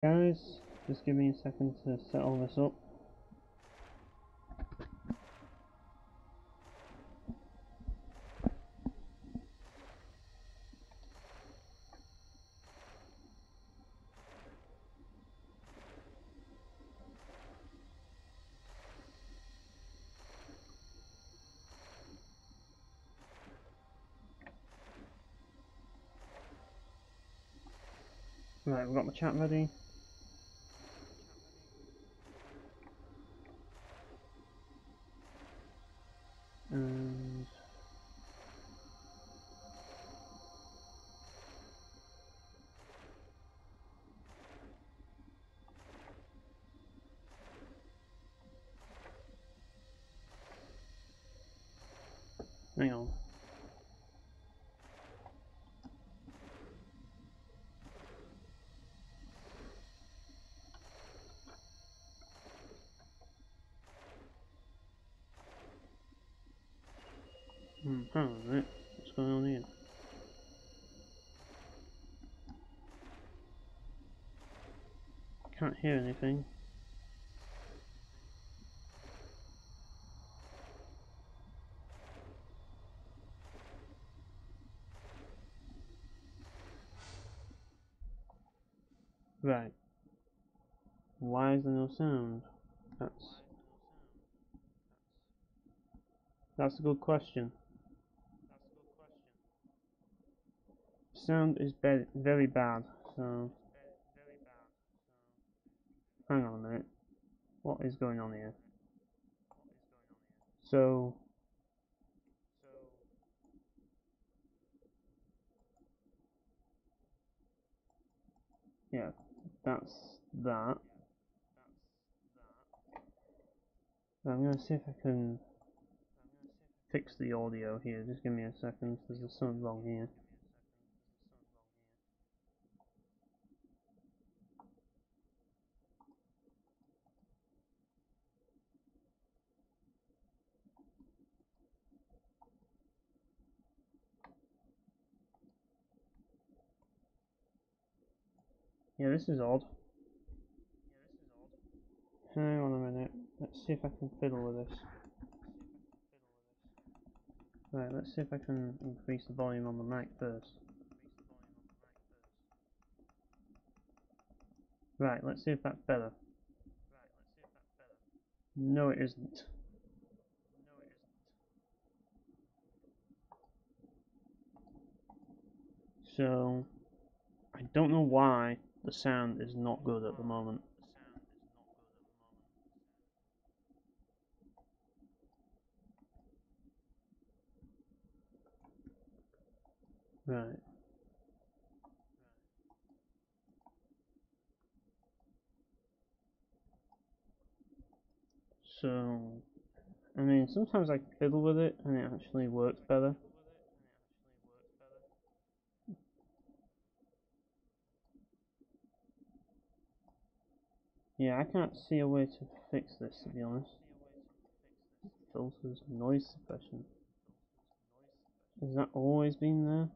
Guys, just give me a second to set all this up. Right, we've got my chat ready. And hang on. Hang on a minute. What's going on here? Can't hear anything. Right. Why is there no sound? That's a good question. Sound is very bad, so hang on a minute. What is going on here? So yeah, that's that. I'm gonna see if I can fix the audio here. Just give me a second, because there's something wrong here. Yeah, this is odd. Hang on a minute. Let's see if I can fiddle with this. Right, let's see if I can increase the volume on the mic first. Right, let's see if that's better. No, it isn't. So, I don't know why the sound is not good at the moment. Right. So, I mean, sometimes I fiddle with it and it actually works better. Yeah, I can't see a way to fix this, to be honest. Filters, noise suppression. Has that always been there?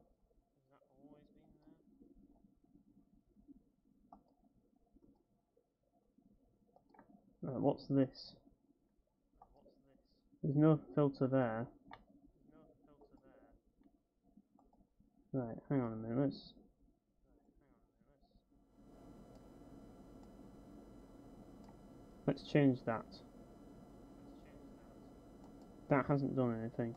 Right, what's this? There's no filter there. Right, hang on a minute, let's change that. That hasn't done anything.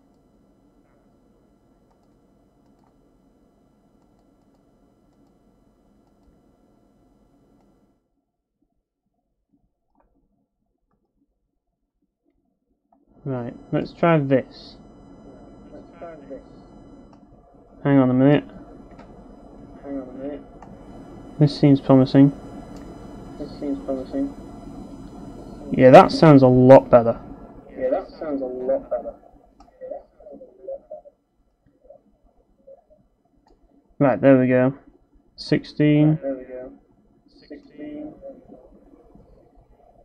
Right, let's try this. Hang on a minute. This seems promising. Yeah, that sounds a lot better. Right, there we go. 16.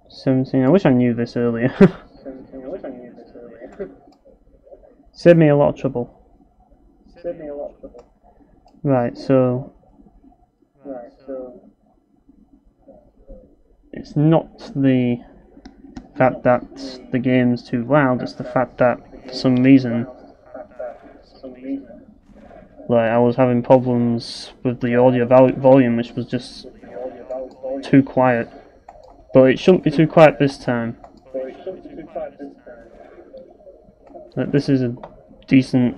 17. I wish I knew this earlier. Saved me a lot of trouble. Right, so it's not the fact that the game's too loud, it's the fact that for some reason, like, I was having problems with the audio volume, which was just too quiet. But it shouldn't be too quiet this time. Like, this is a decent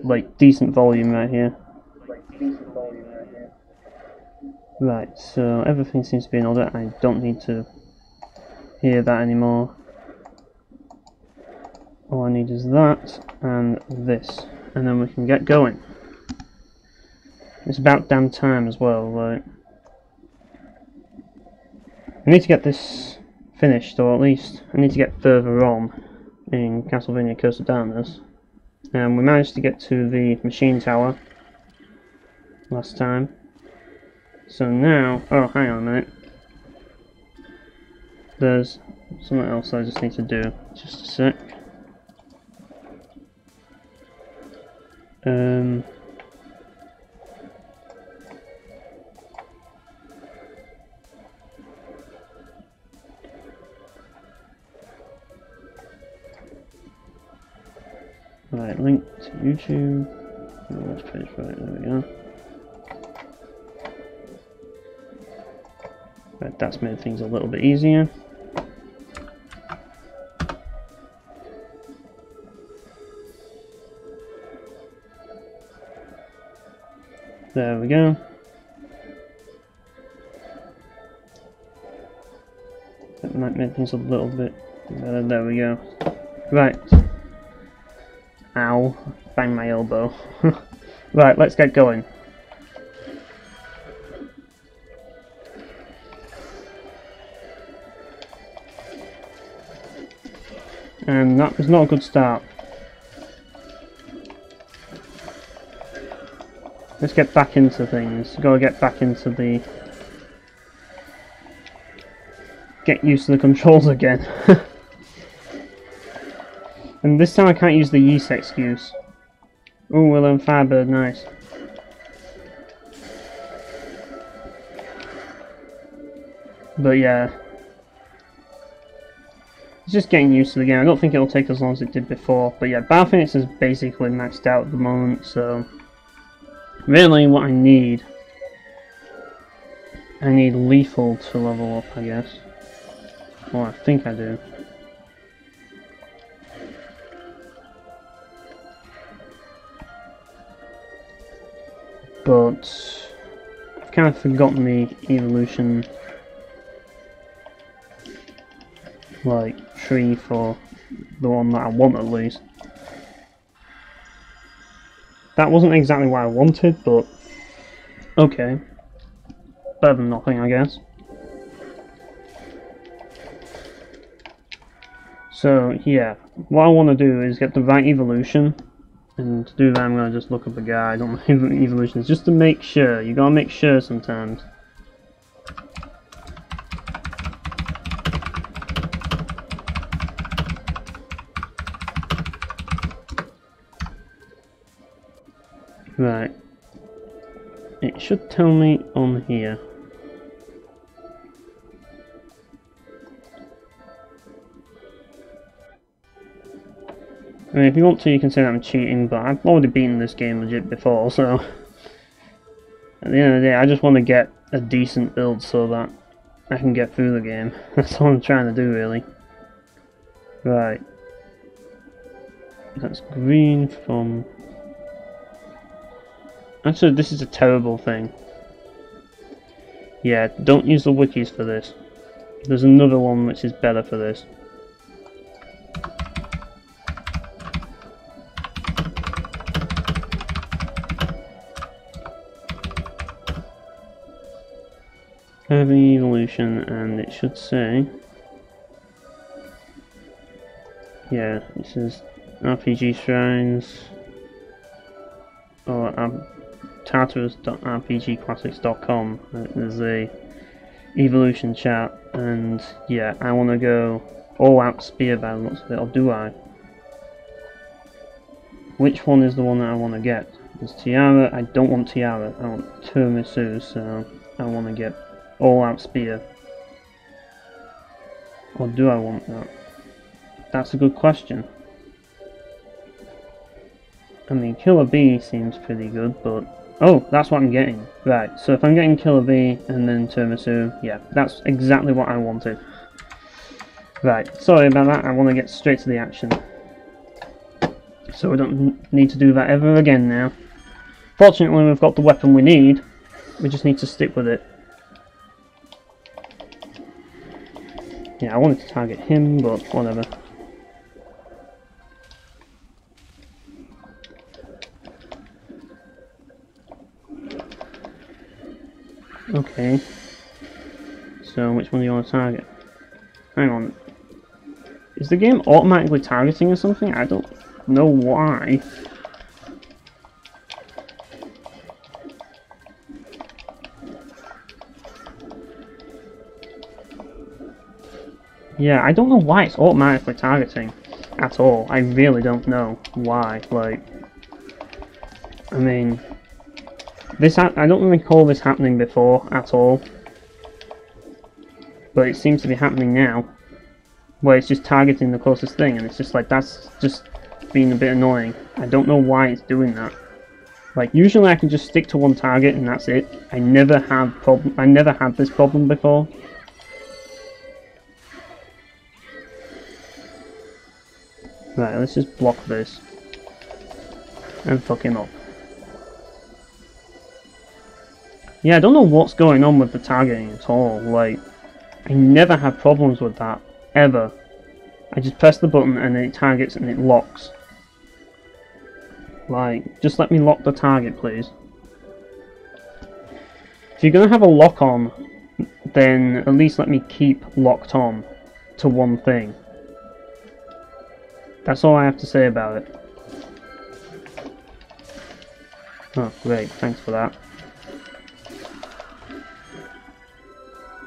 volume right here. Right, so everything seems to be in order. I don't need to hear that anymore. All I need is that and this, and then we can get going. It's about damn time as well, right? I need to get this finished, or at least I need to get further on in Castlevania Curse of Darkness. We managed to get to the machine tower last time. So now, oh, hang on a minute. There's something else I just need to do. Just a sec. Right, link to YouTube. Oh, that's page right, there we go. Right, that's made things a little bit easier. There we go. That might make things a little bit better. There we go. Right. Ow. Bang my elbow. Right, let's get going. And that was not a good start. Let's get back into things. Gotta get back into the... Get used to the controls again. And this time I can't use the yeast excuse. Oh, we'll learn Firebird, nice. But yeah. It's just getting used to the game. I don't think it'll take as long as it did before. But yeah, Battle Phoenix is basically maxed out at the moment, so... Really, what I need Lethal to level up, I guess. Well, I think I do. But I've kind of forgotten the evolution tree for the one that I want, at least. That wasn't exactly what I wanted, but okay. Better than nothing, I guess. So yeah, what I want to do is get the right evolution. And to do that, I'm going to just look up a guide on the evolutions, just to make sure. You gotta make sure sometimes. Right. It should tell me on here. I mean, if you want to, you can say that I'm cheating, but I've already beaten this game legit before, so... At the end of the day, I just want to get a decent build so that I can get through the game. That's all I'm trying to do, really. Right. That's green from... Actually, this is a terrible thing. Yeah, don't use the wikis for this. There's another one which is better for this. Heavy evolution, and it should say, yeah, it says RPG shrines, or tartarus.rpgclassics.com. There's a evolution chart, and yeah, I want to go all out spear by the looks of it, or do I? Which one is the one that I want to get? There's Tiara. I don't want Tiara, I want Tiramisu, so I want to get all out spear. Or do I want that? That's a good question. I mean, Killer Bee seems pretty good, but... Oh, that's what I'm getting. Right, so if I'm getting Killer Bee and then Tiramisu, yeah, that's exactly what I wanted. Right, sorry about that, I want to get straight to the action. So we don't need to do that ever again now. Fortunately, we've got the weapon we need. We just need to stick with it. Yeah, I wanted to target him, but whatever. Okay. So, which one do you want to target? Hang on. Is the game automatically targeting or something? I don't know why. Yeah, I don't know why it's automatically targeting at all. I really don't know why. Like, I mean, I don't recall this happening before at all, but it seems to be happening now, where it's just targeting the closest thing, and it's just like, that's just being a bit annoying. I don't know why it's doing that. Like, usually I can just stick to one target and that's it. I never had this problem before. Right, let's just block this and fuck him up. Yeah, I don't know what's going on with the targeting at all. Like, I never have problems with that, ever. I just press the button and then it targets and it locks. Like, just let me lock the target, please. If you're gonna have a lock on, then at least let me keep locked on to one thing. That's all I have to say about it. Oh, great, thanks for that.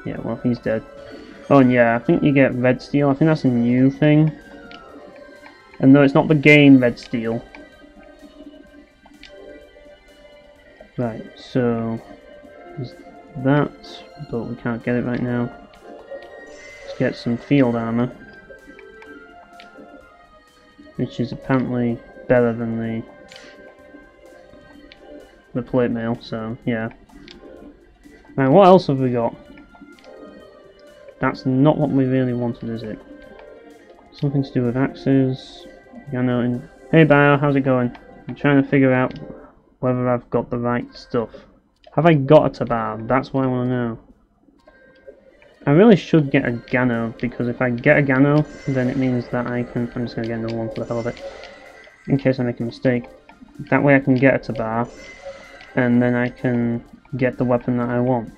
Yeah, well, he's dead. Oh, and yeah, I think you get red steel. I think that's a new thing. And no, it's not the game red steel. Right, so there's that, but we can't get it right now. Let's get some field armor, which is apparently better than the plate mail, so yeah. Right, what else have we got? That's not what we really wanted, is it? Something to do with axes. Hey Bio, how's it going? I'm trying to figure out whether I've got the right stuff. Have I got a tabar? That's what I want to know. I really should get a Gano, because if I get a Gano, then it means that I can... I'm just going to get another one for the hell of it, in case I make a mistake. That way I can get a tabar, and then I can get the weapon that I want.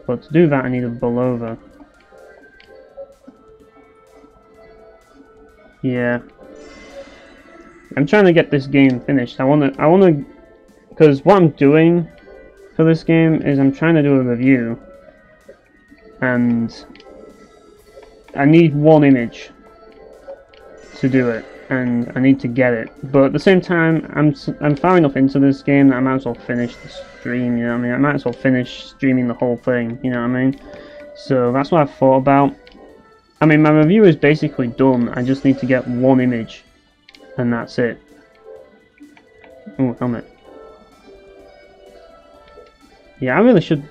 But to do that I need a Bulova. Yeah. I'm trying to get this game finished. I wanna because what I'm doing for this game is I'm trying to do a review, and I need one image to do it, and I need to get it. But at the same time, I'm far enough into this game that I might as well finish the stream. You know what I mean? I might as well finish streaming the whole thing. You know what I mean? So that's what I've thought about. I mean, my review is basically done. I just need to get one image, and that's it. Oh, helmet. Yeah, I really should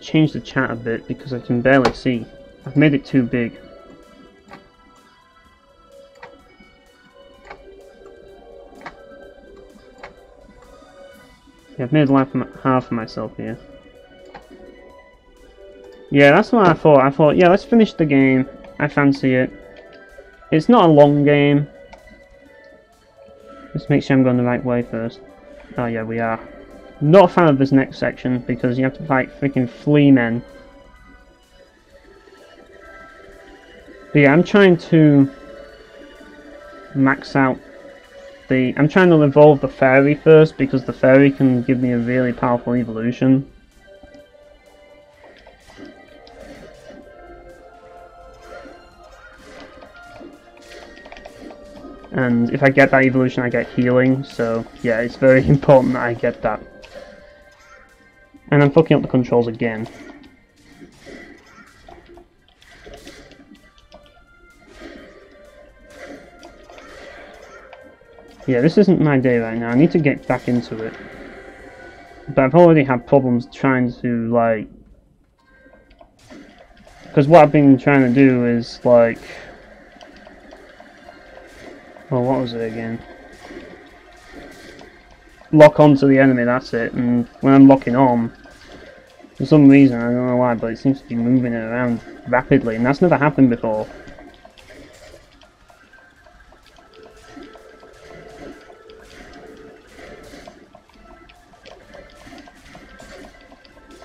change the chat a bit because I can barely see. I've made it too big. Yeah, I've made life hard for myself here. Yeah, that's what I thought. I thought, yeah, let's finish the game. I fancy it. It's not a long game. Let's make sure I'm going the right way first. Oh yeah, we are. Not a fan of this next section because you have to fight freaking flea men. But yeah, I'm trying to max out the... I'm trying to evolve the fairy first because the fairy can give me a really powerful evolution. And if I get that evolution, I get healing, so yeah, it's very important that I get that. And I'm fucking up the controls again. Yeah, this isn't my day right now. I need to get back into it. But I've already had problems trying to, like... Because what I've been trying to do is, like... Well, what was it again? Lock onto the enemy, that's it. And when I'm locking on, for some reason, I don't know why, but it seems to be moving it around rapidly. And that's never happened before.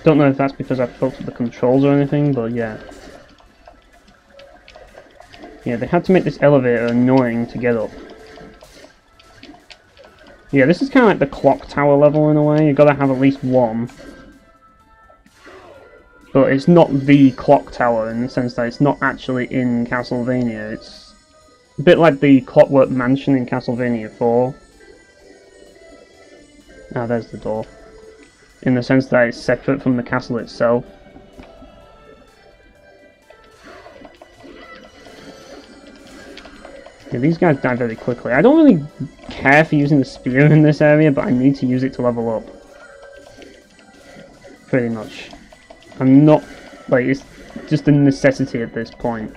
Don't know if that's because I've fucked up the controls or anything, but yeah. Yeah, they had to make this elevator annoying to get up. Yeah, this is kind of like the clock tower level in a way. You've got to have at least one. But it's not the clock tower in the sense that it's not actually in Castlevania. It's a bit like the Clockwork Mansion in Castlevania 4. Ah, there's the door. In the sense that it's separate from the castle itself. Yeah, these guys die very quickly. I don't really care for using the spear in this area, but I need to use it to level up. Pretty much. I'm not... like, it's just a necessity at this point.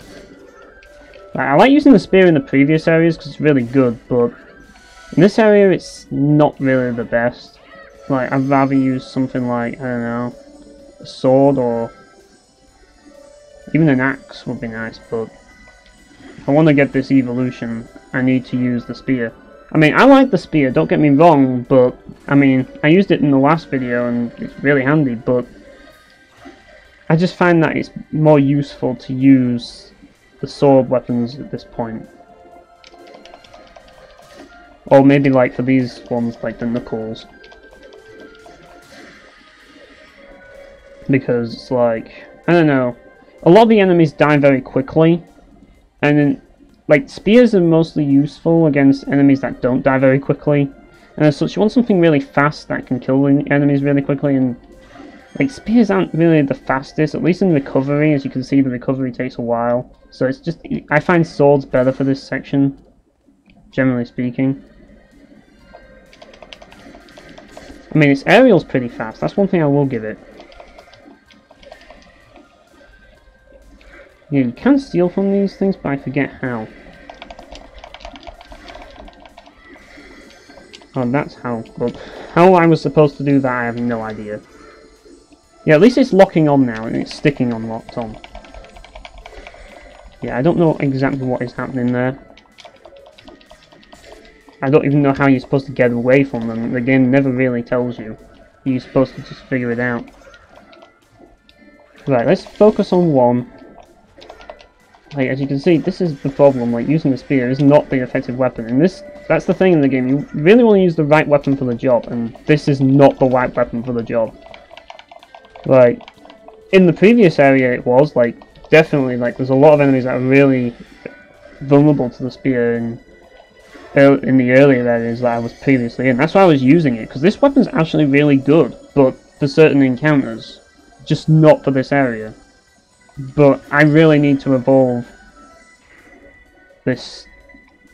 Like, I like using the spear in the previous areas because it's really good, but in this area it's not really the best. Like, I'd rather use something like, I don't know, a sword or even an axe would be nice, but if I want to get this evolution, I need to use the spear. I mean, I like the spear, don't get me wrong, but, I mean, I used it in the last video and it's really handy, but I just find that it's more useful to use the sword weapons at this point. Or maybe like for these ones, like the knuckles. Because it's like, I don't know, a lot of the enemies die very quickly, and then, like, spears are mostly useful against enemies that don't die very quickly, and as such you want something really fast that can kill the enemies really quickly, and like, spears aren't really the fastest, at least in recovery. As you can see, the recovery takes a while, so it's just, I find swords better for this section, generally speaking. I mean, its aerial's pretty fast, that's one thing I will give it. Yeah, you can steal from these things, but I forget how. Oh, that's how. But how I was supposed to do that, I have no idea. Yeah, at least it's locking on now, and it's sticking on locked on. Yeah, I don't know exactly what is happening there. I don't even know how you're supposed to get away from them. The game never really tells you. You're supposed to just figure it out. Right, let's focus on one. Like, as you can see, this is the problem. Like, using the spear is not the effective weapon. And that's the thing in the game. You really want to use the right weapon for the job, and this is not the right weapon for the job. Like, in the previous area it was, like, definitely, like, there's a lot of enemies that are really vulnerable to the spear in the earlier areas that I was previously in. That's why I was using it, because this weapon's actually really good, but for certain encounters, just not for this area. But I really need to evolve this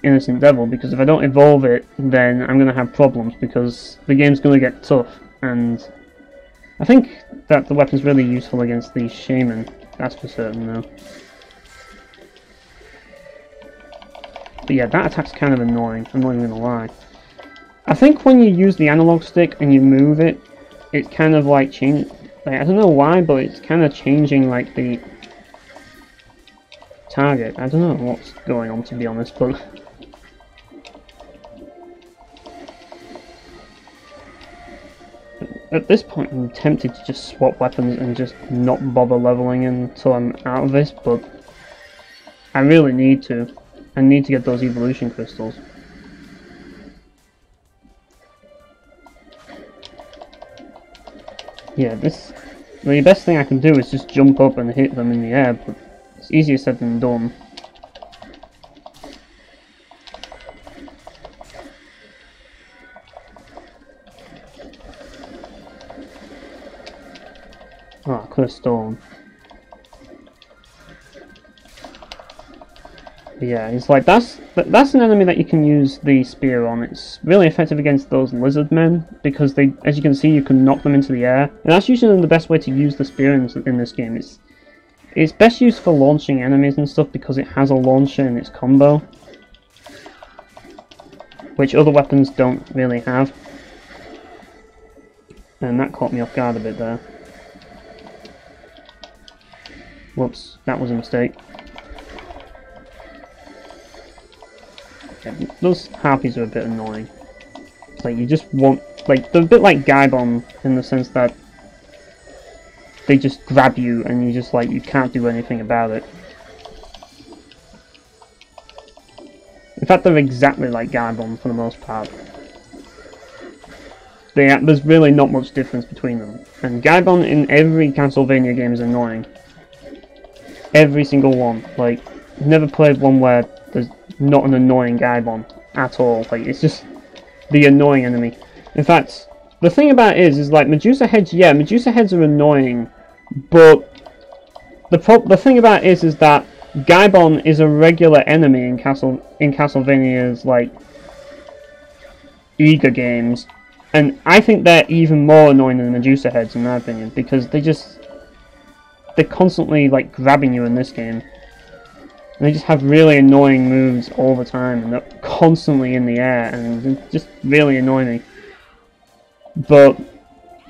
Innocent Devil, because if I don't evolve it, then I'm going to have problems, because the game's going to get tough, and I think that the weapon's really useful against the Shaman, that's for certain though. But yeah, that attack's kind of annoying, I'm not even going to lie. I think when you use the analog stick and you move it, it's kind of like change. Like, I don't know why, but it's kind of changing like the target. I don't know what's going on, to be honest, but at this point I'm tempted to just swap weapons and just not bother leveling until I'm out of this, but I really need to. I need to get those evolution crystals. Yeah, the best thing I can do is just jump up and hit them in the air, but it's easier said than done. Oh, I could have stolen. Yeah, it's like that's an enemy that you can use the spear on. It's really effective against those lizard men because they, as you can see, you can knock them into the air, and that's usually the best way to use the spear in this game. It's best used for launching enemies and stuff because it has a launcher in its combo, which other weapons don't really have. And that caught me off guard a bit there. Whoops, that was a mistake. Yeah, those harpies are a bit annoying. It's like you just want, like, they're a bit like Gaibon in the sense that they just grab you and you just like, you can't do anything about it. In fact, they're exactly like Gaibon for the most part. There's really not much difference between them. And Gaibon in every Castlevania game is annoying. Every single one. Like, I've never played one where there's not an annoying Gaibon at all. Like, it's just the annoying enemy. In fact, the thing about it is like Medusa heads, yeah, Medusa heads are annoying, but the thing about it is that Gaibon is a regular enemy in Castlevania's like Eager games, and I think they're even more annoying than Medusa heads in my opinion, because they're constantly like grabbing you in this game. And they just have really annoying moves all the time, and they're constantly in the air, and they just really annoy me. But,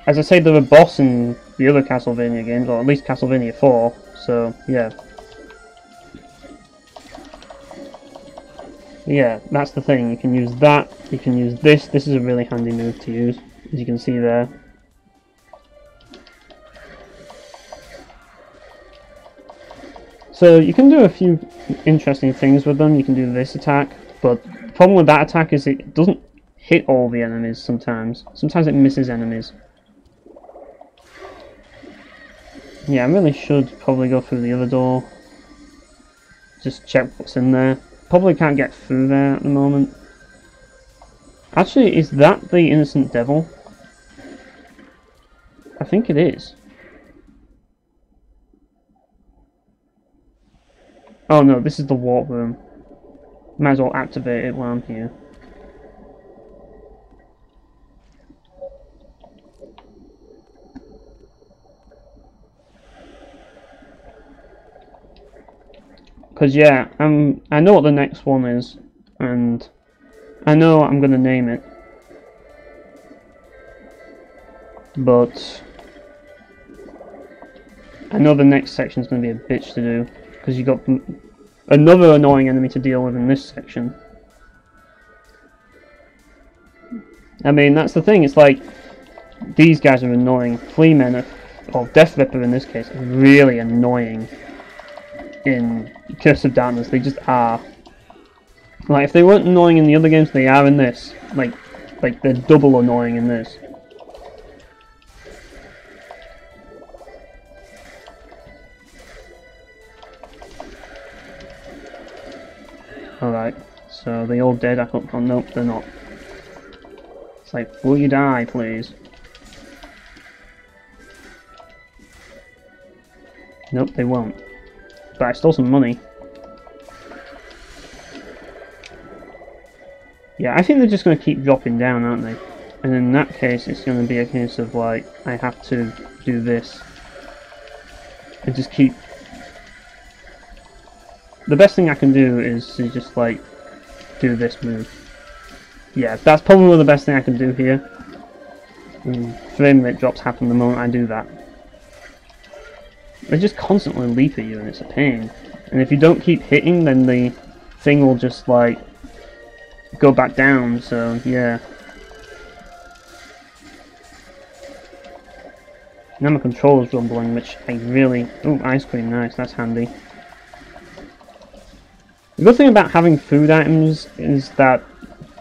as I say, they're a boss in the other Castlevania games, or at least Castlevania 4, so, yeah. Yeah, that's the thing, you can use that, you can use this is a really handy move to use, as you can see there. So you can do a few interesting things with them. You can do this attack, but the problem with that attack is it doesn't hit all the enemies sometimes. Sometimes it misses enemies. Yeah, I really should probably go through the other door. Just check what's in there. Probably can't get through there at the moment. Actually, is that the Innocent Devil? I think it is. Oh no, this is the warp room. Might as well activate it while I'm here. Because yeah, I know what the next one is, and I know I'm going to name it. But I know the next section is going to be a bitch to do. Because you've got another annoying enemy to deal with in this section. I mean, that's the thing, it's like, these guys are annoying. Fleamen, or Death Ripper in this case, are really annoying in Curse of Darkness. They just are. Like, if they weren't annoying in the other games, they are in this. Like they're double annoying in this. Alright, so are they all dead? I hope. Oh, nope, they're not. It's like, will you die, please? Nope, they won't. But I stole some money. Yeah, I think they're just going to keep dropping down, aren't they? And in that case, it's going to be a case of, like, I have to do this. And just keep... The best thing I can do is to just, like, do this move. Yeah, that's probably the best thing I can do here. And frame rate drops happen the moment I do that. They just constantly leap at you and it's a pain. And if you don't keep hitting, then the thing will just, like, go back down, so, yeah. Now my controller's rumbling, which I really... Oh, ice cream, nice, that's handy. The good thing about having food items is that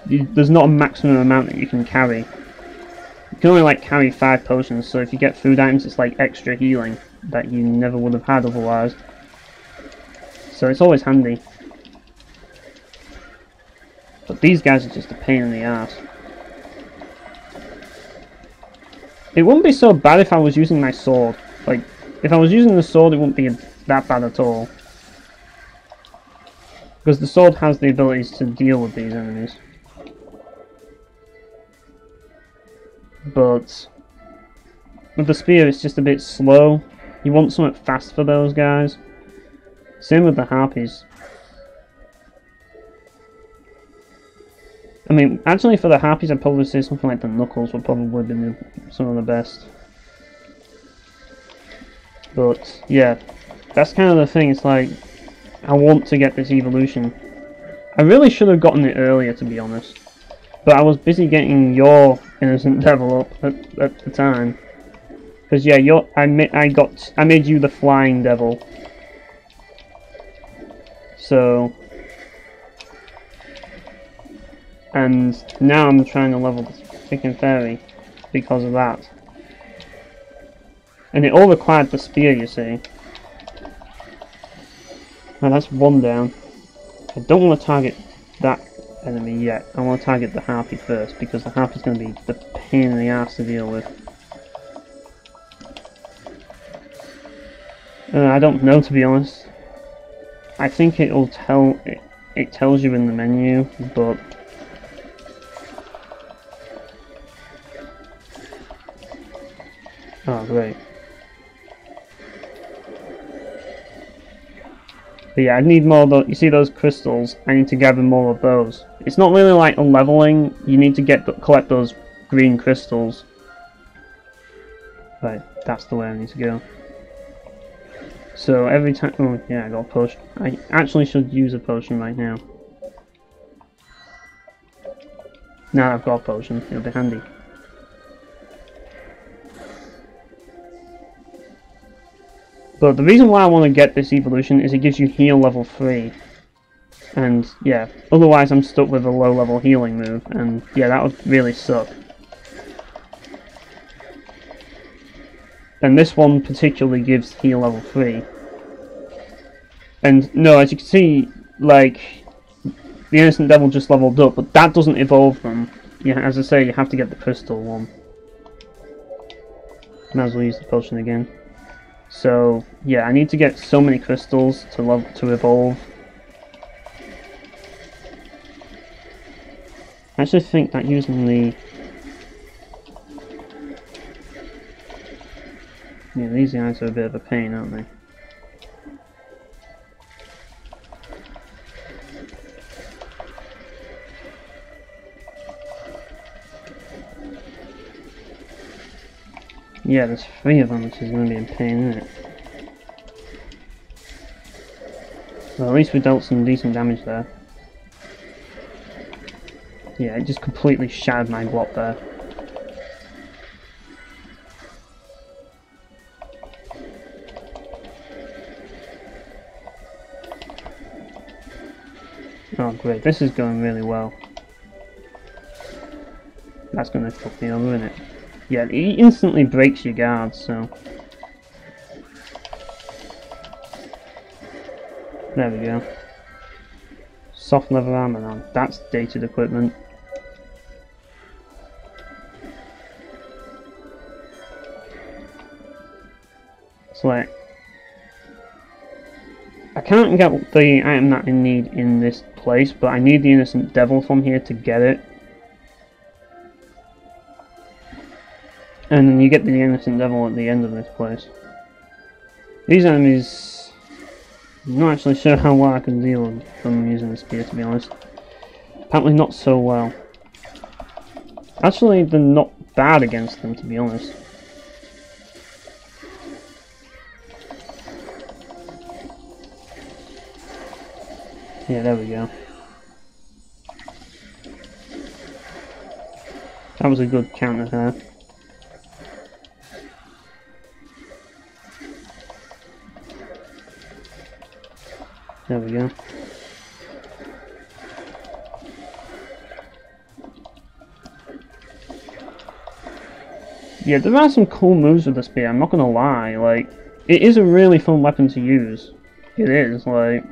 there's not a maximum amount that you can carry. You can only like carry 5 potions, so if you get food items it's like extra healing that you never would have had otherwise. So it's always handy. But these guys are just a pain in the ass. It wouldn't be so bad if I was using my sword. Like, if I was using the sword it wouldn't be that bad at all. Because the sword has the abilities to deal with these enemies. But with the spear, it's just a bit slow. You want something fast for those guys. Same with the harpies. I mean, actually for the harpies, I'd probably say something like the knuckles would probably be some of the best. But, yeah, that's kind of the thing, it's like, I want to get this evolution. I really should have gotten it earlier, to be honest. But I was busy getting your Innocent Devil up at the time. Because, yeah, I made you the Flying Devil. So... And now I'm trying to level the freaking fairy because of that. And it all required the spear, you see. Now that's one down. I don't want to target that enemy yet. I want to target the harpy first, because the harpy's going to be the pain in the ass to deal with. I don't know, to be honest. I think it'll tell... It tells you in the menu, but... Oh, great. But yeah, I need more of those. You see those crystals? I need to gather more of those. It's not really like a leveling. You need to collect those green crystals. Right, that's the way I need to go. So every time... Oh, yeah, I got a potion. I actually should use a potion right now. Now I've got a potion. It'll be handy. But the reason why I want to get this evolution is it gives you heal level 3. And yeah, otherwise I'm stuck with a low level healing move, and yeah, that would really suck. And this one particularly gives heal level 3. And no, as you can see, like, the Innocent Devil just leveled up, but that doesn't evolve them. Yeah, as I say, you have to get the crystal one. Might as well use the potion again. So yeah, I need to get so many crystals to evolve. I actually think that using the... Yeah, these guys are a bit of a pain, aren't they? Yeah, there's 3 of them, which is going to be a pain, isn't it? Well, at least we dealt some decent damage there. Yeah, it just completely shattered my block there. Oh great, this is going really well. That's going to fuck me over, isn't it? Yeah, he instantly breaks your guards, so... There we go. Soft leather armor now. That's dated equipment. So like... I can't get the item that I need in this place, but I need the Innocent Devil from here to get it. And then you get the Innocent Devil at the end of this place. These enemies... I'm not actually sure how well I can deal with them using the spear, to be honest. Apparently not so well. Actually, they're not bad against them, to be honest. Yeah, there we go. That was a good counter there. There we go. Yeah, there are some cool moves with the spear, I'm not gonna lie, like, it is a really fun weapon to use. It is, like...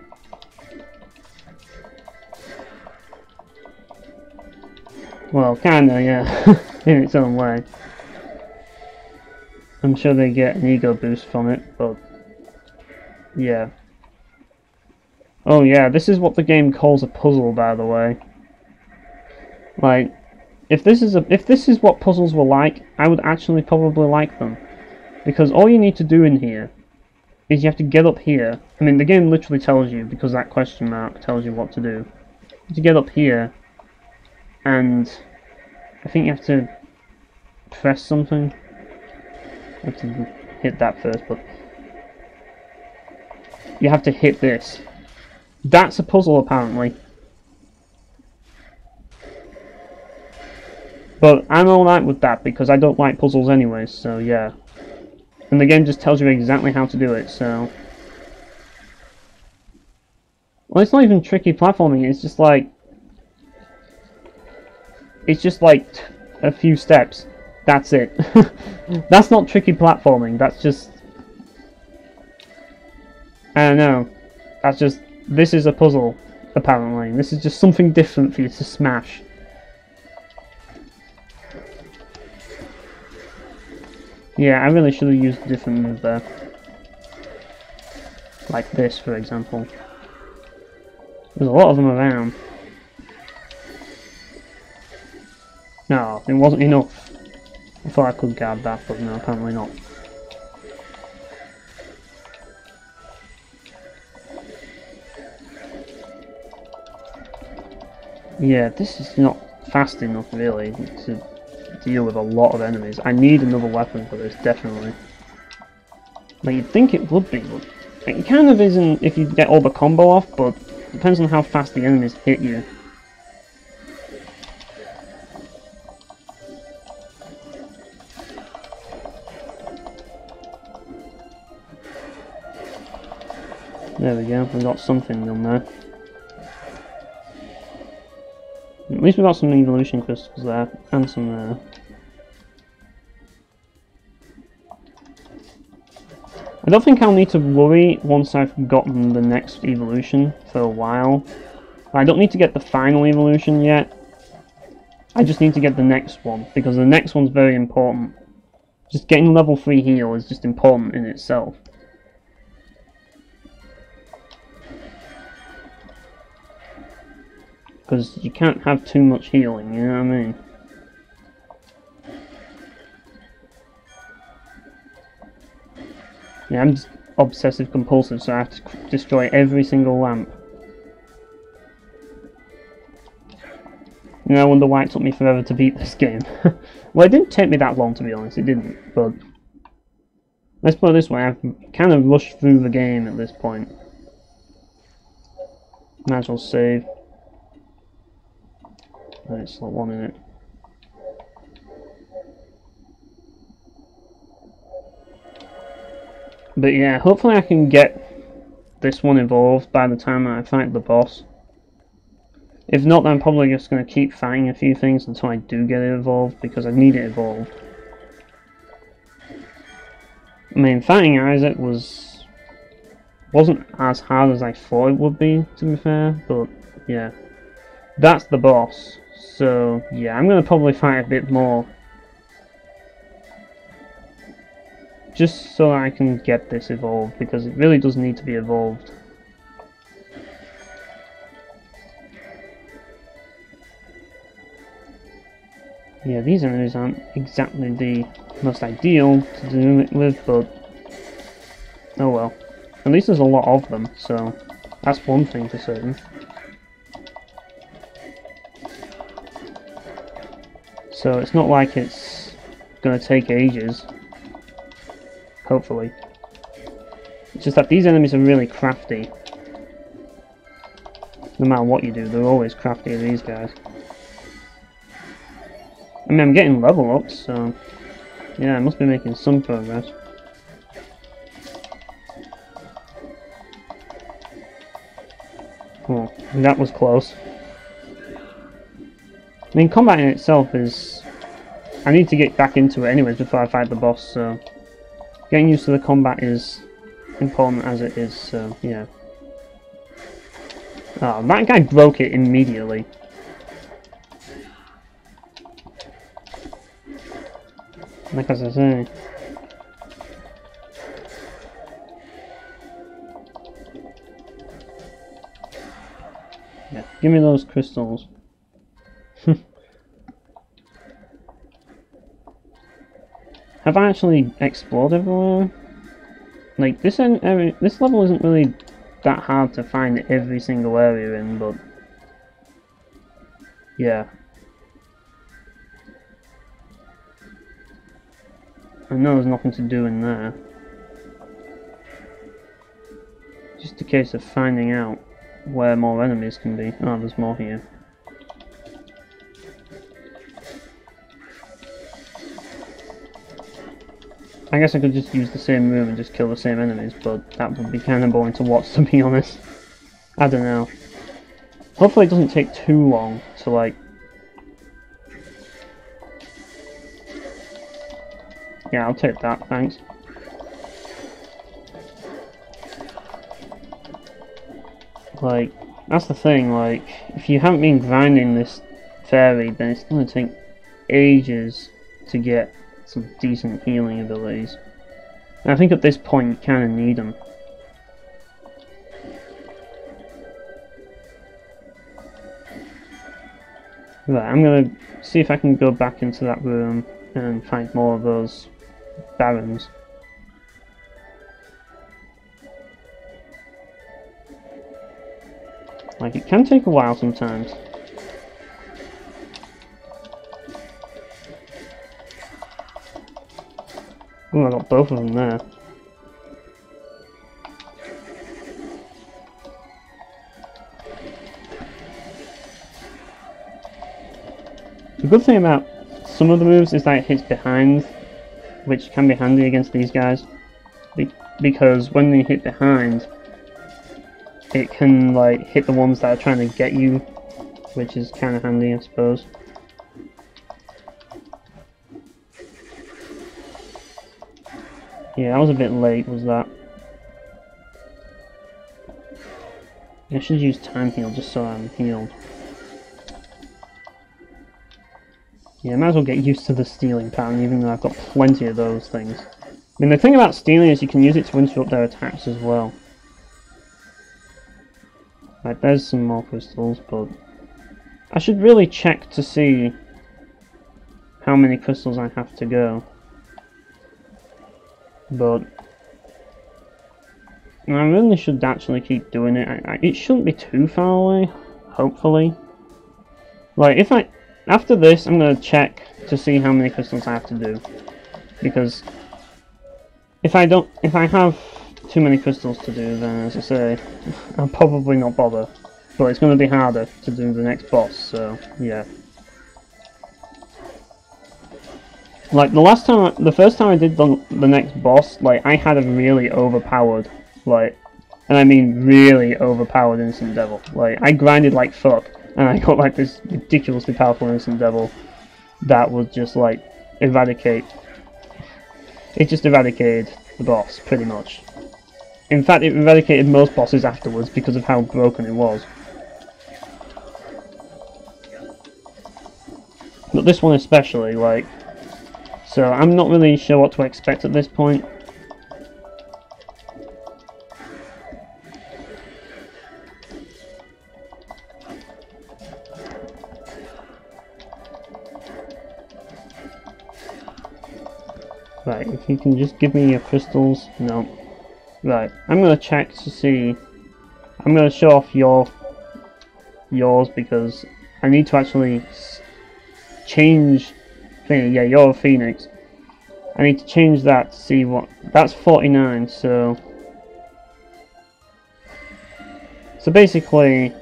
Well, kinda, yeah, in its own way. I'm sure they get an ego boost from it, but... Yeah. Oh yeah, this is what the game calls a puzzle, by the way. Like, if this is what puzzles were like, I would actually probably like them. Because all you need to do in here is you have to get up here. I mean, the game literally tells you, because that question mark tells you what to do. To get up here, and I think you have to press something. You have to hit that first, but you have to hit this. That's a puzzle, apparently. But I'm alright with that, because I don't like puzzles anyway, so yeah. And the game just tells you exactly how to do it, so... Well, it's not even tricky platforming, it's just like... It's just like a few steps. That's it. That's not tricky platforming, that's just... I don't know. That's just... This is a puzzle, apparently. This is just something different for you to smash. Yeah, I really should have used a different move there. Like this, for example. There's a lot of them around. No, it wasn't enough. I thought I could guard that, but no, apparently not. Yeah, this is not fast enough, really, to deal with a lot of enemies. I need another weapon for this, definitely. Like, you'd think it would be, but it kind of isn't if you get all the combo off, but it depends on how fast the enemies hit you. There we go, we got something done there. At least we got some evolution crystals there, and some there. I don't think I'll need to worry once I've gotten the next evolution for a while. I don't need to get the final evolution yet. I just need to get the next one, because the next one's very important. Just getting level 3 heal is just important in itself. Because you can't have too much healing, you know what I mean? Yeah, I'm just obsessive compulsive, so I have to destroy every single lamp. You know, I wonder why it took me forever to beat this game. Well, it didn't take me that long, to be honest, it didn't, but... Let's put it this way, I've kind of rushed through the game at this point. Might as well save. Right, slot 1 in it. But yeah, hopefully I can get this one evolved by the time I fight the boss. If not, then I'm probably just going to keep fighting a few things until I do get it evolved, because I need it evolved. I mean, fighting Isaac wasn't as hard as I thought it would be, to be fair, but yeah. That's the boss. So, yeah, I'm going to probably fight a bit more. Just so I can get this evolved, because it really does need to be evolved. Yeah, these enemies aren't exactly the most ideal to do it with, but... oh well. At least there's a lot of them, so that's one thing for certain. So it's not like it's gonna take ages. Hopefully. It's just that these enemies are really crafty. No matter what you do, they're always crafty, these guys. I mean, I'm getting level ups, so... yeah, I must be making some progress. Oh, that was close. I mean, combat in itself is... I need to get back into it anyways before I fight the boss, so... getting used to the combat is important as it is, so yeah. Oh, that guy broke it immediately. Like as I say. Yeah, give me those crystals. Have I actually explored everywhere? Like, this level isn't really that hard to find every single area in, but... yeah. I know there's nothing to do in there. Just a case of finding out where more enemies can be. Oh, there's more here. I guess I could just use the same room and just kill the same enemies, but that would be kind of boring to watch, to be honest. I don't know. Hopefully it doesn't take too long to, like... yeah, I'll take that, thanks. Like, that's the thing, like, if you haven't been grinding this fairy, then it's going to take ages to get some decent healing abilities. And I think at this point you kind of need them. Right, I'm going to see if I can go back into that room and find more of those barons. Like, it can take a while sometimes. Oh, I got both of them there. The good thing about some of the moves is that it hits behind, which can be handy against these guys. Because when they hit behind, it can like hit the ones that are trying to get you, which is kind of handy, I suppose. Yeah, I was a bit late, was that. I should use time heal just so I'm healed. Yeah, I might as well get used to the stealing pattern, even though I've got plenty of those things. I mean, the thing about stealing is you can use it to interrupt their attacks as well. Right, there's some more crystals, but I should really check to see how many crystals I have to go. But I really should actually keep doing it. It shouldn't be too far away, hopefully. Like, if after this, I'm gonna check to see how many crystals I have to do, because if I have too many crystals to do, then as I say, I'll probably not bother. But it's gonna be harder to do the next boss, so yeah. Like the first time I did the next boss, like I had a really overpowered, like, and I mean really overpowered Innocent Devil. Like I grinded like fuck, and I got like this ridiculously powerful Innocent Devil that would just like eradicate. It just eradicated the boss pretty much. In fact, it eradicated most bosses afterwards because of how broken it was. But this one especially, like. So I'm not really sure what to expect at this point. Right, if you can just give me your crystals. No. Right, I'm gonna check to see. I'm gonna show off yours because I need to actually change. Yeah, you're a Phoenix. I need to change that to see what... That's 49, so... So basically,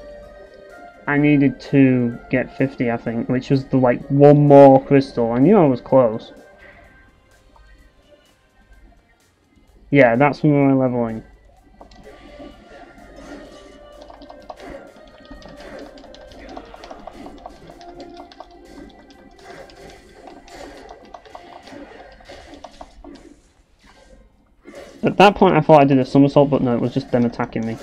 I needed to get 50, I think, which was the, like, one more crystal. I knew I was close. Yeah, that's when we're leveling. At that point I thought I did a somersault, but no, it was just them attacking me.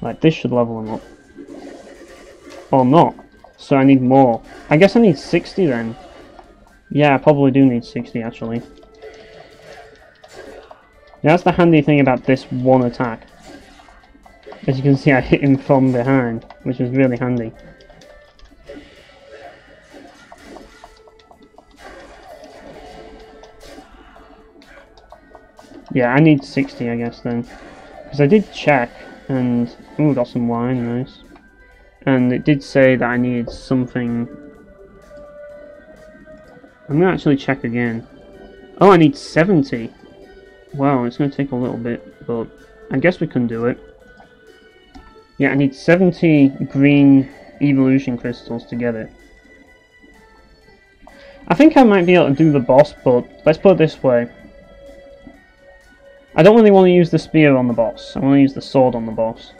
Like, this should level them up. Or not. So I need more. I guess I need 60 then. Yeah, I probably do need 60 actually. Yeah, that's the handy thing about this one attack. As you can see, I hit him from behind, which was really handy. Yeah, I need 60 I guess then. Because I did check, and... ooh, got some wine, nice. And it did say that I needed something... I'm gonna actually check again. Oh, I need 70! Wow, it's gonna take a little bit, but I guess we can do it. Yeah, I need 70 green evolution crystals to get it. I think I might be able to do the boss, but let's put it this way. I don't really want to use the spear on the boss, I want to use the sword on the boss.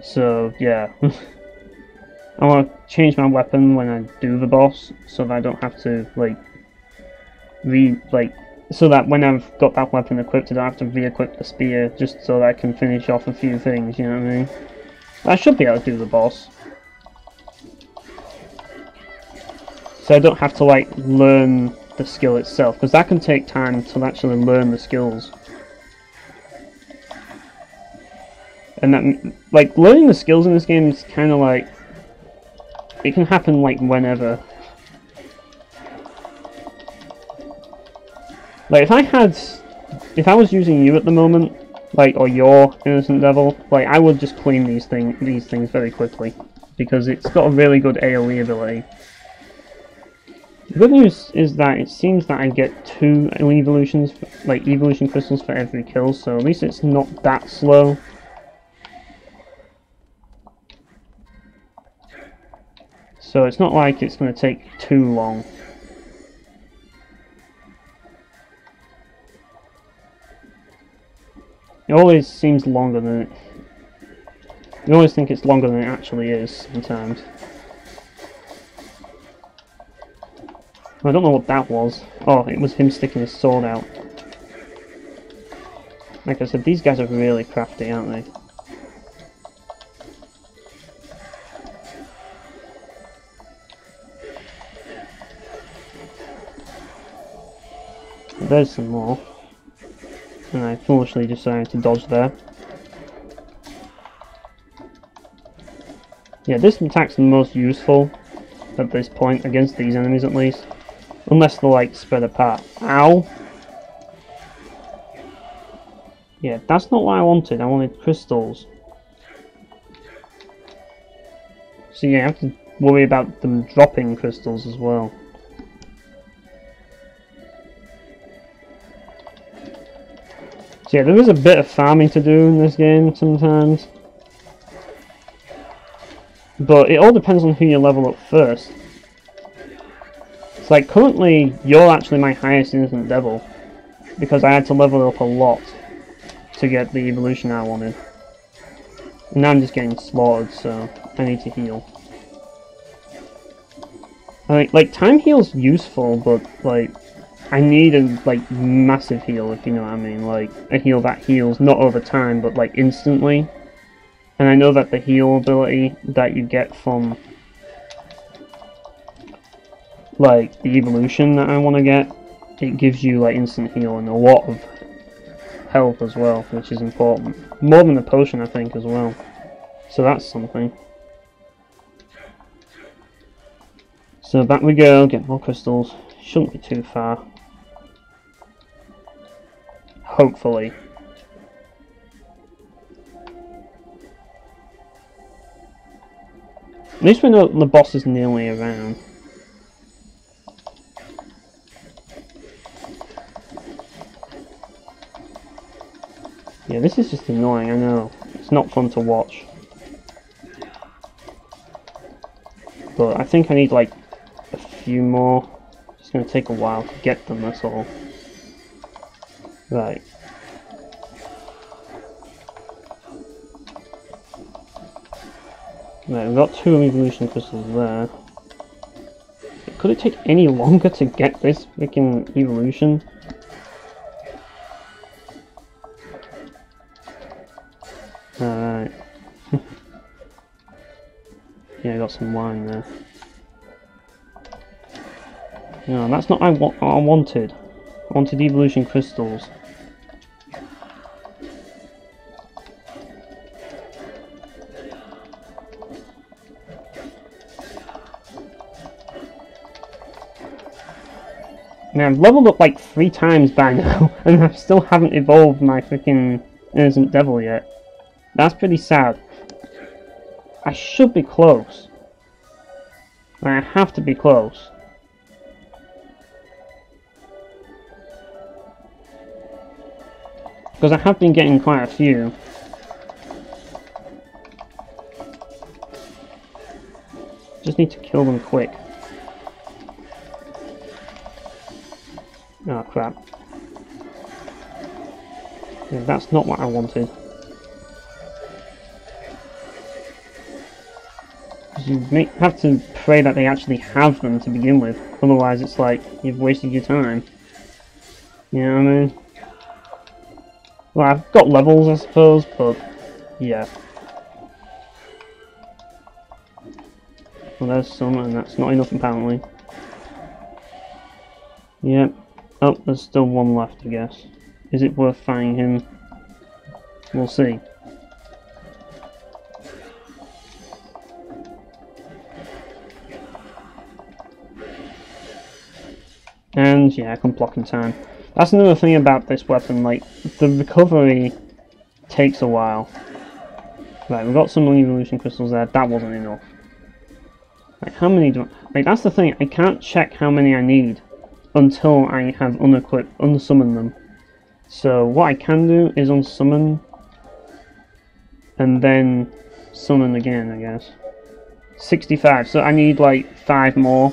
So, yeah. I want to change my weapon when I do the boss, so that I don't have to, like, so that when I've got that weapon equipped, I don't have to re-equip the spear, just so that I can finish off a few things, you know what I mean? I should be able to do the boss. So I don't have to, like, learn the skill itself, because that can take time to actually learn the skills. And that, like, learning the skills in this game is kind of like, it can happen, like, whenever. Like, if I was using you at the moment, like, or your Innocent Devil, like, I would just clean these things very quickly, because it's got a really good AoE ability. The good news is that it seems that I get 2 evolutions, like, evolution crystals for every kill, so at least it's not that slow. So it's not like it's going to take too long. It always seems longer than it... You always think it's longer than it actually is, sometimes. I don't know what that was. Oh, it was him sticking his sword out. Like I said, these guys are really crafty, aren't they? There's some more. And I foolishly decided to dodge there. Yeah, this attack's the most useful at this point, against these enemies at least. Unless they're, like, spread apart. Ow! Yeah, that's not what I wanted. I wanted crystals. So yeah, I have to worry about them dropping crystals as well. So yeah, there is a bit of farming to do in this game sometimes. But it all depends on who you level up first. It's like, currently, you're actually my highest Innocent Devil, because I had to level up a lot to get the evolution I wanted. And now I'm just getting slaughtered, so I need to heal. Like, time heal's useful, but, like, I need a, like, massive heal, if you know what I mean. Like, a heal that heals, not over time, but, like, instantly. And I know that the heal ability that you get from, like, the evolution that I want to get, it gives you, like, instant heal and a lot of health as well, which is important. More than the potion, I think, as well. So that's something. So back we go, get more crystals. Shouldn't be too far. Hopefully. At least we know the boss is nearly around. Yeah, this is just annoying, I know. It's not fun to watch. But I think I need, like, a few more. It's going to take a while to get them, that's all. Right. Right, we've got 2 evolution crystals there. Could it take any longer to get this freaking evolution? Alright. Yeah, I got some wine there. No, that's not what I wanted. I wanted evolution crystals. Man, I've leveled up like 3 times by now, and I still haven't evolved my freaking Innocent Devil yet. That's pretty sad. I should be close. I have to be close. Because I have been getting quite a few. Just need to kill them quick. Oh crap. Yeah, that's not what I wanted. You have to pray that they actually have them to begin with, otherwise it's like you've wasted your time. You know what I mean? Well, I've got levels I suppose, but yeah. Well, there's some, and that's not enough apparently. Yep. Oh, there's still one left, I guess. Is it worth fighting him? We'll see. And yeah, I can block in time. That's another thing about this weapon, like, the recovery takes a while. Right, we've got some evolution crystals there, that wasn't enough. Like, how many do I... Like, that's the thing, I can't check how many I need until I have unsummoned them. So, what I can do is unsummon, and then summon again, I guess. 65, so I need like 5 more.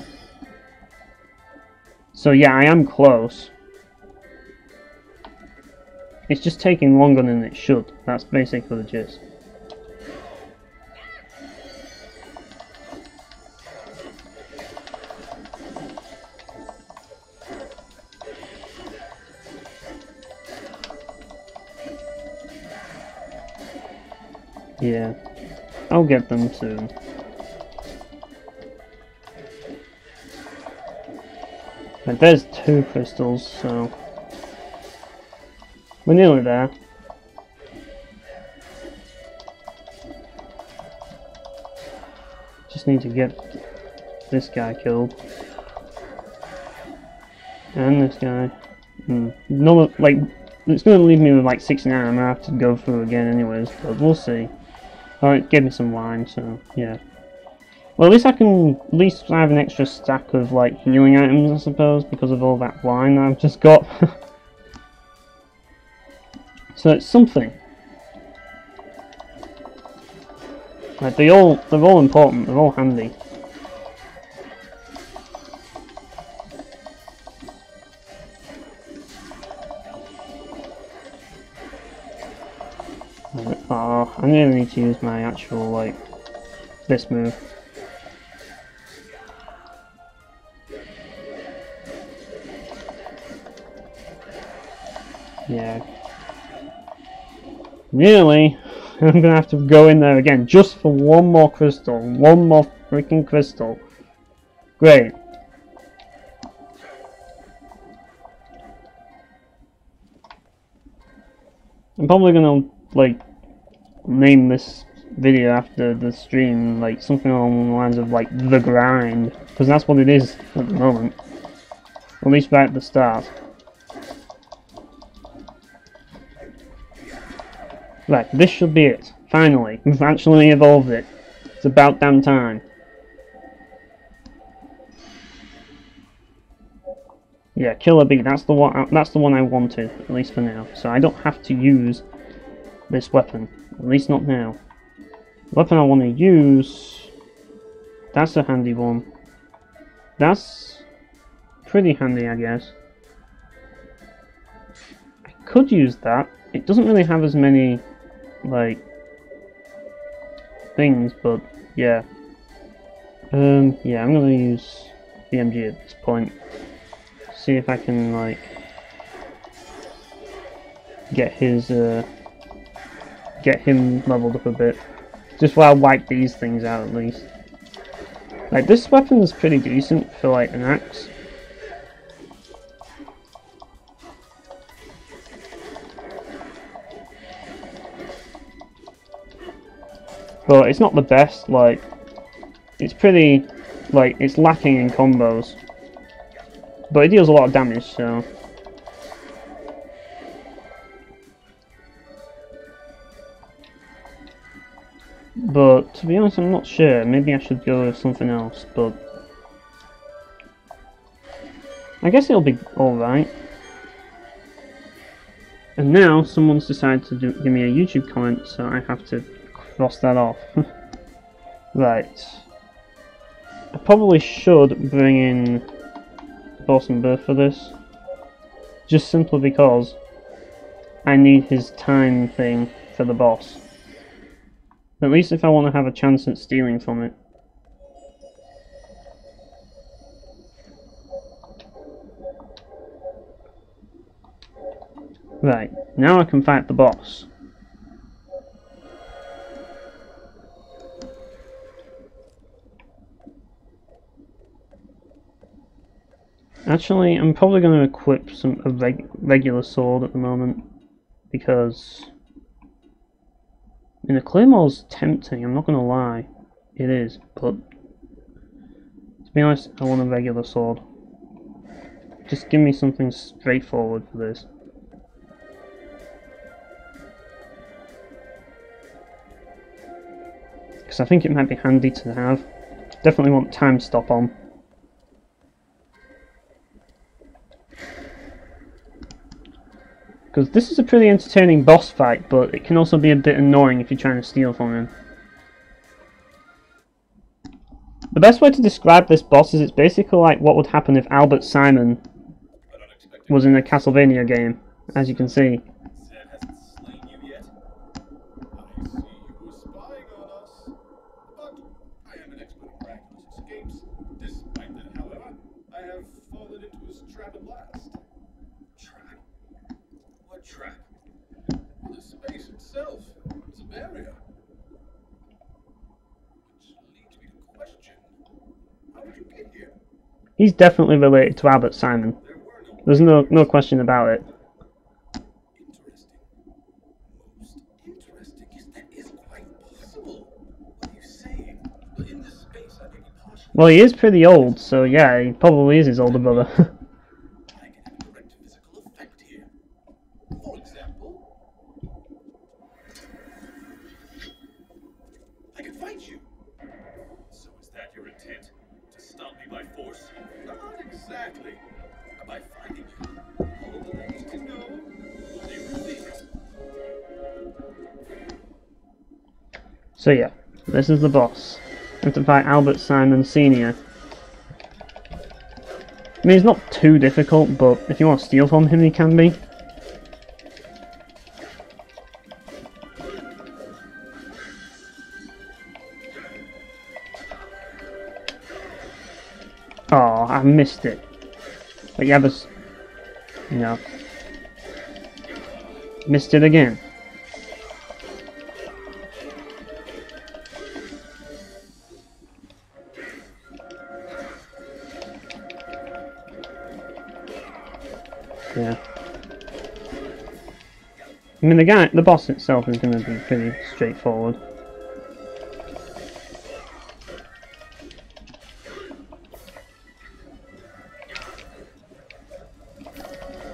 So yeah, I am close. It's just taking longer than it should. That's basically the gist. Yeah, I'll get them soon. But there's 2 crystals, so we're nearly there. Just need to get this guy killed. And this guy. No, like, it's going to leave me with like 69. I'm going to have to go through again anyways, but we'll see. Alright, give me some wine, so yeah. Well, at least I have an extra stack of like healing items, I suppose, because of all that wine that I've just got. So it's something. Like they're all important. They're all handy. Oh, I really need to use my actual like this move. Yeah. Really? I'm gonna have to go in there again just for one more crystal. One more freaking crystal. Great. I'm probably gonna like name this video after the stream like something along the lines of like the grind, because that's what it is at the moment. At least right at the start. Right, this should be it. Finally, we've actually evolved it. It's about damn time. Yeah, Killer Bee. That's the one. That's the one I wanted, at least for now. So I don't have to use this weapon, at least not now. The weapon I want to use. That's a handy one. That's pretty handy, I guess. I could use that. It doesn't really have as many like things, but yeah. Yeah, I'm gonna use BMG at this point. See if I can like get him leveled up a bit. Just while I wipe these things out at least. Like this weapon's pretty decent for like an axe. but it's not the best. Like, it's pretty, like, it's lacking in combos, but it deals a lot of damage, so. But to be honest, I'm not sure. Maybe I should go with something else, but I guess it'll be alright. And now someone's decided to give me a YouTube comment, so I have to cross that off. Right. I probably should bring in Boston Birth for this, just simply because I need his time thing for the boss. At least if I want to have a chance at stealing from it. Right, now I can fight the boss. Actually, I'm probably going to equip a regular sword at the moment, because I mean, the Claymore's tempting, I'm not going to lie. It is, but to be honest, I want a regular sword. Just give me something straightforward for this. Because I think it might be handy to have. Definitely want time stop on. Because this is a pretty entertaining boss fight, but it can also be a bit annoying if you're trying to steal from him. The best way to describe this boss is it's basically like what would happen if Albert Simon was in a Castlevania game, as you can see. Trap. The space itself is a barrier. Which leads me to question, how did you get here? He's definitely related to Albert Simon. There's no question about it. Interesting. Most interesting. Yes, that is quite possible. What are you saying? But in this space I may be partially. Well, he is pretty old, so yeah, he probably is his older brother. Exactly. By finding you, all that I need to know will be revealed. So yeah, this is the boss. I have to fight Albert Simon Sr. I mean, it's not too difficult, but if you want to steal from him, he can be. Oh, I missed it. But yeah, you know, missed it again. Yeah. I mean, the boss itself is going to be pretty straightforward.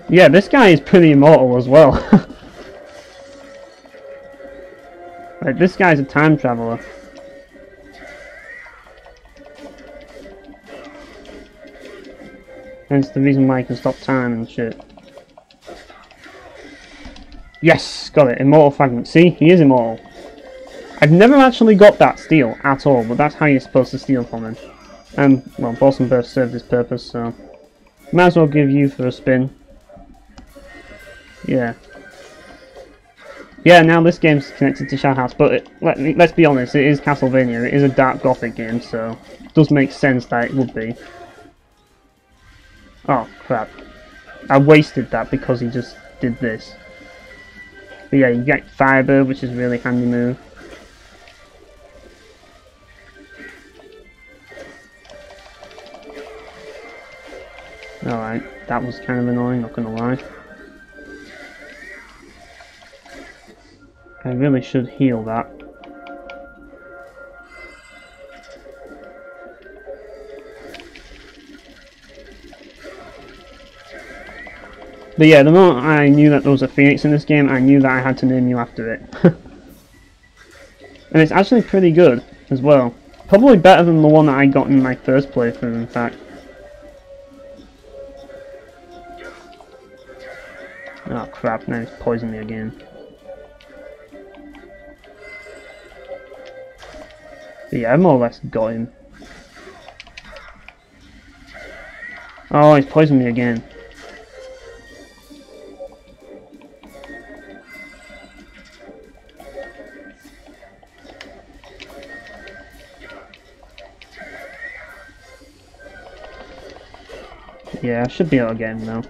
Yeah, this guy is pretty immortal as well. Like, this guy's a time traveler. Hence the reason why he can stop time and shit. Yes, got it. Immortal fragment. See, he is immortal. I've never actually got that steal at all, but that's how you're supposed to steal from him. And, well, Boston Burst served his purpose, so might as well give you for a spin. Yeah. Yeah, now this game's connected to Shadow House, but let's be honest, it is Castlevania. It is a dark gothic game, so it does make sense that it would be. Oh, crap. I wasted that because he just did this. But yeah, you get Firebird, which is a really handy move. Alright, that was kind of annoying, not gonna lie. I really should heal that. But yeah, the moment I knew that there was a phoenix in this game, I knew that I had to name you after it. And it's actually pretty good as well. Probably better than the one that I got in my first playthrough, in fact. Oh crap, now he's poisoned me again. But yeah, I more or less got him. Oh, he's poisoned me again. Yeah, I should be able to get him now.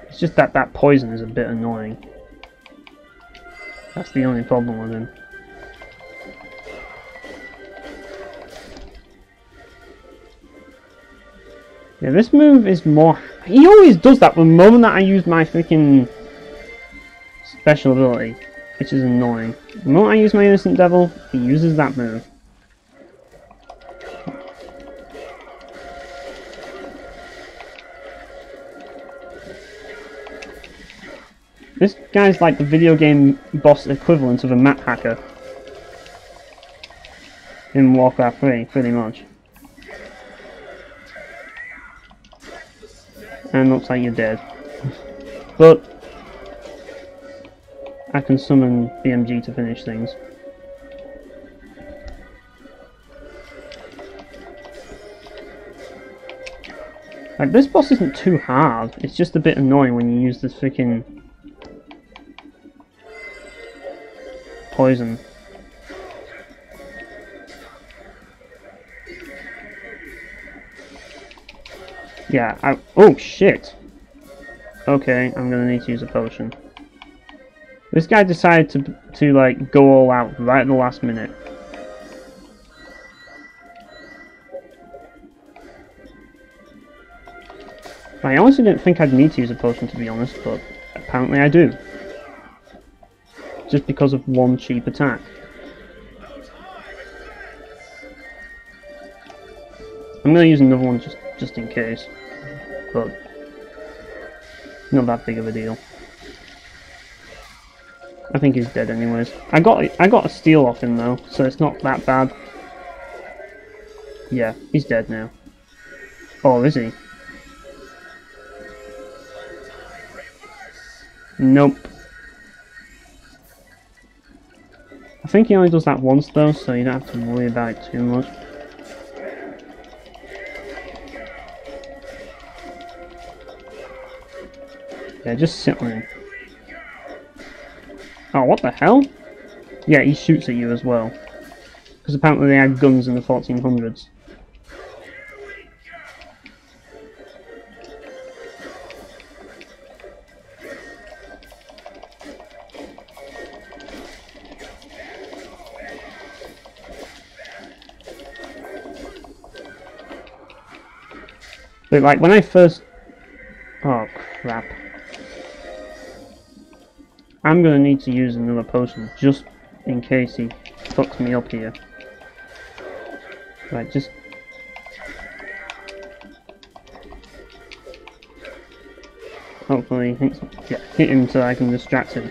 It's just that that poison is a bit annoying. That's the only problem with him. Yeah, this move is more... He always does that the moment that I use my freaking special ability, which is annoying. The moment I use my Innocent Devil, he uses that move. This guy's like the video game boss equivalent of a map hacker in Warcraft 3, pretty much. And looks like you're dead. But I can summon BMG to finish things. Like, this boss isn't too hard, it's just a bit annoying when you use this freaking poison. Yeah, oh shit! Okay, I'm gonna need to use a potion. This guy decided to like go all out right at the last minute. I honestly didn't think I'd need to use a potion, to be honest, but apparently I do. Just because of one cheap attack. I'm gonna use another one just in case, but not that big of a deal. I think he's dead anyways. I got a steal off him though, so it's not that bad. Yeah, he's dead now. Oh, is he? Nope. I think he only does that once though, so you don't have to worry about it too much. Yeah, just sit on him. Oh, what the hell? Yeah, he shoots at you as well. Because apparently they had guns in the 1400s. But like, when I first... Oh, crap. I'm gonna need to use another potion just in case he fucks me up here. Right, just... Hopefully, yeah, hit him so I can distract him.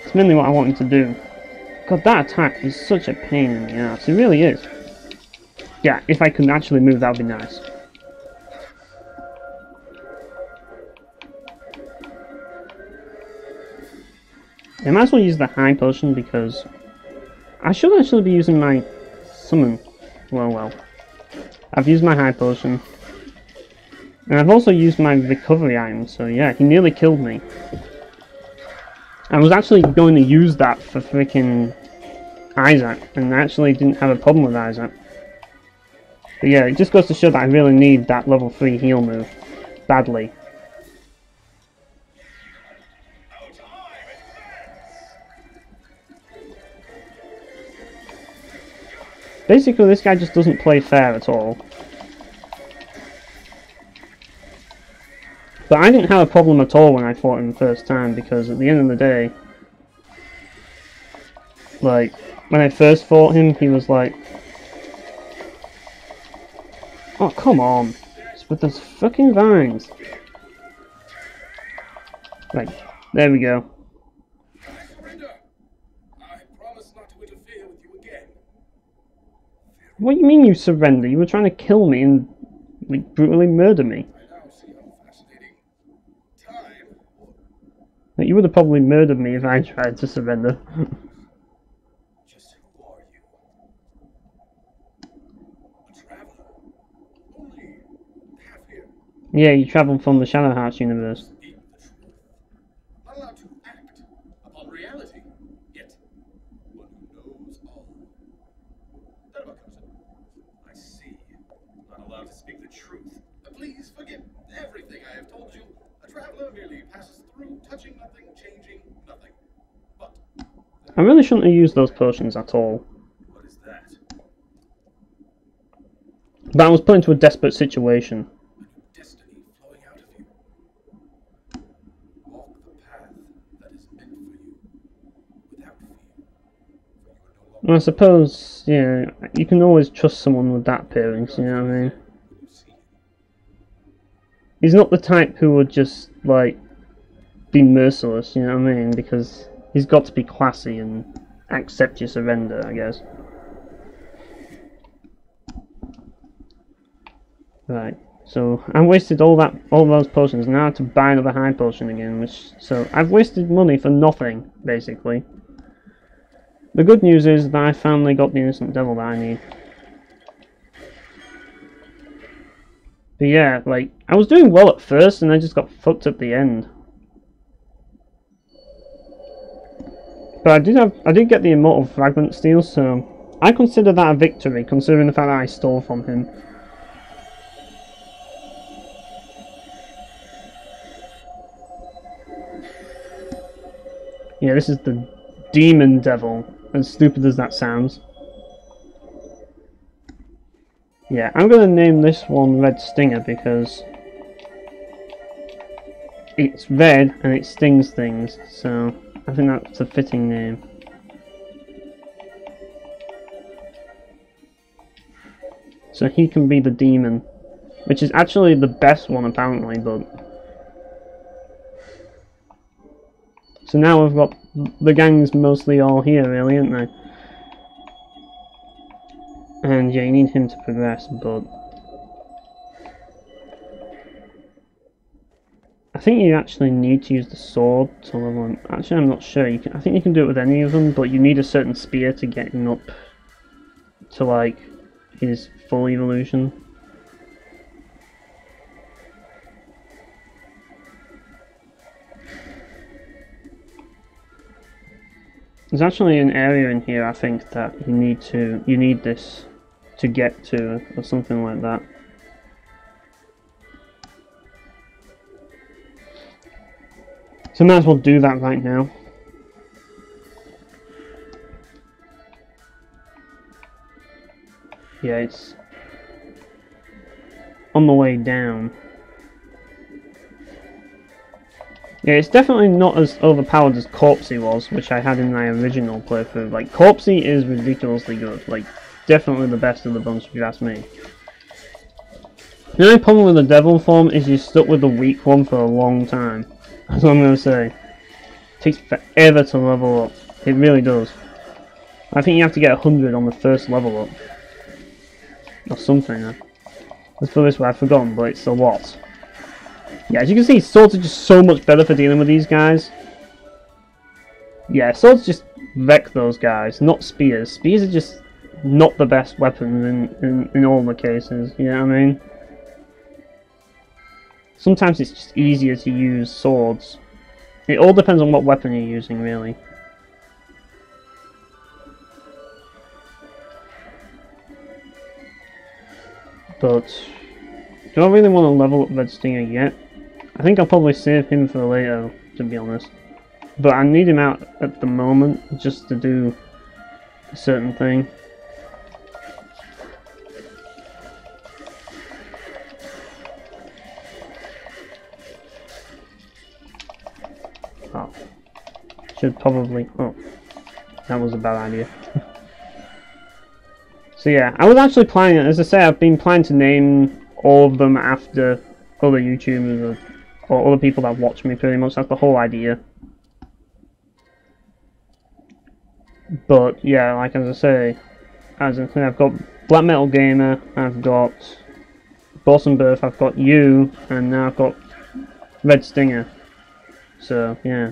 It's mainly what I want him to do. God, that attack is such a pain in the ass. It really is. Yeah, if I could actually move, that would be nice. I might as well use the high potion because I should actually be using my summon. Well. I've used my high potion. And I've also used my recovery item, so yeah, he nearly killed me. I was actually going to use that for freaking Isaac, and I actually didn't have a problem with Isaac. But yeah, it just goes to show that I really need that level 3 heal move. Badly. Basically, this guy just doesn't play fair at all. But I didn't have a problem at all when I fought him the first time, because at the end of the day, like, when I first fought him, he was like... Oh, come on. It's with those fucking vines. Right, there we go. I surrender. I promise not to interfere with you again. What do you mean you surrender? You were trying to kill me and, like, brutally murder me. I now see how fascinating time. Like, you would have probably murdered me if I tried to surrender. Just who are you? A traveler. Only half here. Yeah, you travelled from the Shadow Hearts universe. Speak the truth. Not allowed to act upon reality. Yet, one who knows all. That about covers it. I see. Not allowed to speak the truth. Please forget everything I have told you. A traveler merely passes through, touching nothing, changing nothing. But I really shouldn't have used those potions at all. what is that? But I was put into a desperate situation. A new destiny flowing out of you. Walk the path that is meant for you, without fear. For you are no longer I suppose, yeah, you can always trust someone with that appearance, you know what I mean? when you see him. He's not the type who would just, like, be merciless, you know what I mean? Because he's got to be classy and accept your surrender, I guess. Right, so I wasted all those potions. Now I have to buy another high potion again, so I've wasted money for nothing, basically. The good news is that I finally got the innocent devil that I need. But yeah, like, I was doing well at first and I just got fucked at the end. But I did get the immortal fragment steal, so I consider that a victory, considering the fact that I stole from him. Yeah, this is the demon devil, as stupid as that sounds. Yeah, I'm gonna name this one Red Stinger because it's red and it stings things, so I think that's a fitting name. So he can be the demon, which is actually the best one apparently, but... So now we've got the gang's mostly all here really, aren't they? And yeah, you need him to progress, but... I think you actually need to use the sword to level him. Actually, I'm not sure. I think you can do it with any of them, but you need a certain spear to get him up to, like, his full evolution. There's actually an area in here I think that you need this to get to, or something like that. So might as well do that right now. Yeah, it's on the way down. Yeah, it's definitely not as overpowered as Corpsey was, which I had in my original playthrough. Like, Corpsey is ridiculously good. Like, definitely the best of the bunch if you ask me. The only problem with the devil form is you're stuck with the weak one for a long time. That's what I'm going to say. It takes forever to level up. It really does. I think you have to get 100 on the first level up. Or something. Let's put it this way, I've forgotten, but it's a lot. Yeah, as you can see, swords are just so much better for dealing with these guys. Yeah, swords just wreck those guys, not spears. Spears are just not the best weapons in all the cases, you know what I mean? Sometimes it's just easier to use swords. It all depends on what weapon you're using, really. But do I really want to level up Red Stinger yet? I think I'll probably save him for later, to be honest. But I need him out at the moment, just to do a certain thing. Oh. Should probably... Oh. That was a bad idea. So yeah, I was actually planning, as I say, I've been planning to name all of them after other YouTubers or other people that watch me pretty much. That's the whole idea. But yeah, like as I say, I've got Black Metal Gamer, I've got Boston Birth, I've got you, and now I've got Red Stinger. So yeah.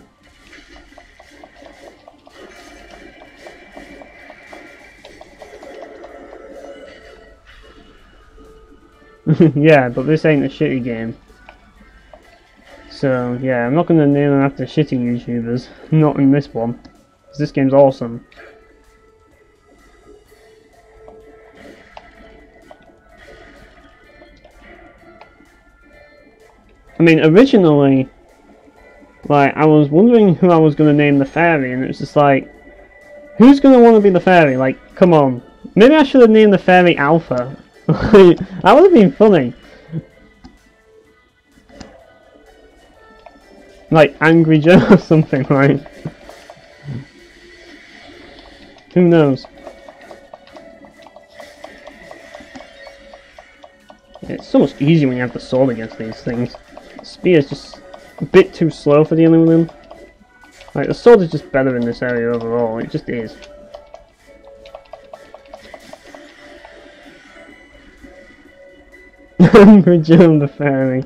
Yeah, but this ain't a shitty game. So yeah, I'm not gonna name them after shitty YouTubers. Not in this one. Because this game's awesome. I mean, originally, like, I was wondering who I was gonna name the fairy, and it was just like, who's gonna want to be the fairy? Like, come on. Maybe I should have named the fairy Alpha. That would have been funny. Like Angry Joe or something, right? Who knows? It's so much easier when you have the sword against these things. The spear's just a bit too slow for dealing with them. Like, the sword is just better in this area overall, it just is. Angry Joe the fairy.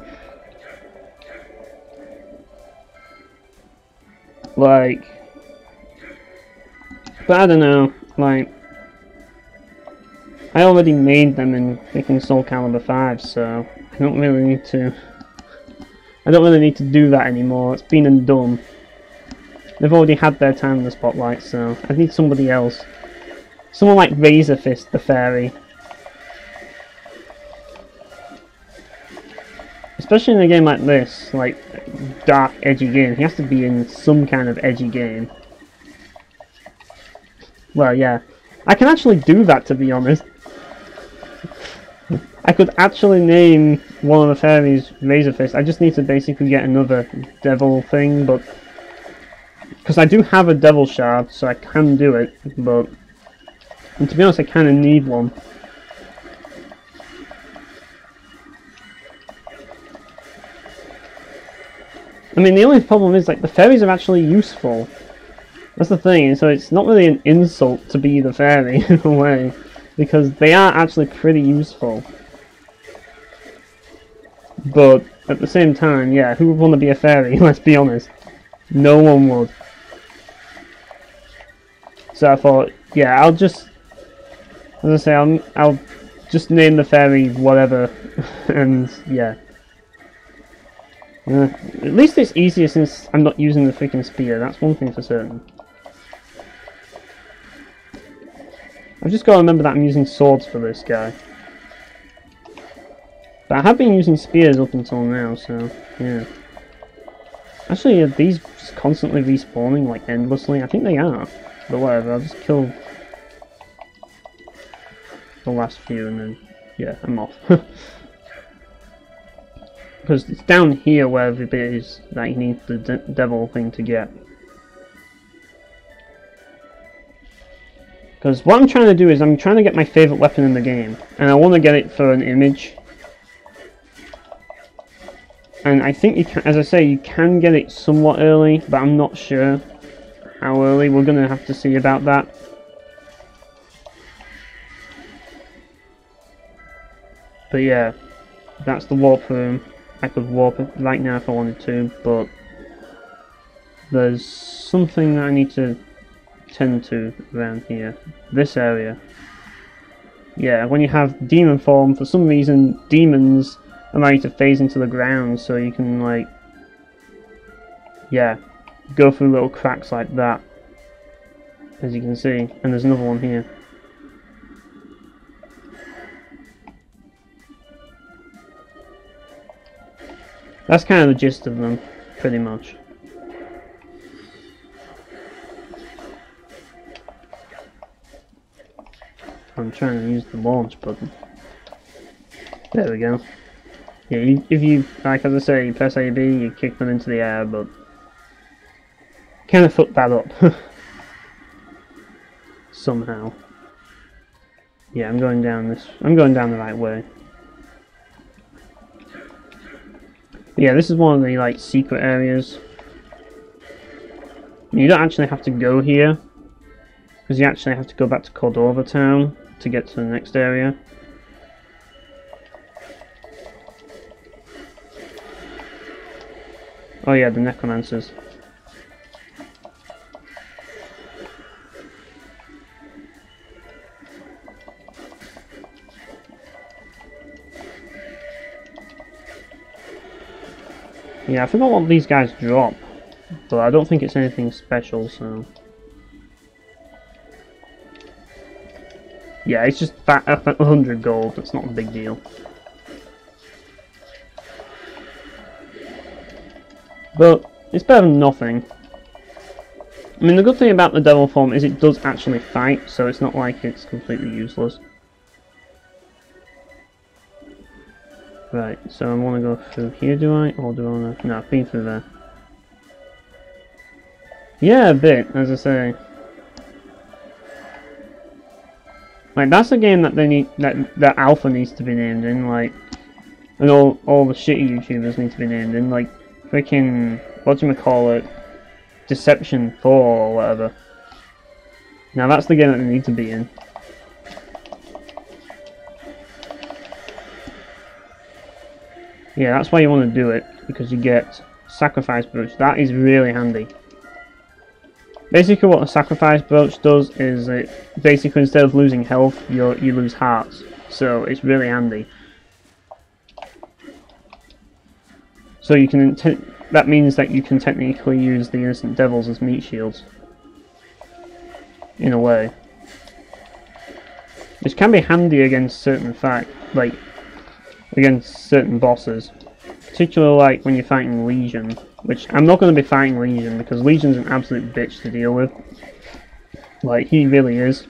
Like, but I don't know, like, I already made them in freaking Soul Calibur 5, so I don't really need to do that anymore. It's been and done. They've already had their time in the spotlight, so I need somebody else. Someone like Razor Fist the fairy. Especially in a game like this, like dark, edgy game. He has to be in some kind of edgy game. Well, yeah. I can actually do that, to be honest. I could actually name one of the fairies Razor Fist. I just need to basically get another devil thing, but... because I do have a devil shard, so I can do it, but... and to be honest, I kind of need one. I mean, the only problem is, like, the fairies are actually useful. That's the thing, so it's not really an insult to be the fairy, in a way. Because they are actually pretty useful. But, at the same time, yeah, who would want to be a fairy, let's be honest. No one would. So I thought, yeah, I'll just... as I say, I'll just name the fairy whatever, and, yeah. At least it's easier since I'm not using the freaking spear, that's one thing for certain. I've just got to remember that I'm using swords for this guy. But I have been using spears up until now, so, yeah. Actually, are these just constantly respawning, like, endlessly? I think they are. But whatever, I'll just kill the last few and then, yeah, I'm off. Because it's down here where the bit is that you need the devil thing to get. Because what I'm trying to do is I'm trying to get my favourite weapon in the game. And I want to get it for an image. And I think you can, as I say, you can get it somewhat early, but I'm not sure how early. We're going to have to see about that. But yeah, that's the warp room. I could warp it right now if I wanted to, but there's something that I need to tend to around here. This area. Yeah, when you have demon form, for some reason, demons allow you to phase into the ground, so you can, like, yeah, go through little cracks like that, as you can see. And there's another one here. That's kind of the gist of them, pretty much. I'm trying to use the launch button. There we go. Yeah, if you, like as I say, you press AB, you kick them into the air, but kind of fucked that up. Somehow. Yeah, I'm going down this. I'm going down the right way. Yeah, this is one of the like secret areas. You don't actually have to go here, because you actually have to go back to Cordova town to get to the next area. Oh yeah, the necromancers. Yeah, I forgot what these guys drop, but I don't think it's anything special, so... Yeah, it's just 100 gold, it's not a big deal. But, it's better than nothing. I mean, the good thing about the devil form is it does actually fight, so it's not like it's completely useless. Right, so I want to go through here, do I? Or do I want to... No, I've been through there. Yeah, a bit, as I say. Like, that's a game that they need... That Alpha needs to be named in, like... And all the shitty YouTubers need to be named in, like... Freaking... Whatchamacallit... Deception 4 or whatever. Now that's the game that they need to be in. Yeah, that's why you want to do it, because you get Sacrifice Brooch. That is really handy. Basically what a Sacrifice Brooch does is it basically instead of losing health, you lose hearts. So it's really handy. So you can that means that you can technically use the Innocent Devils as meat shields. In a way. Which can be handy against certain against certain bosses. Particularly like when you're fighting Legion, which I'm not going to be fighting Legion because Legion's an absolute bitch to deal with. Like, he really is.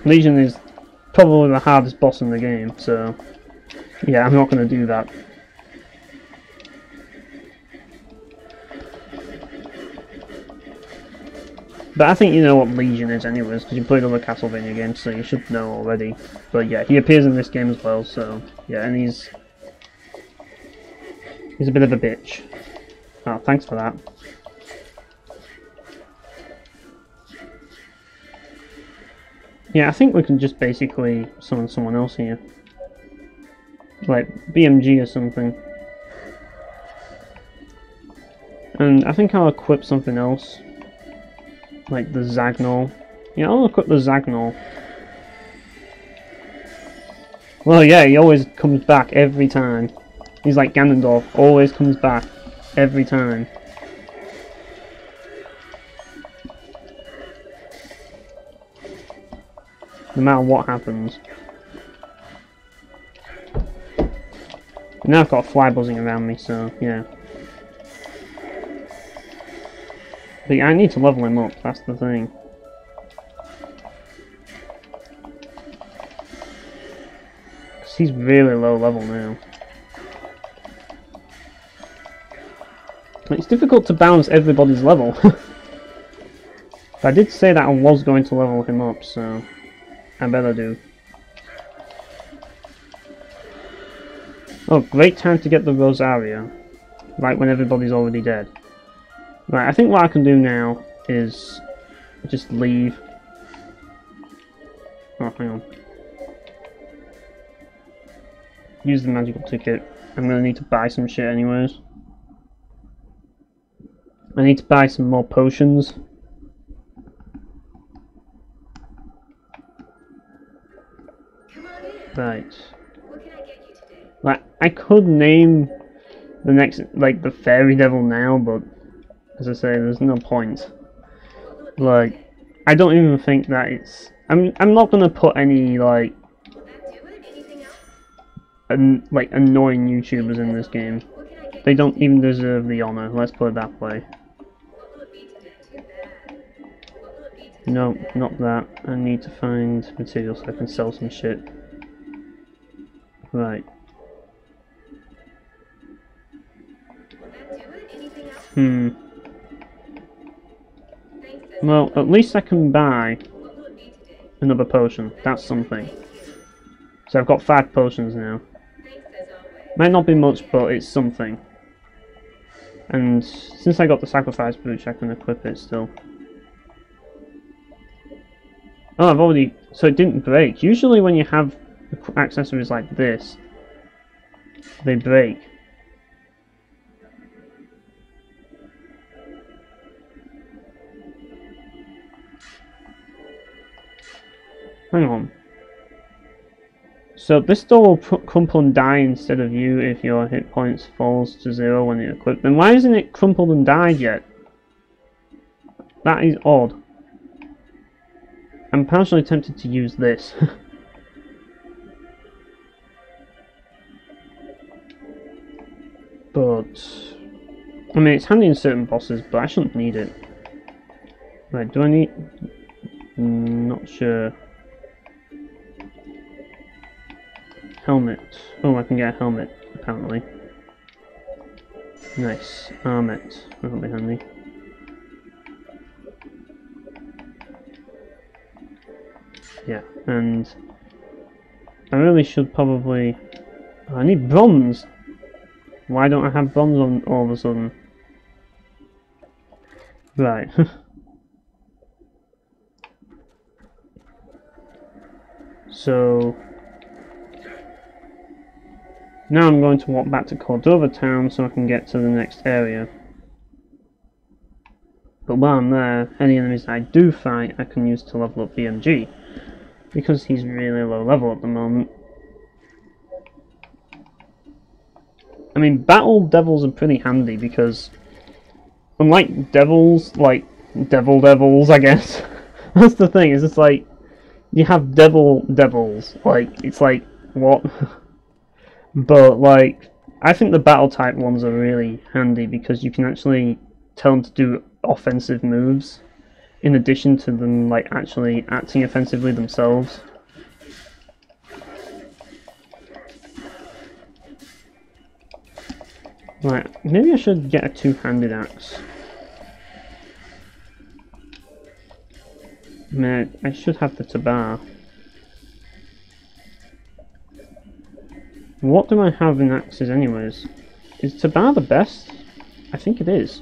Legion is probably the hardest boss in the game, so yeah, I'm not going to do that. But I think you know what Legion is anyways, because you played other Castlevania games, so you should know already. But yeah, he appears in this game as well, so yeah, and he's a bit of a bitch. Oh, thanks for that. Yeah, I think we can just basically summon someone else here. Like BMG or something. And I think I'll equip something else. Like the Zagnol. Yeah, I'll equip the Zagnol. Well, yeah, he always comes back every time. He's like Ganondorf, always comes back every time. No matter what happens. Now I've got a fly buzzing around me, so yeah. But yeah, I need to level him up, that's the thing. Because he's really low level now. It's difficult to balance everybody's level. But I did say that I was going to level him up, so I better do. Oh, great time to get the Rosario. Right when everybody's already dead. Right, I think what I can do now is just leave. Oh, hang on. Use the magical ticket. I'm gonna need to buy some shit anyways. I need to buy some more potions. Right. What can I get you today? Like, I could name the next, like, the Fairy Devil now, but as I say, there's no point. Like, I don't even think that it's... I'm not gonna put any, like... Will that do it? Anything else? like, annoying YouTubers in this game. What can I get They you don't even deserve the honor, let's put it that way. What will it be today? Too bad. What will it be today? No, not that. I need to find materials so I can sell some shit. Right. Will that do it? Anything else? Thanks, Thanks, well, at least I can buy what will it be today? Another potion. That's something. So I've got 5 potions now. Thanks as always. Might not be much, but it's something. And since I got the sacrifice brooch, I can equip it still. Oh, I've already... So it didn't break. Usually when you have accessories like this, they break. Hang on. So this door will crumple and die instead of you if your hit points falls to 0 when you equip. Then why isn't it crumpled and died yet? That is odd. I'm partially tempted to use this. But I mean, it's handy in certain bosses, but I shouldn't need it. Right, do I need... Not sure. Helmet. Oh, I can get a helmet, apparently. Nice. Armet. That'll be handy. Yeah, and I really should probably... Oh, I need bronze! Why don't I have bronze on all of a sudden? Right. So... Now I'm going to walk back to Cordova town so I can get to the next area. But while I'm there, any enemies I do fight I can use to level up BMG. Because he's really low level at the moment. I mean, battle devils are pretty handy because, unlike devils, like devils, I guess. That's the thing. Is it's like you have devils. Like it's like what? But like, I think the battle type ones are really handy because you can actually tell them to do offensive moves, in addition to them like actually acting offensively themselves. Right, maybe I should get a two-handed axe. Man, I should have the tabar. What do I have in axes anyways? Is tabar the best? I think it is.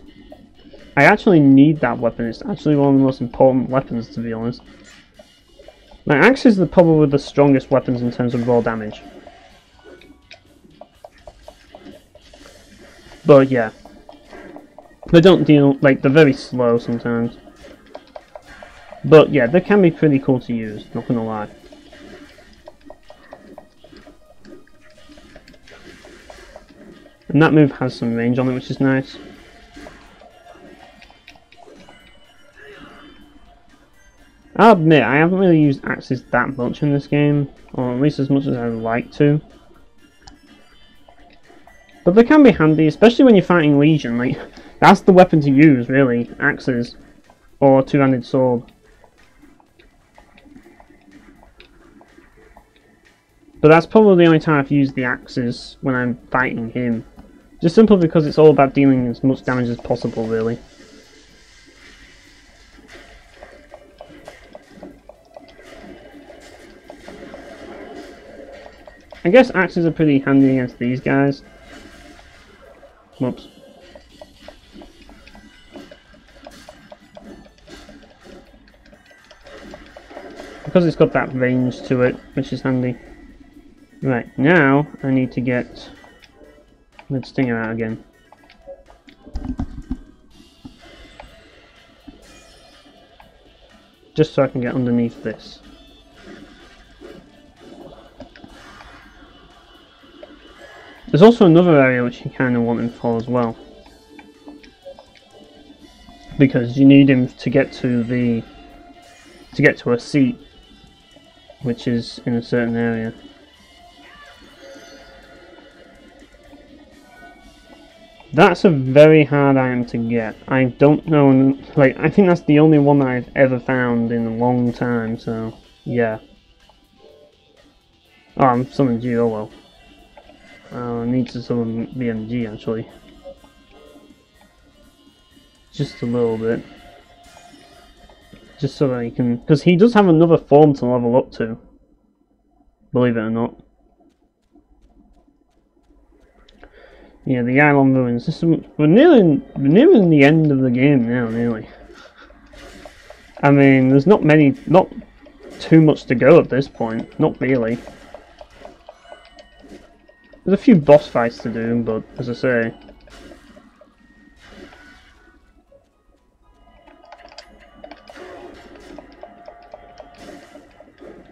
I actually need that weapon. It's actually one of the most important weapons, to be honest. My axes are probably the strongest weapons in terms of raw damage. But yeah. They don't deal, like, they're very slow sometimes. But yeah, they can be pretty cool to use, not gonna lie. And that move has some range on it, which is nice. I'll admit, I haven't really used axes that much in this game, or at least as much as I would like to. But they can be handy, especially when you're fighting Legion. Like, that's the weapon to use, really, axes, or a two-handed sword. But that's probably the only time I've used the axes, when I'm fighting him. Just simply because it's all about dealing as much damage as possible, really. I guess axes are pretty handy against these guys. Whoops. Because it's got that range to it, which is handy. Right, now I need to get the stinger out again. Just so I can get underneath this. There's also another area which you kind of want him for as well. Because you need him to get to the... to get to a seat, which is in a certain area. That's a very hard item to get. I don't know, like, I think that's the only one that I've ever found in a long time, so, yeah. Oh, I'm summoned you, oh well. I need to summon BMG, actually. Just a little bit. Just so that he can, because he does have another form to level up to. Believe it or not. Yeah, the Island Ruins. We're nearing the end of the game now, nearly. I mean, there's not too much to go at this point. Not really. There's a few boss fights to do, but as I say.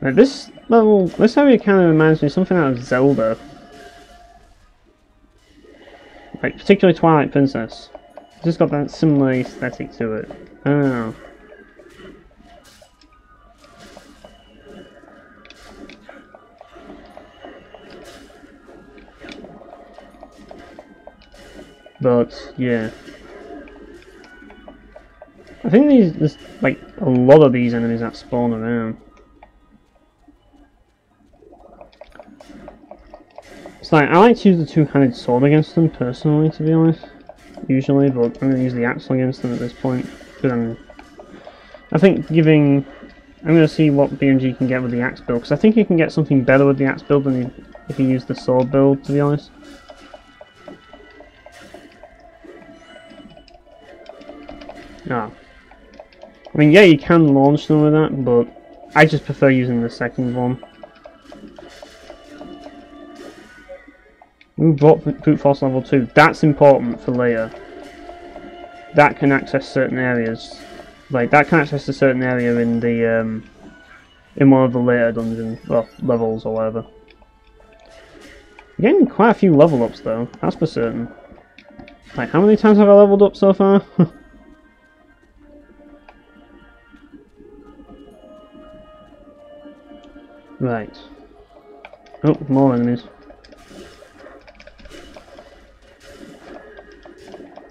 Right, this area kind of reminds me of something out of Zelda. Like, particularly Twilight Princess. It's just got that similar aesthetic to it. I don't know. But, yeah. I think there's like a lot of these enemies that spawn around. It's like, I like to use the two-handed sword against them personally, to be honest. Usually, but I'm going to use the axe against them at this point. Because I think I'm going to see what BMG can get with the axe build, because I think you can get something better with the axe build than if you use the sword build, to be honest. Ah. I mean, yeah, you can launch them with that, but I just prefer using the second one. We brought Brute Force level 2. That's important for later. That can access certain areas. Like, that can access a certain area in the, in one of the later dungeon, well, levels or whatever. You're getting quite a few level ups though, that's for certain. Like, how many times have I leveled up so far? Right. Oh, more enemies.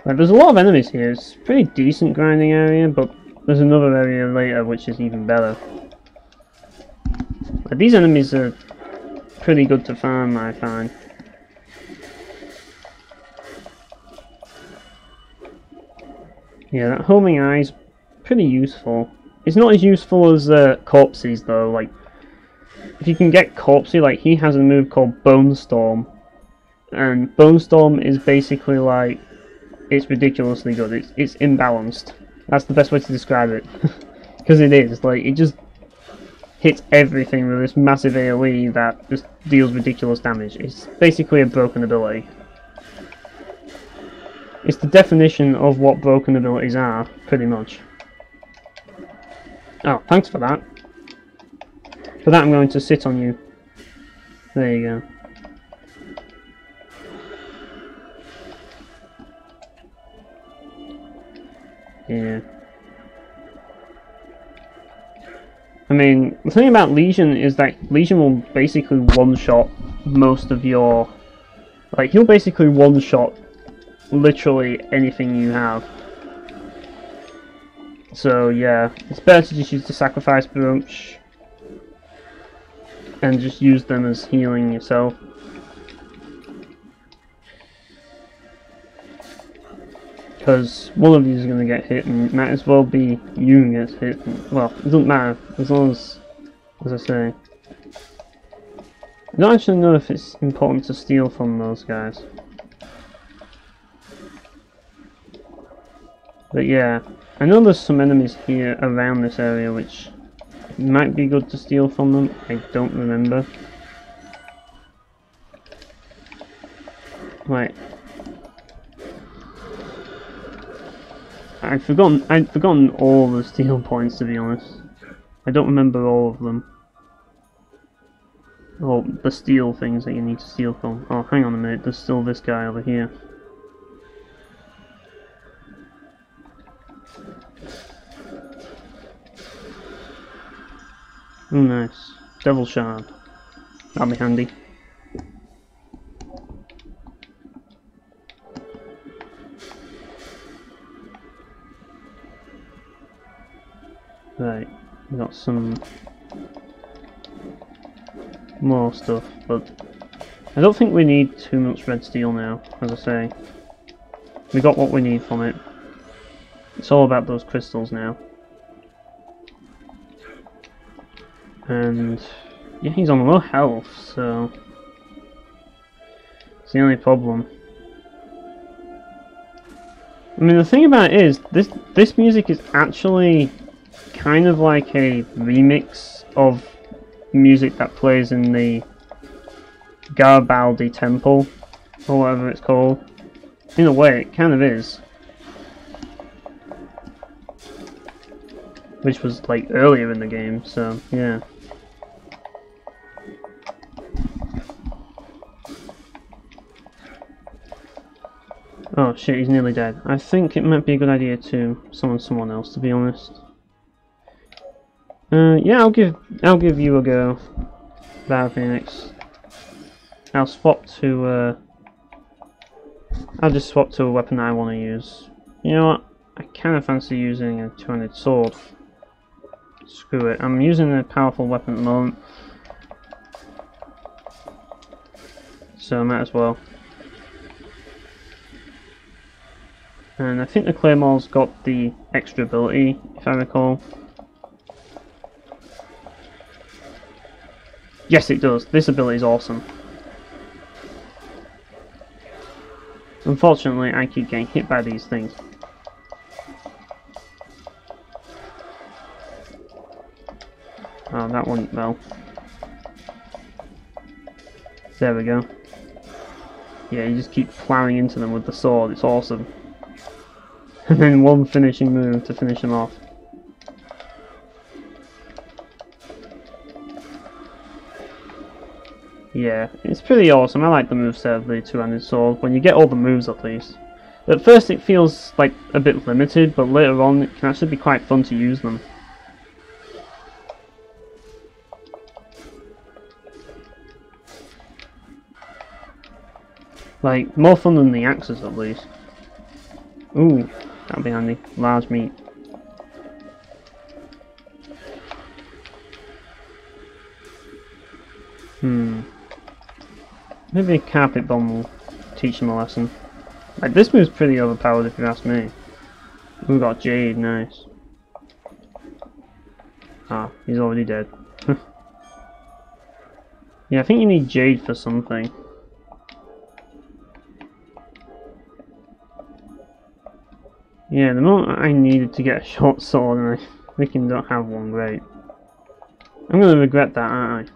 Right, there's a lot of enemies here. It's a pretty decent grinding area, but there's another area later which is even better. Like, these enemies are pretty good to farm, I find. Yeah, that homing eye is pretty useful. It's not as useful as corpses though. Like, if you can get corpsey, like he has a move called Bone Storm, and Bone Storm is basically like, it's ridiculously good. It's imbalanced. That's the best way to describe it, because it is. Like, it just hits everything with this massive AoE that just deals ridiculous damage. It's basically a broken ability. It's the definition of what broken abilities are, pretty much. Oh, thanks for that. For that I'm going to sit on you. There you go. Yeah. I mean, the thing about Legion is that Legion will basically one-shot most of your... Like, he'll basically one-shot literally anything you have. So, yeah. It's better to just use the Sacrifice Brooch and just use them as healing yourself. Because one of these is going to get hit, and it might as well be you who gets hit. Well, it doesn't matter, as long as I say. I don't actually know if it's important to steal from those guys. But yeah, I know there's some enemies here around this area which might be good to steal from them. I don't remember. Right. I'd forgotten all the steal points, to be honest. I don't remember all of them. Or the steal things that you need to steal from. Oh, hang on a minute, there's still this guy over here. Oh, nice. Devil Shard. That'll be handy. Right, we got some more stuff, but I don't think we need too much red steel now, as I say. We got what we need from it. It's all about those crystals now. And yeah, he's on low health, so it's the only problem. I mean, the thing about it is, this music is actually kind of like a remix of music that plays in the Garibaldi Temple, or whatever it's called. In a way, it kind of is. Which was like earlier in the game, so yeah. Oh shit, he's nearly dead. I think it might be a good idea to summon someone else, to be honest. Yeah, I'll give you a go, Battle Phoenix. I'll just swap to a weapon I want to use. You know what? I kind of fancy using a two-handed sword. Screw it. I'm using a powerful weapon at the moment, so I might as well. And I think the Claymore's got the extra ability, if I recall. Yes, it does. This ability is awesome. Unfortunately, I keep getting hit by these things. Oh, that went well. There we go. Yeah, you just keep plowing into them with the sword. It's awesome. And then one finishing move to finish them off. Yeah, it's pretty awesome. I like the moveset of the two-handed sword, when you get all the moves at least. At first it feels like a bit limited, but later on it can actually be quite fun to use them. Like, more fun than the axes at least. Ooh, that'll be handy. Large meat. Maybe a carpet bomb will teach him a lesson. Like, this move's pretty overpowered if you ask me. We got Jade, nice. Ah, he's already dead. Yeah, I think you need Jade for something. Yeah, the moment I needed to get a short sword and I freaking don't have one, great. I'm gonna regret that, aren't I?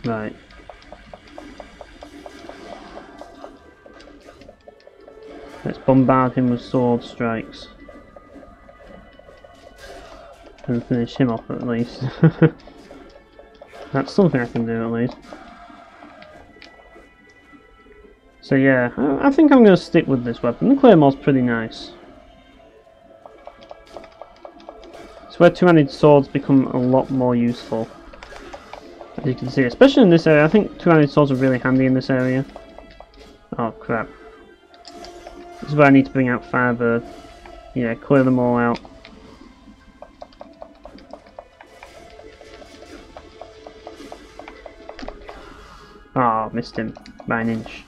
Right. Let's bombard him with sword strikes. And finish him off at least. That's something I can do at least. So yeah, I think I'm going to stick with this weapon. The Claymore's pretty nice. It's where two-handed swords become a lot more useful. As you can see, especially in this area. I think two-handed swords are really handy in this area. Oh crap. This is where I need to bring out Firebird. Yeah, clear them all out. Ah, oh, missed him by an inch.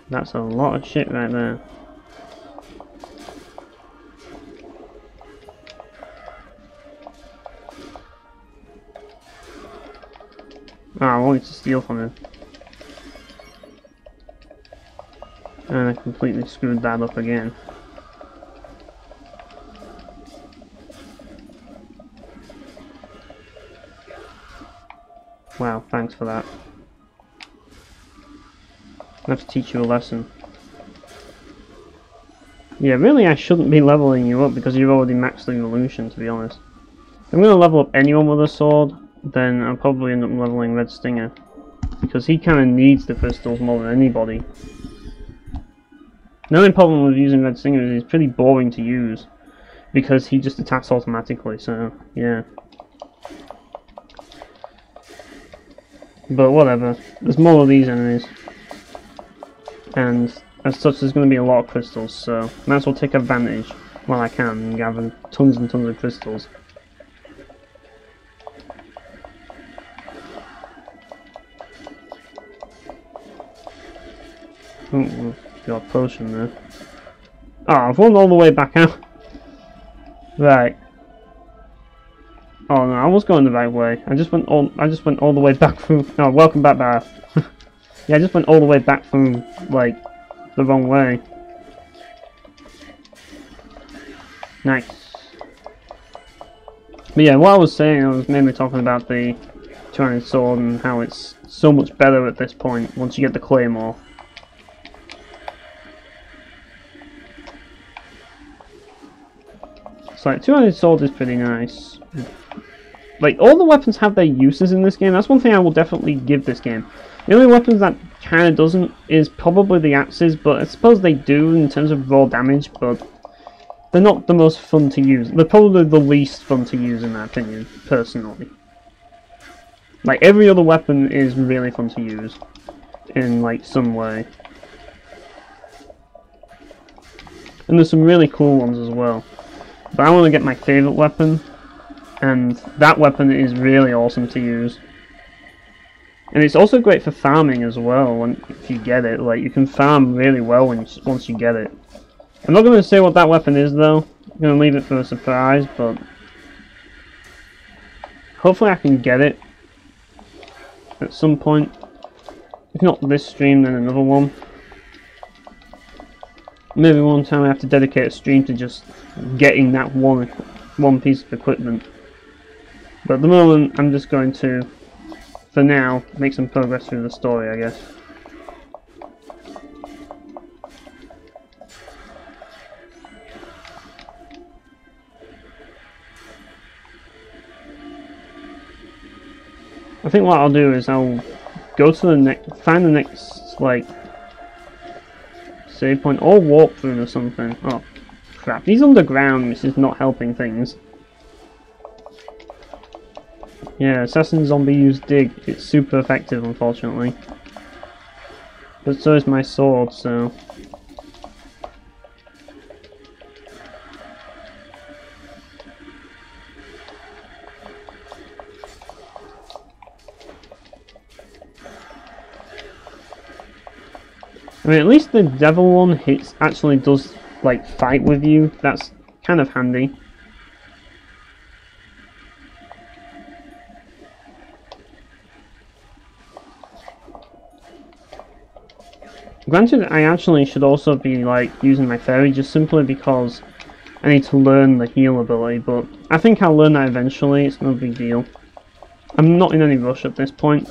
That's a lot of shit right there. Ah, I wanted to steal from him. And I completely screwed that up again. Wow, thanks for that. I have to teach you a lesson. Yeah, really I shouldn't be leveling you up because you've already maxed the evolution, to be honest. If I'm going to level up anyone with a sword, then I'll probably end up leveling Red Stinger. Because he kind of needs the crystals more than anybody. The only problem with using Red Stinger is he's pretty boring to use. Because he just attacks automatically, so yeah. But whatever, there's more of these enemies. And as such there's going to be a lot of crystals, so might as well take advantage while I can and gather tons and tons of crystals. Oh, got a potion there. Oh, I've run all the way back out. Right. Oh no, I was going the right way. I just went all the way back through. No, welcome back, Barth. Yeah, I just went all the way back from like the wrong way. Nice. But yeah, what I was saying, I was mainly talking about the two-handed sword and how it's so much better at this point once you get the claymore. It's like two-handed sword is pretty nice. Like all the weapons have their uses in this game. That's one thing I will definitely give this game. The only weapons that kind of doesn't is probably the axes, but I suppose they do in terms of raw damage, but they're not the most fun to use. They're probably the least fun to use in my opinion, personally. Like every other weapon is really fun to use in like some way. And there's some really cool ones as well. But I want to get my favourite weapon, and that weapon is really awesome to use. And it's also great for farming as well, if you get it. Like, you can farm really well once you get it. I'm not going to say what that weapon is though, I'm going to leave it for a surprise, but hopefully I can get it at some point. If not this stream, then another one. Maybe one time I have to dedicate a stream to just getting that one piece of equipment. But at the moment, I'm just going to, for now, make some progress through the story, I guess. I think what I'll do is I'll go to the find the next, like, save point, or walk through or something. Oh, crap. He's underground, which is not helping things. Yeah, Assassin Zombie use Dig. It's super effective, unfortunately. But so is my sword, so... I mean, at least the devil one actually does, like, fight with you. That's kind of handy. Granted, I actually should also be, like, using my fairy just simply because I need to learn the heal ability, but I think I'll learn that eventually. It's no big deal. I'm not in any rush at this point.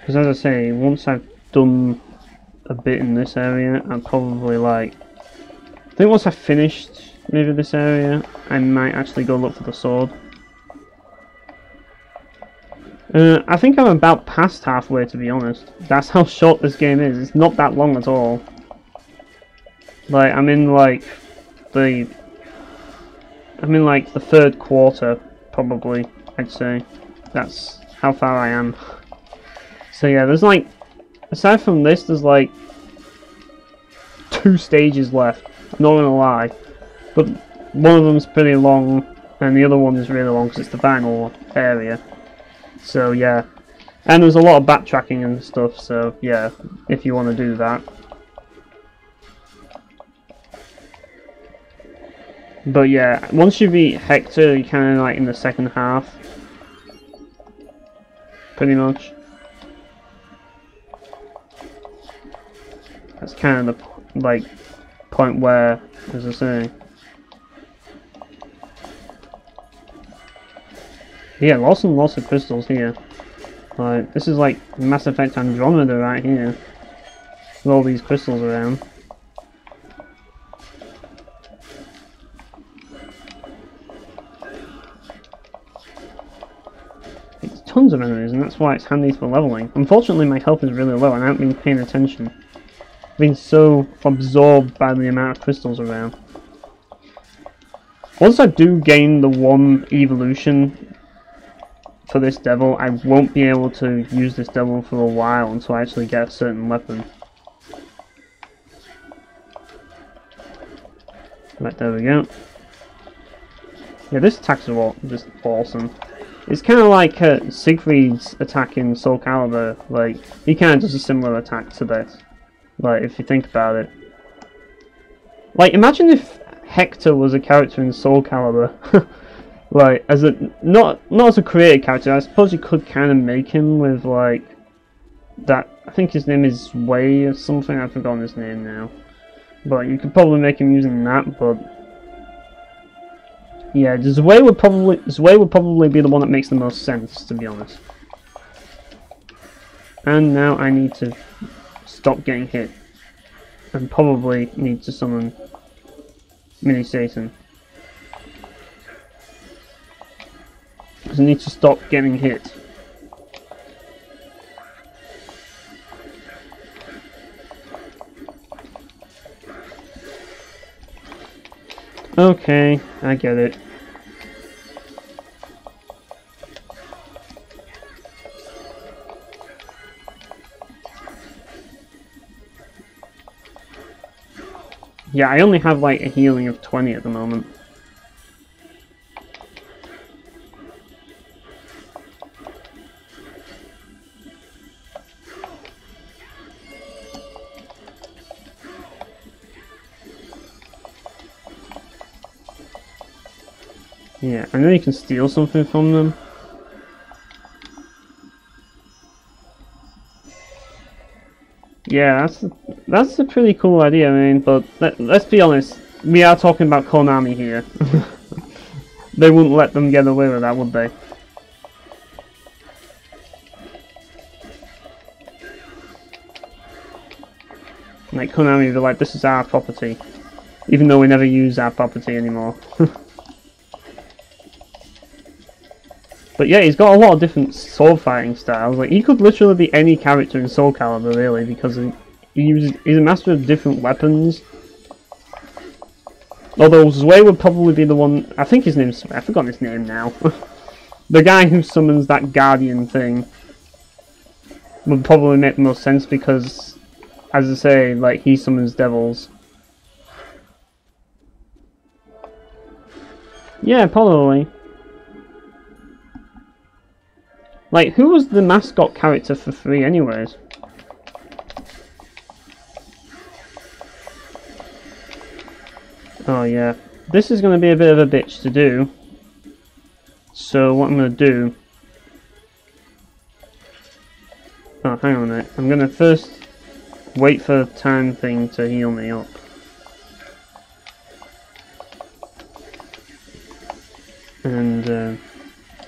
Because as I say, once I've done a bit in this area, I'm probably like... I think once I've finished maybe this area, I might actually go look for the sword. I think I'm about past halfway, to be honest. That's how short this game is. It's not that long at all. Like, I'm in like the third quarter, probably, I'd say. That's how far I am. So yeah, there's like, aside from this, there's like 2 stages left. I'm not gonna lie, but one of them's pretty long, and the other one is really long because it's the final area. So yeah, and there's a lot of backtracking and stuff. So yeah, if you want to do that. But yeah, once you beat Hector, you're kind of like in the second half, pretty much. That's kind of the like point where, as I say, yeah, lots and lots of crystals here. Like, this is like Mass Effect Andromeda right here, with all these crystals around. It's tons of enemies, and that's why it's handy for leveling. Unfortunately, my health is really low, and I haven't been paying attention. Being so absorbed by the amount of crystals around. Once I do gain the one evolution for this devil, I won't be able to use this devil for a while until I actually get a certain weapon. Right, there we go. Yeah, this attack's just awesome. It's kind of like Siegfried's attack in Soul Calibur. Like, he kind of does a similar attack to this. Like, if you think about it. Like, imagine if Hector was a character in Soul Calibur. Like, as a not as a created character. I suppose you could kind of make him with like that. I think his name is Way or something. I've forgotten his name now. But you could probably make him using that. But yeah, Zwei would probably be the one that makes the most sense, to be honest. And now I need to stop getting hit, and probably need to summon Mini Satan. Because I need to stop getting hit. Okay, I get it. Yeah, I only have like a healing of 20 at the moment. Yeah, I know you can steal something from them. Yeah, that's a pretty cool idea, I mean, but let's be honest, we are talking about Konami here. They wouldn't let them get away with that, would they? Like, Konami, they're like, this is our property. Even though we never use our property anymore. But yeah, he's got a lot of different sword fighting styles. Like, he could literally be any character in Soul Calibur, really, because he's a master of different weapons. Although Zwei would probably be the one. I think his name's. I've forgotten his name now. The guy who summons that guardian thing would probably make the most sense because, as I say, like, he summons devils. Yeah, probably. Like, who was the mascot character for 3 anyways? Oh yeah, this is going to be a bit of a bitch to do. So what I'm going to do... Oh, hang on a minute. I'm going to first wait for the time thing to heal me up. And then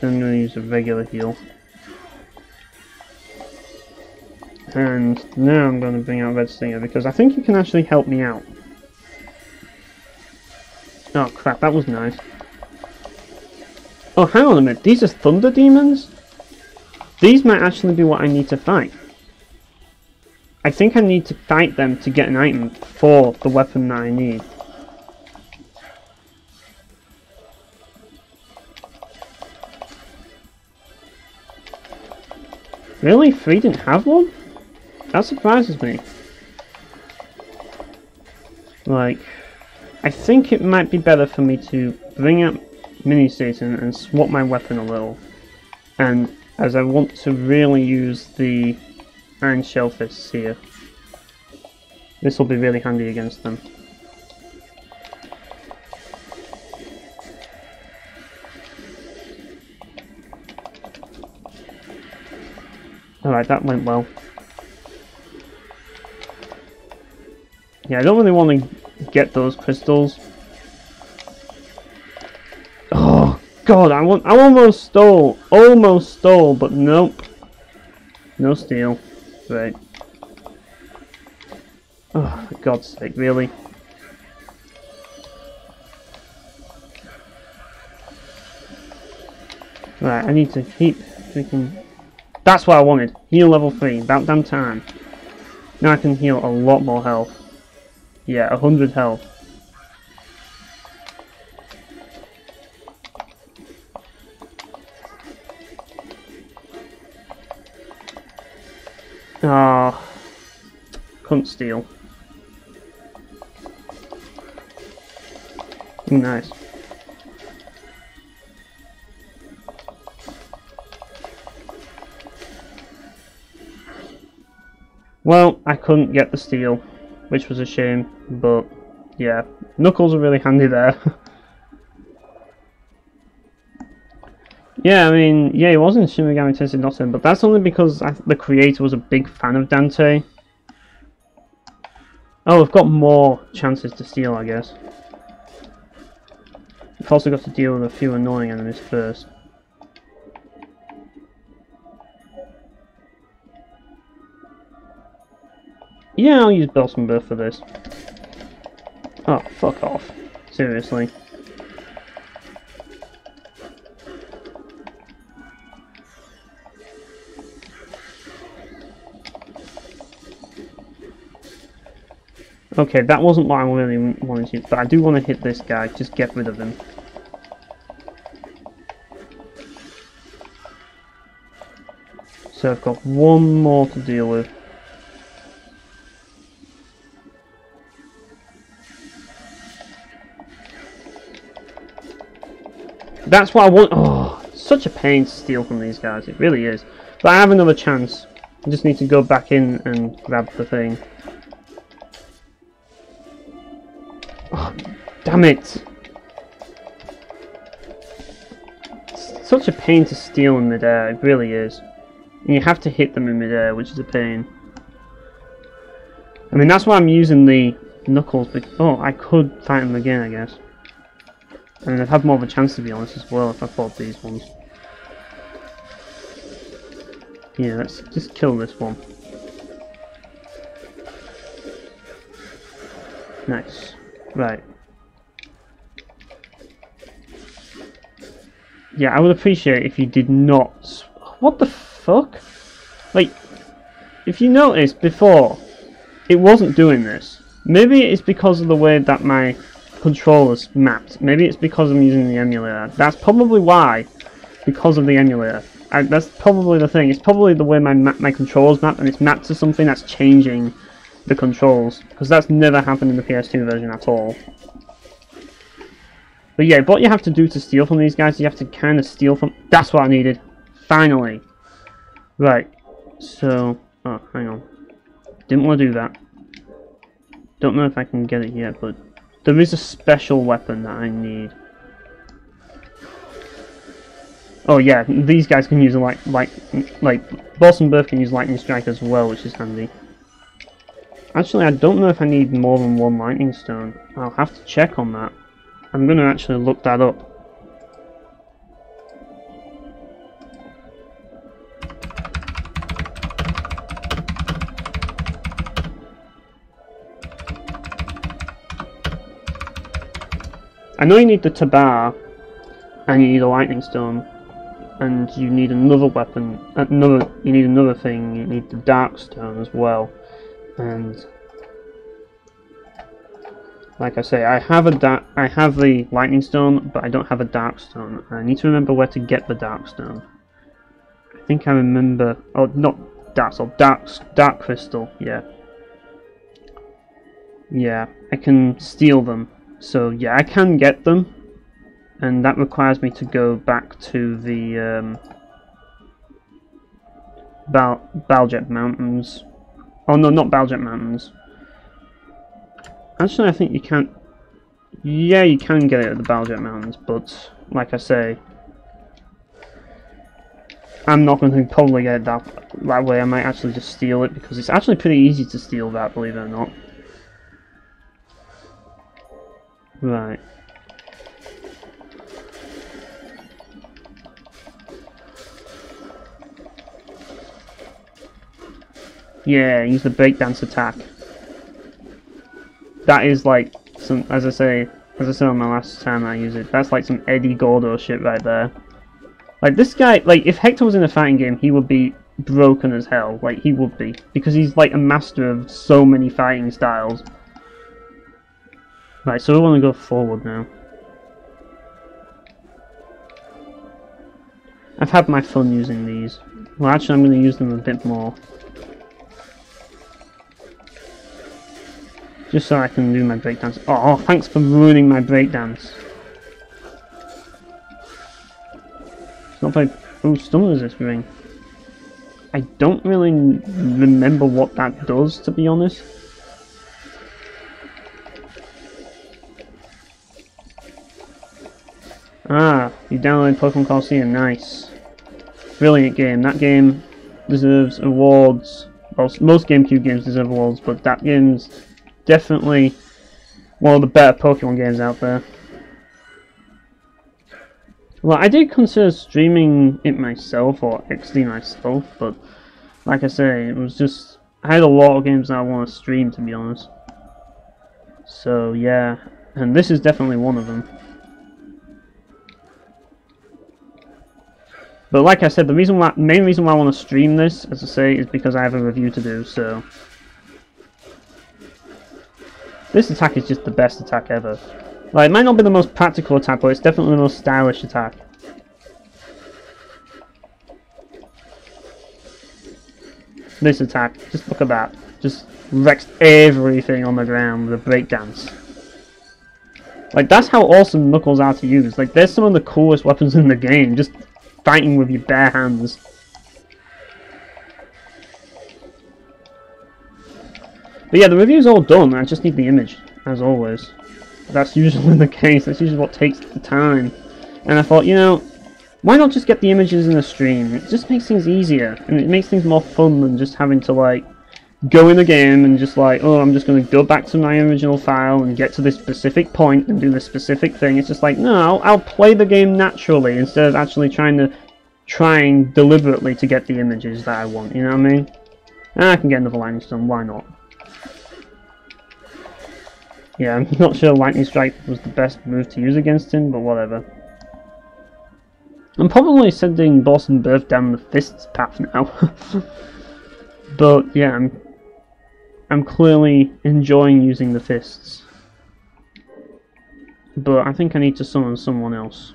I'm going to use a regular heal. And now I'm going to bring out Red Stinger because I think you can actually help me out. Oh crap, that was nice. Oh, hang on a minute, these are Thunder Demons? These might actually be what I need to fight. I think I need to fight them to get an item for the weapon that I need. Really? 3 didn't have one? That surprises me. Like, I think it might be better for me to bring up Mini Satan and swap my weapon a little. And as I want to really use the Iron Shellfists here. This will be really handy against them. Alright, that went well. Yeah, I don't really want to get those crystals. Oh god, I almost stole, but nope. No steal. Right. Oh, for God's sake, really? Right, I need to keep freaking... That's what I wanted. Heal level 3, about damn time. Now I can heal a lot more health. Yeah, 100 health. Ah, couldn't steal. Nice. Well, I couldn't get the steel, which was a shame, but yeah, Knuckles are really handy there. Yeah, I mean, yeah, it wasn't Shin Megami Tensei Noten, but that's only because the creator was a big fan of Dante. Oh, we've got more chances to steal, I guess. We've also got to deal with a few annoying enemies first. Yeah, I'll use Belsenberg for this. Oh, fuck off. Seriously. Okay, that wasn't what I really wanted to, but I do want to hit this guy, just get rid of him. So I've got one more to deal with. That's what I want. Oh, such a pain to steal from these guys, it really is. But I have another chance. I just need to go back in and grab the thing. Oh, damn it! It's such a pain to steal in midair, it really is. And you have to hit them in midair, which is a pain. I mean, that's why I'm using the Knuckles. Oh, I could fight them again, I guess. I mean, I'd have more of a chance, to be honest, as well, if I fought these ones. Yeah, let's just kill this one. Nice. Right. Yeah, I would appreciate if you did not... What the fuck? Like, if you noticed before, it wasn't doing this. Maybe it's because of the way that my controller's mapped. Maybe it's because I'm using the emulator. That's probably why. Because of the emulator. That's probably the thing. It's probably the way my controls map, and it's mapped to something that's changing the controls, because that's never happened in the PS2 version at all. But yeah, what you have to do to steal from these guys, you have to kind of steal from... That's what I needed! Finally! Right, so... Oh, hang on. Didn't want to do that. Don't know if I can get it yet, but... There is a special weapon that I need. Oh yeah, these guys can use a like Bosenberg can use Lightning Strike as well, which is handy. Actually, I don't know if I need more than one Lightning Stone. I'll have to check on that. I'm going to actually look that up. I know you need the Tabar, and you need a Lightning Stone, and you need another weapon. You need another thing. You need the Dark Stone as well. And like I say, I have the Lightning Stone, but I don't have a Dark Stone. I need to remember where to get the Dark Stone. I think I remember. Oh, not Dark Stone. Dark Crystal. Yeah. Yeah, I can steal them. So yeah, I can get them, and that requires me to go back to the Baljet Mountains. Oh no, not Baljet Mountains. Actually, I think you can't... Yeah, you can get it at the Baljet Mountains, but like I say, I'm not going to probably get it that way. I might actually just steal it, because it's actually pretty easy to steal that, believe it or not. Right. Yeah, use the breakdance attack. That is like some, as I said on my last time I use it, that's like some Eddie Gordo shit right there. Like this guy, like if Hector was in a fighting game, he would be broken as hell. Like he would be, because he's like a master of so many fighting styles. Right, so we want to go forward now. I've had my fun using these. Well, actually, I'm going to use them a bit more. Just so I can do my breakdance. Oh, thanks for ruining my breakdance. It's not very... Oh, stun resist ring. I don't really remember what that does, to be honest. Ah, you downloaded Pokemon Colosseum, nice. Brilliant game. That game deserves awards. Well, most GameCube games deserve awards, but that game's definitely one of the better Pokemon games out there. Well, I did consider streaming it myself, or XD myself, but like I say, it was just... I had a lot of games that I want to stream, to be honest. So, yeah. And this is definitely one of them. But like I said, the main reason why I want to stream this, as I say, is because I have a review to do, so... This attack is just the best attack ever. Like, it might not be the most practical attack, but it's definitely the most stylish attack. This attack, just look at that. Just wrecks everything on the ground with a breakdance. Like, that's how awesome Knuckles are to use. Like, they're some of the coolest weapons in the game, just fighting with your bare hands. But yeah, the review's all done, I just need the image, as always. That's usually the case, that's usually what takes the time. And I thought, you know, why not just get the images in a stream? It just makes things easier, and it makes things more fun than just having to, like, go in the game and just like, oh, I'm just going to go back to my original file and get to this specific point and do this specific thing. It's just like, no, I'll play the game naturally instead of actually trying deliberately to get the images that I want, you know what I mean? And I can get another lightning stone, why not? Yeah, I'm not sure Lightning Strike was the best move to use against him, but whatever. I'm probably sending Boss and Birth down the fists path now. But yeah, I'm clearly enjoying using the fists. But I think I need to summon someone else.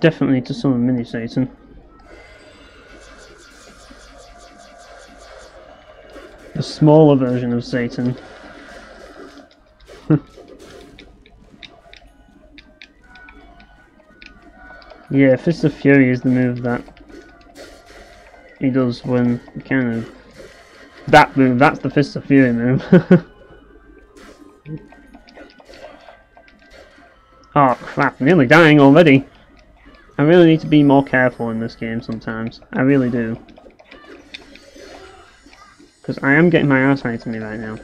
Definitely need to summon Mini Satan. The smaller version of Satan. Yeah, Fist of Fury is the move that he does when kind of... That move, that's the Fist of Fury move. Oh crap, I'm nearly dying already. I really need to be more careful in this game sometimes. I really do. Because I am getting my ass handed to me right now.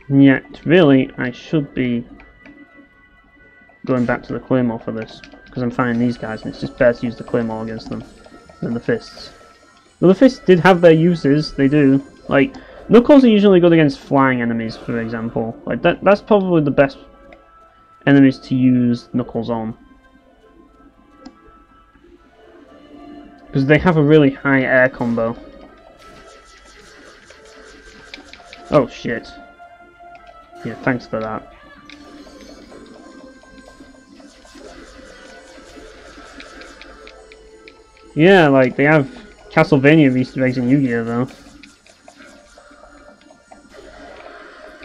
And yet, really, I should be going back to the Claymore for this. Because I'm fighting these guys and it's just better to use the Claymore against them than the Fists. Well, the Fists did have their uses, they do. Like, Knuckles are usually good against flying enemies, for example. Like, that's probably the best enemies to use Knuckles on. Because they have a really high air combo. Oh shit. Yeah, thanks for that. Yeah, like, they have Castlevania Easter eggs in Yu-Gi-Oh! Though.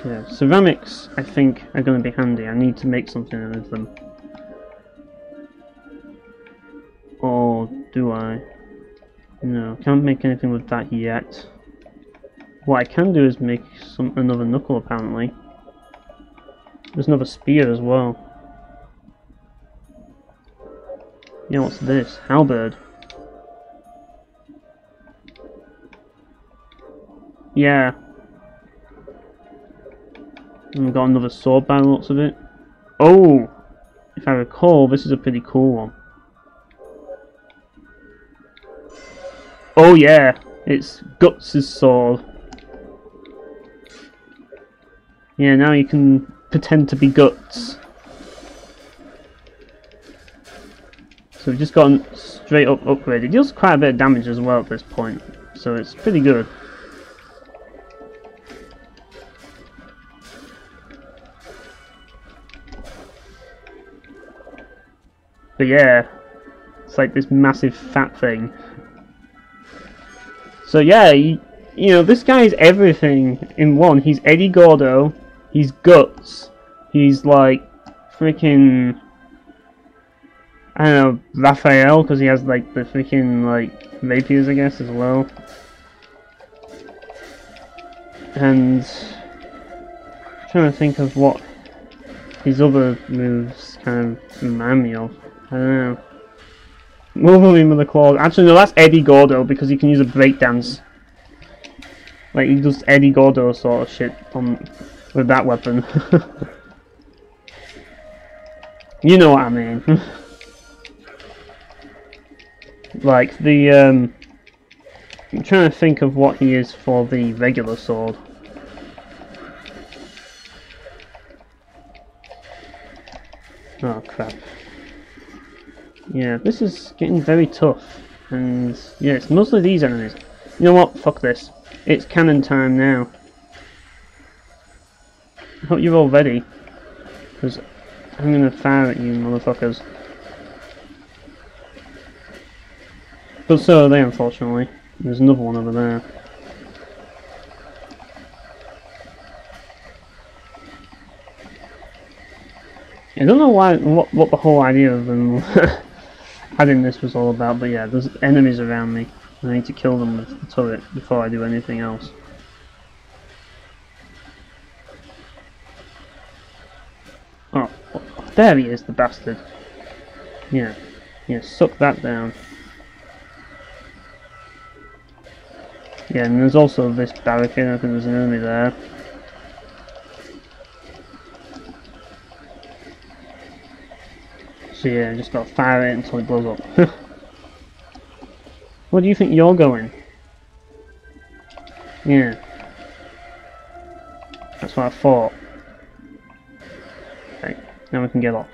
Yeah, ceramics, I think, are going to be handy. I need to make something with them. Or do I? No, can't make anything with that yet. What I can do is make another knuckle, apparently. There's another spear as well. Yeah, what's this? Halberd. Yeah. And we've got another sword by the looks of it. Oh! If I recall, this is a pretty cool one. Oh yeah! It's Guts' sword. Yeah, now you can pretend to be Guts. So we've just gotten straight up upgrade. It deals quite a bit of damage as well at this point. So it's pretty good. But yeah, it's like this massive fat thing. So yeah, you know, this guy is everything in one. He's Eddie Gordo, he's Guts, he's like freaking... I don't know, Raphael, because he has like the freaking like rapiers, I guess, as well. And I'm trying to think of what his other moves kind of remind me of. I don't know. Wolverine with the claws. Actually, no, that's Eddie Gordo because he can use a breakdance. Like he does Eddie Gordo sort of shit with that weapon. You know what I mean. Like the I'm trying to think of what he is for the regular sword. Oh crap. Yeah, this is getting very tough. And yeah, it's mostly these enemies. You know what? Fuck this. It's cannon time now. I hope you're all ready. Because I'm gonna fire at you motherfuckers. But so are they, unfortunately. There's another one over there. I don't know why, what the whole idea of them having this was all about, but yeah, there's enemies around me. I need to kill them with the turret before I do anything else. Oh, there he is, the bastard. Yeah, suck that down. Yeah, and there's also this barricade. I think there's an enemy there. So yeah, just gotta fire it until it blows up. Where do you think you're going? Yeah. That's what I thought. Okay, now we can get off.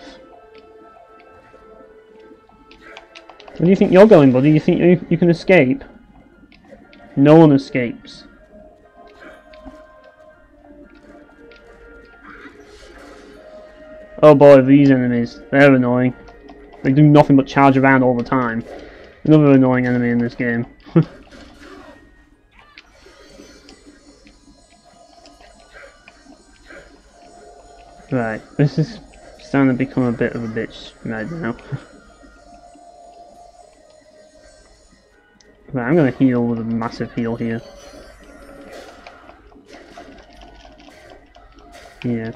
Where do you think you're going, buddy? You think you can escape? No one escapes. Oh boy, these enemies. They're annoying. They do nothing but charge around all the time. Another annoying enemy in this game. Right, this is starting to become a bit of a bitch right now. Right, I'm gonna heal with a massive heal here. Yeah.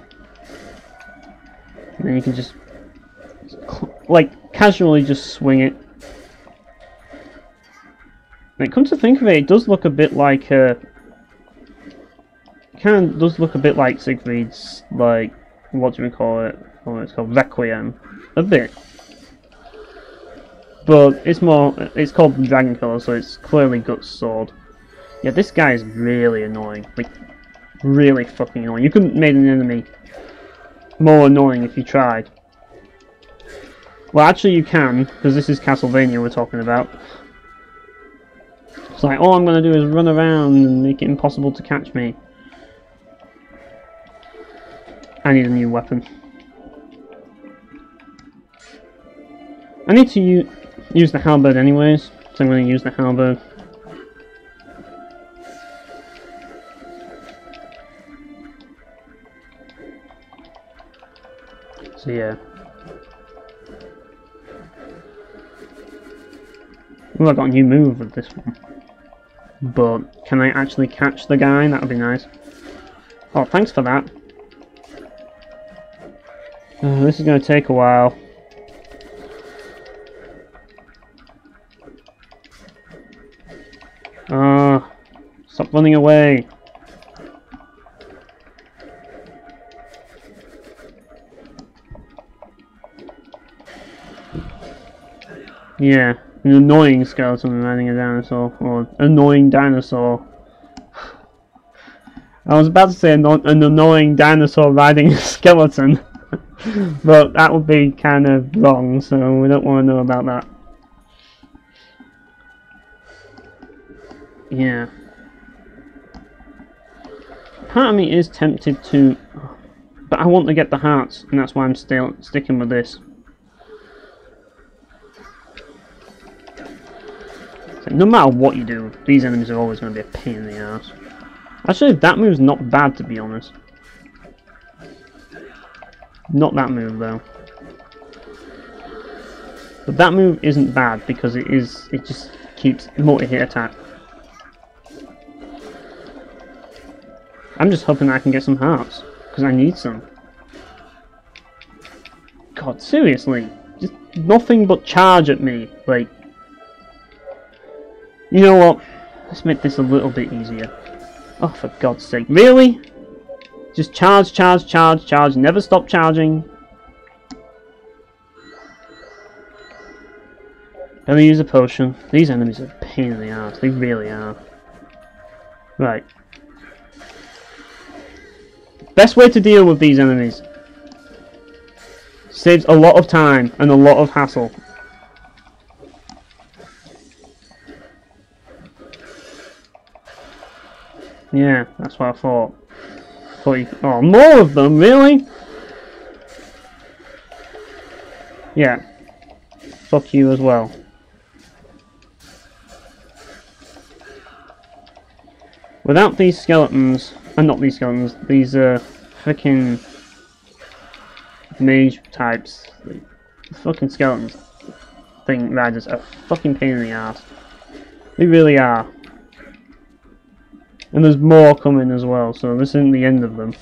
And then you can just, like, casually just swing it. And come to think of it, it does look a bit like, kind of does look a bit like Siegfried's, like, what do we call it? Oh, it's called Requiem. A bit. But it's more, it's called Dragon Killer, so it's clearly Guts' sword. Yeah, this guy is really annoying. Like, really fucking annoying. You couldn't have made an enemy more annoying if you tried. Well, actually you can, because this is Castlevania we're talking about. It's like, all I'm going to do is run around and make it impossible to catch me. I need a new weapon. I need to use the halberd anyways, so I'm going to use the halberd. So yeah. Well, I got a new move with this one. But can I actually catch the guy? That would be nice. Oh, thanks for that. This is going to take a while. Stop running away. Yeah, an annoying skeleton riding a dinosaur, or annoying dinosaur. I was about to say an annoying dinosaur riding a skeleton, but that would be kind of wrong, so we don't want to know about that. Yeah. Part of me is tempted to, but I want to get the hearts, and that's why I'm still sticking with this. So no matter what you do, these enemies are always going to be a pain in the ass. Actually, that move's not bad, to be honest. Not that move, though. But that move isn't bad because it just keeps multi-hit attack. I'm just hoping I can get some hearts, because I need some. God, seriously, just nothing but charge at me, like... You know what, let's make this a little bit easier. Oh, for God's sake, really? Just charge, charge, charge, charge, never stop charging. Better use a potion. These enemies are a pain in the ass, they really are. Right. Best way to deal with these enemies. Saves a lot of time and a lot of hassle. Yeah, that's what I thought. Oh, more of them, really? Yeah. Fuck you as well. Without these skeletons, not these skeletons, these freaking mage types, the fucking skeletons thing riders are fucking pain in the ass. They really are. And there's more coming as well, so this isn't the end of them.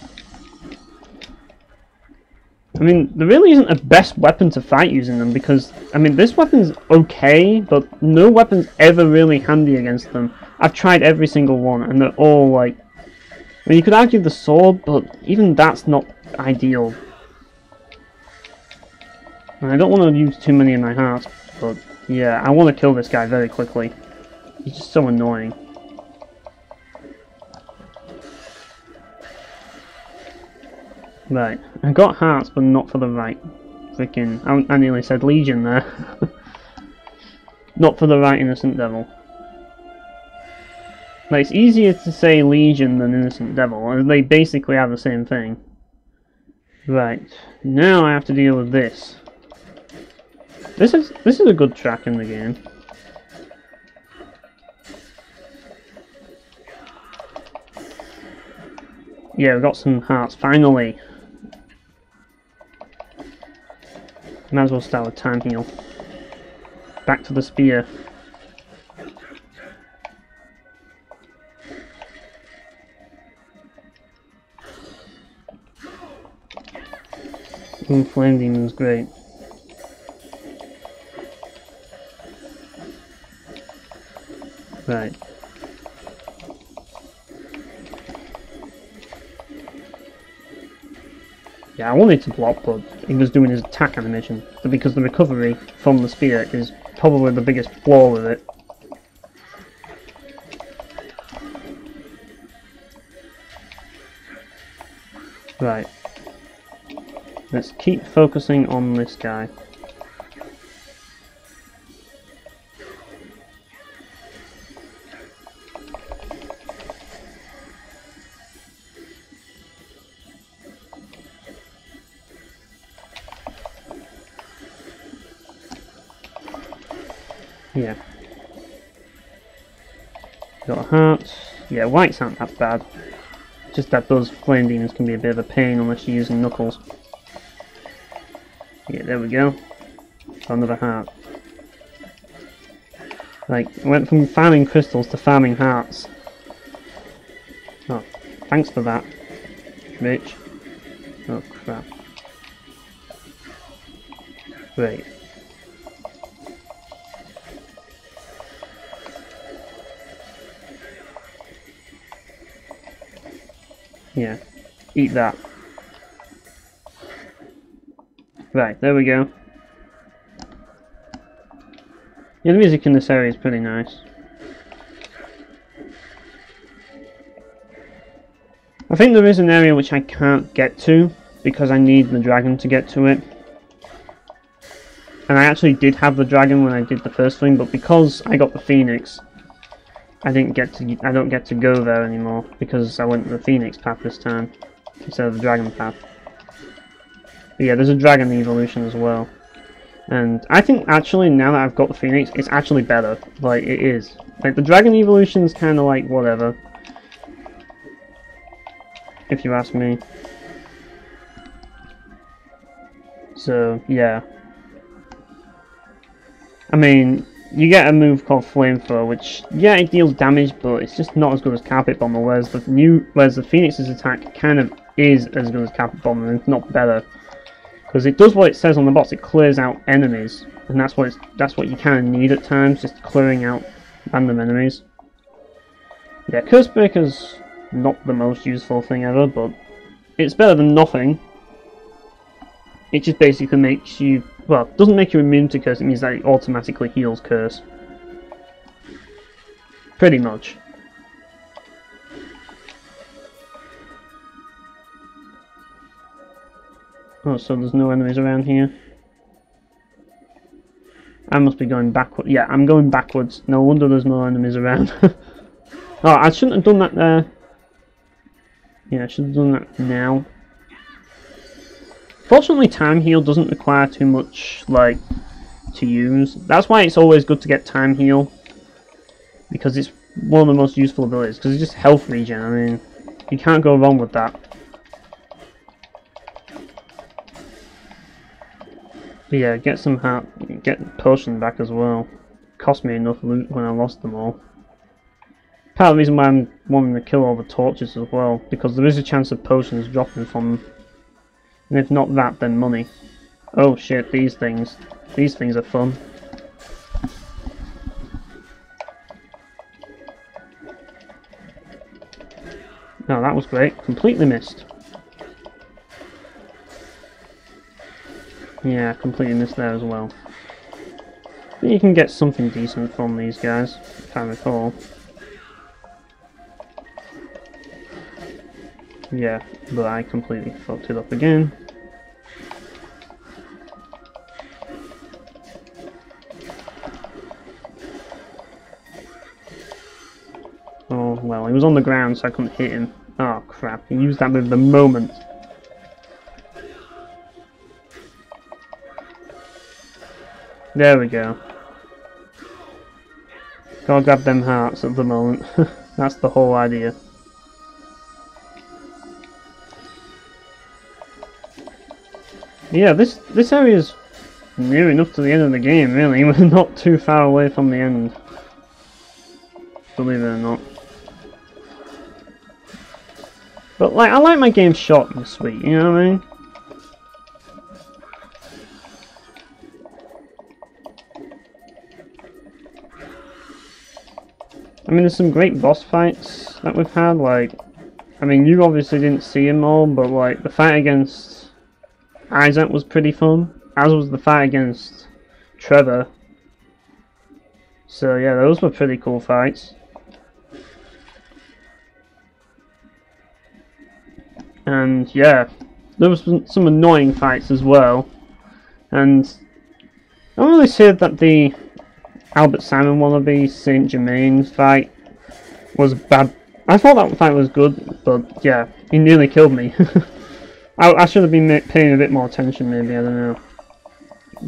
I mean, there really isn't a best weapon to fight using them because, I mean, this weapon's okay, but no weapon's ever really handy against them. I've tried every single one, and they're all like... I mean, you could argue the sword, but even that's not ideal. And I don't want to use too many of my hearts, but yeah, I want to kill this guy very quickly. He's just so annoying. Right, I got hearts, but not for the right freaking... I nearly said Legion there. Not for the right Innocent Devil. Like, it's easier to say Legion than Innocent Devil, and they basically are the same thing. Right, now I have to deal with this. This is a good track in the game. Yeah, we've got some hearts, finally! Might as well start with time heal. Back to the spear. Ooh, Flame Demon's great. Right. Yeah, I wanted to block, but he was doing his attack animation. Because the recovery from the spear is probably the biggest flaw with it. Right. Let's keep focusing on this guy. Yeah. Got a heart. Yeah, whites aren't that bad. Just that those flame demons can be a bit of a pain unless you're using knuckles. Yeah, there we go. Another heart. Like, went from farming crystals to farming hearts. Oh, thanks for that, bitch. Oh crap. Great. Yeah, eat that. Right, there we go. Yeah, the music in this area is pretty nice. I think there is an area which I can't get to because I need the dragon to get to it. And I actually did have the dragon when I did the first thing, but because I got the phoenix, I don't get to go there anymore because I went the phoenix path this time instead of the dragon path. But yeah, there's a dragon evolution as well. And I think actually now that I've got the phoenix, it's actually better. Like, it is. Like, the dragon evolution is kind of like whatever, if you ask me. So, yeah. I mean, you get a move called Flamethrower, which, yeah, it deals damage, but it's just not as good as Carpet Bomber, whereas the Phoenix's attack kind of is as good as Carpet Bomber, and if not better. Because it does what it says on the box, it clears out enemies, and that's what you kind of need at times, just clearing out random enemies. Yeah, Curse Breaker's not the most useful thing ever, but it's better than nothing. It just basically makes you, well, it doesn't make you immune to Curse, it means that it automatically heals Curse. Pretty much. Oh, so there's no enemies around here. I must be going backwards. Yeah, I'm going backwards. No wonder there's no enemies around. Oh, I shouldn't have done that there. Yeah, I should have done that now. Fortunately, Time Heal doesn't require too much, like, to use. That's why it's always good to get Time Heal. Because it's one of the most useful abilities. Because it's just health regen. I mean, you can't go wrong with that. But yeah, get some heart, get potion back as well. Cost me enough loot when I lost them all. Part of the reason why I'm wanting to kill all the torches as well, because there is a chance of potions dropping from them. And if not that, then money. Oh shit, these things are fun. No, that was great. Completely missed. Yeah, completely missed there as well. But you can get something decent from these guys, if I recall. Yeah, but I completely fucked it up again. Oh, well, he was on the ground so I couldn't hit him. Oh crap, he used that move the moment. There we go. Gotta grab them hearts at the moment. That's the whole idea. Yeah, this area's near enough to the end of the game, really. We're not too far away from the end. Believe it or not. But like, I like my games short and sweet, you know what I mean? I mean, there's some great boss fights that we've had, like, I mean, you obviously didn't see them all, but like, the fight against Isaac was pretty fun, as was the fight against Trevor. So yeah, those were pretty cool fights. And yeah, there was some annoying fights as well. And I don't really say that the Albert Simon wannabe Saint Germain fight was bad. I thought that fight was good, but yeah, he nearly killed me. I should have been paying a bit more attention, maybe, I don't know.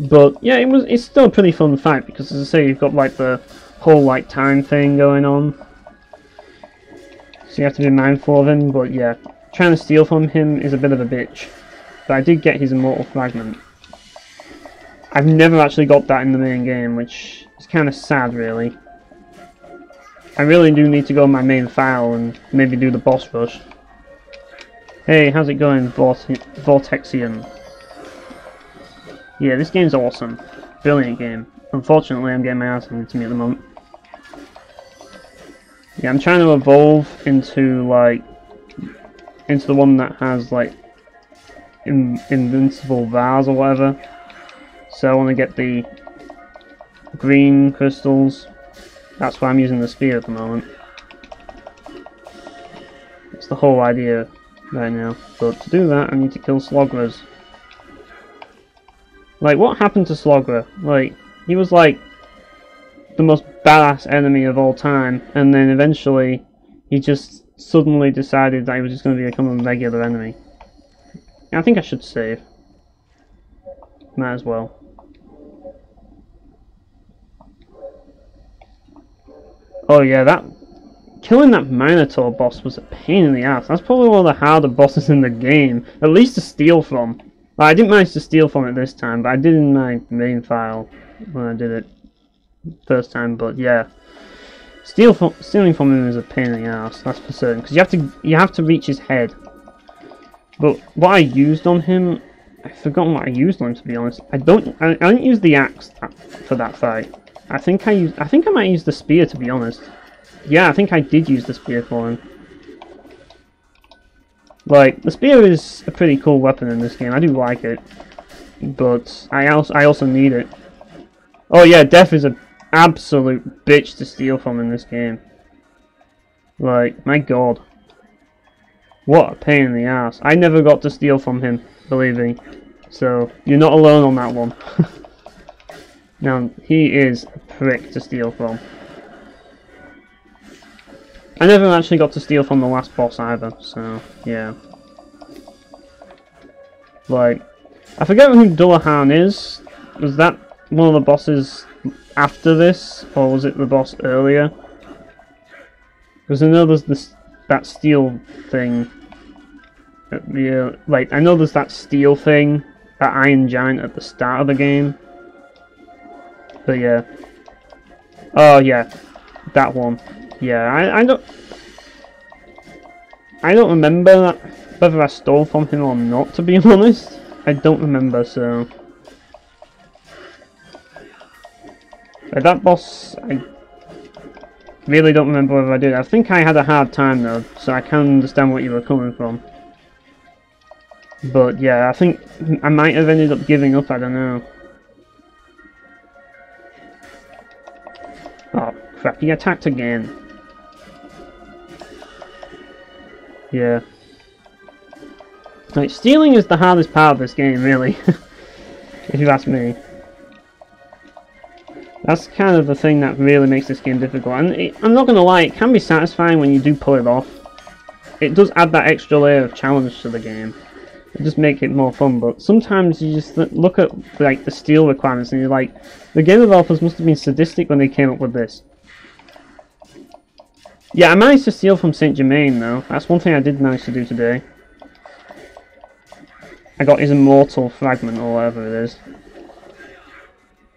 But yeah, it's still a pretty fun fight because, as I say, you've got like the whole like time thing going on, so you have to be mindful of him. But yeah, trying to steal from him is a bit of a bitch. But I did get his Immortal Fragment. I've never actually got that in the main game, which is kind of sad, really. I really do need to go on my main file and maybe do the boss rush. Hey, how's it going, Vortexian? Yeah, this game's awesome. Brilliant game. Unfortunately, I'm getting my ass handed to me at the moment. Yeah, I'm trying to evolve into, like, into the one that has, like, invincible vase or whatever. So I want to get the green crystals. That's why I'm using the spear at the moment. That's the whole idea right now. But to do that, I need to kill Slogras. Like, what happened to Slogra? Like, he was like the most badass enemy of all time, and then eventually he just suddenly decided that he was just going to become a regular enemy. I think I should save. Might as well. Oh yeah, killing that Minotaur boss was a pain in the ass. That's probably one of the harder bosses in the game, at least to steal from. Well, I didn't manage to steal from it this time, but I did in my main file when I did it. first time, but yeah. Stealing from him is a pain in the ass, that's for certain, because you have to reach his head. But what I used on him, I've forgotten what I used on him, to be honest. I didn't use the axe for that fight. I think I might use the spear, to be honest. Yeah, I think I did use the spear for him. Like, the spear is a pretty cool weapon in this game. I do like it, but I also need it. Oh yeah, Death is an absolute bitch to steal from in this game. Like, my god. What a pain in the ass. I never got to steal from him, believe me. So, you're not alone on that one. Now, he is a prick to steal from. I never actually got to steal from the last boss either, so, yeah. Like, I forget who Dullahan is. Was that one of the bosses after this, or was it the boss earlier? Because I know there's that steel thing. Like, I know there's that steel thing, that Iron Giant at the start of the game. But yeah. Oh yeah, that one. Yeah, I don't remember that, whether I stole from him or not, to be honest. I don't remember, so. Like, that boss, I really don't remember whether I did. I think I had a hard time though, so I can understand what you were coming from. But yeah, I think I might have ended up giving up, I don't know. Oh crap, he attacked again. Yeah. Like, stealing is the hardest part of this game, really. If you ask me. That's kind of the thing that really makes this game difficult. And I'm not gonna lie, it can be satisfying when you do pull it off. It does add that extra layer of challenge to the game. It just makes it more fun, but sometimes you just look at like the steal requirements and you're like, the game developers must have been sadistic when they came up with this. Yeah, I managed to steal from Saint Germain though. That's one thing I did manage to do today. I got his immortal fragment or whatever it is.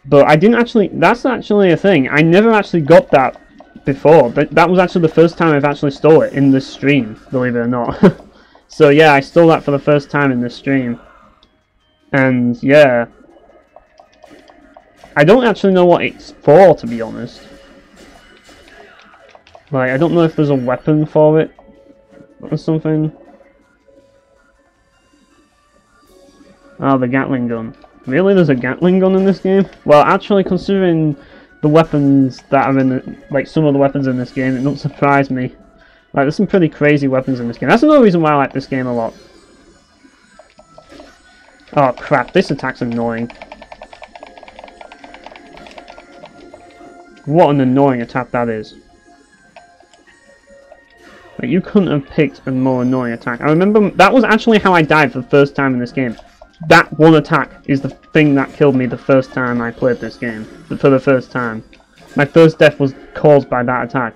But I didn't actually, that's actually a thing. I never actually got that before. That was actually the first time I've actually stole it in this stream, believe it or not. So yeah, I stole that for the first time in this stream. And yeah. I don't actually know what it's for, to be honest. Like, I don't know if there's a weapon for it or something. Oh, the Gatling gun. Really, there's a Gatling gun in this game? Well, actually, considering the weapons that are in the, like, some of the weapons in this game, it don't surprise me. Like, there's some pretty crazy weapons in this game. That's another reason why I like this game a lot. Oh crap, this attack's annoying. What an annoying attack that is. Like, you couldn't have picked a more annoying attack. I remember that was actually how I died for the first time in this game. That one attack is the thing that killed me the first time I played this game. For the first time. My first death was caused by that attack.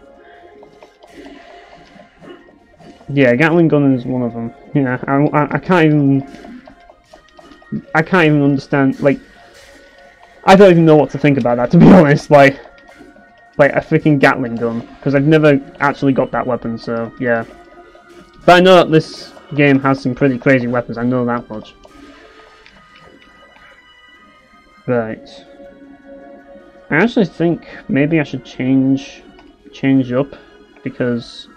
Yeah, Gatling gun is one of them. Yeah, I can't even understand, like, I don't even know what to think about that, to be honest, like a freaking Gatling gun, because I've never actually got that weapon, so, yeah. But I know that this game has some pretty crazy weapons, I know that much. Right. I actually think maybe I should change up, because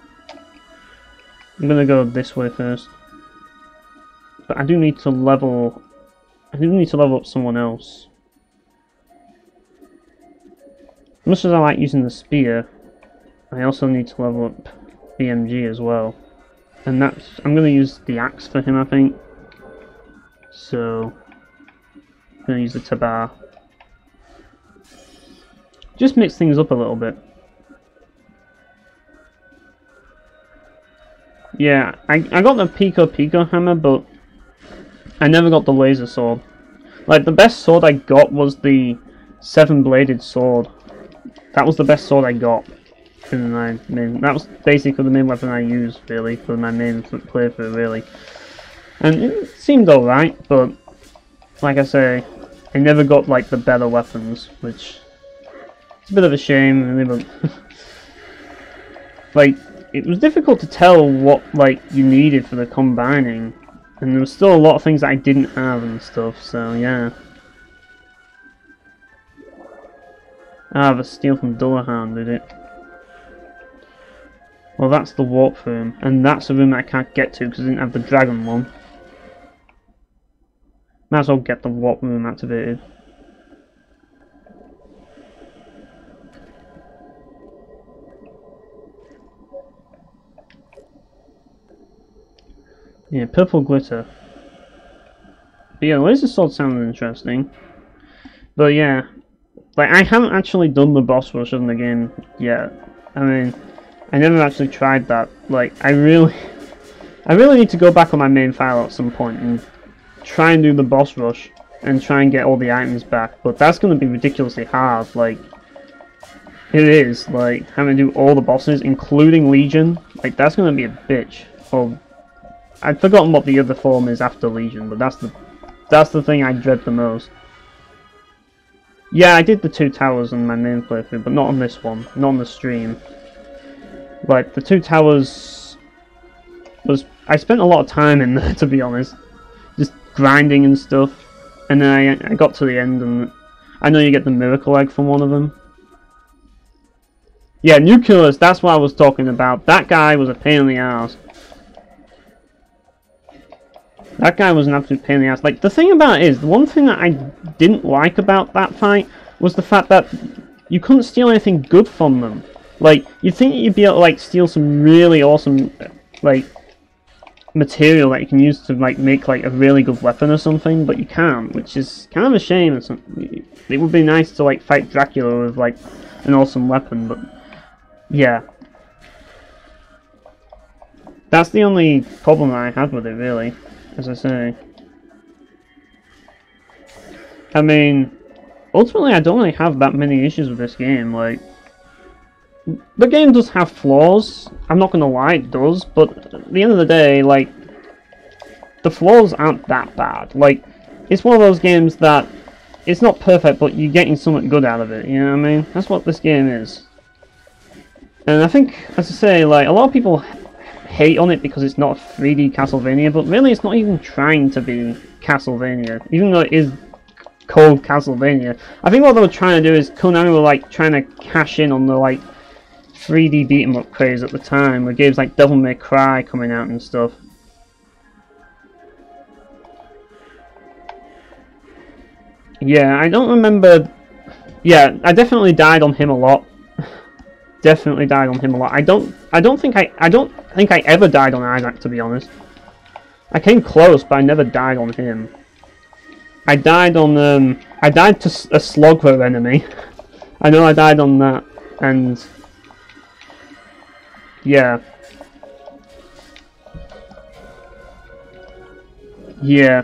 I'm gonna go this way first. But I do need to level up someone else. As much as I like using the spear, I also need to level up BMG as well. And that's, I'm gonna use the axe for him, I think. So I'm gonna use the tabar. Just mix things up a little bit. Yeah, I got the Pico hammer, but I never got the laser sword. Like, the best sword I got was the 7-bladed sword. That was the best sword I got in my main. That was basically the main weapon I used, really, for my main playthrough, really. And it seemed alright, but like I say, I never got like the better weapons, which It's a bit of a shame, really, but like it was difficult to tell what like you needed for the combining, and there was still a lot of things that I didn't have and stuff. So yeah. Ah, the steal from Dullahan did it. Well, that's the warp room, and that's the room that I can't get to because I didn't have the dragon one. Might as well get the warp room activated. Yeah, purple glitter. But yeah, laser sword sounded interesting. But yeah, like I haven't actually done the boss rush in the game yet. I mean, I never actually tried that. Like, I really need to go back on my main file at some point and try and do the boss rush and try and get all the items back. But that's going to be ridiculously hard. Like, it is. Like, having to do all the bosses, including Legion. Like, that's going to be a bitch. Well, I'd forgotten what the other form is after Legion, but that's the thing I dread the most. Yeah, I did the 2 towers on my main playthrough, but not on this one, not on the stream. Like, the 2 towers was... I spent a lot of time in there, to be honest. Just grinding and stuff. And then I got to the end, and I know you get the miracle egg from one of them. Yeah, Nucleus, that's what I was talking about. That guy was a pain in the ass. That guy was an absolute pain in the ass. Like, the thing about it is, the one thing that I didn't like about that fight was the fact that you couldn't steal anything good from them. Like, you'd think you'd be able to, like, steal some really awesome, like, material that you can use to, like, make, like, a really good weapon or something, but you can't, which is kind of a shame. It would be nice to, like, fight Dracula with, like, an awesome weapon, but, yeah. That's the only problem that I had with it, really. As I say. I mean, ultimately I don't really have that many issues with this game. Like, the game does have flaws, I'm not gonna lie, it does, but at the end of the day, like, the flaws aren't that bad. Like, it's one of those games that, it's not perfect, but you're getting something good out of it, you know what I mean? That's what this game is. And I think, as I say, like, a lot of people hate on it because it's not a 3D Castlevania, but really it's not even trying to be Castlevania, even though it is called Castlevania. I think what they were trying to do is Konami were like trying to cash in on the like 3D beat 'em up craze at the time, with games like Devil May Cry coming out and stuff. Yeah, I don't remember. Yeah, I definitely died on him a lot. Definitely died on him a lot. I don't think I ever died on Isaac, to be honest. I came close, but I never died on him. I died on I died to a Slogger enemy. I know I died on that, and yeah. Yeah.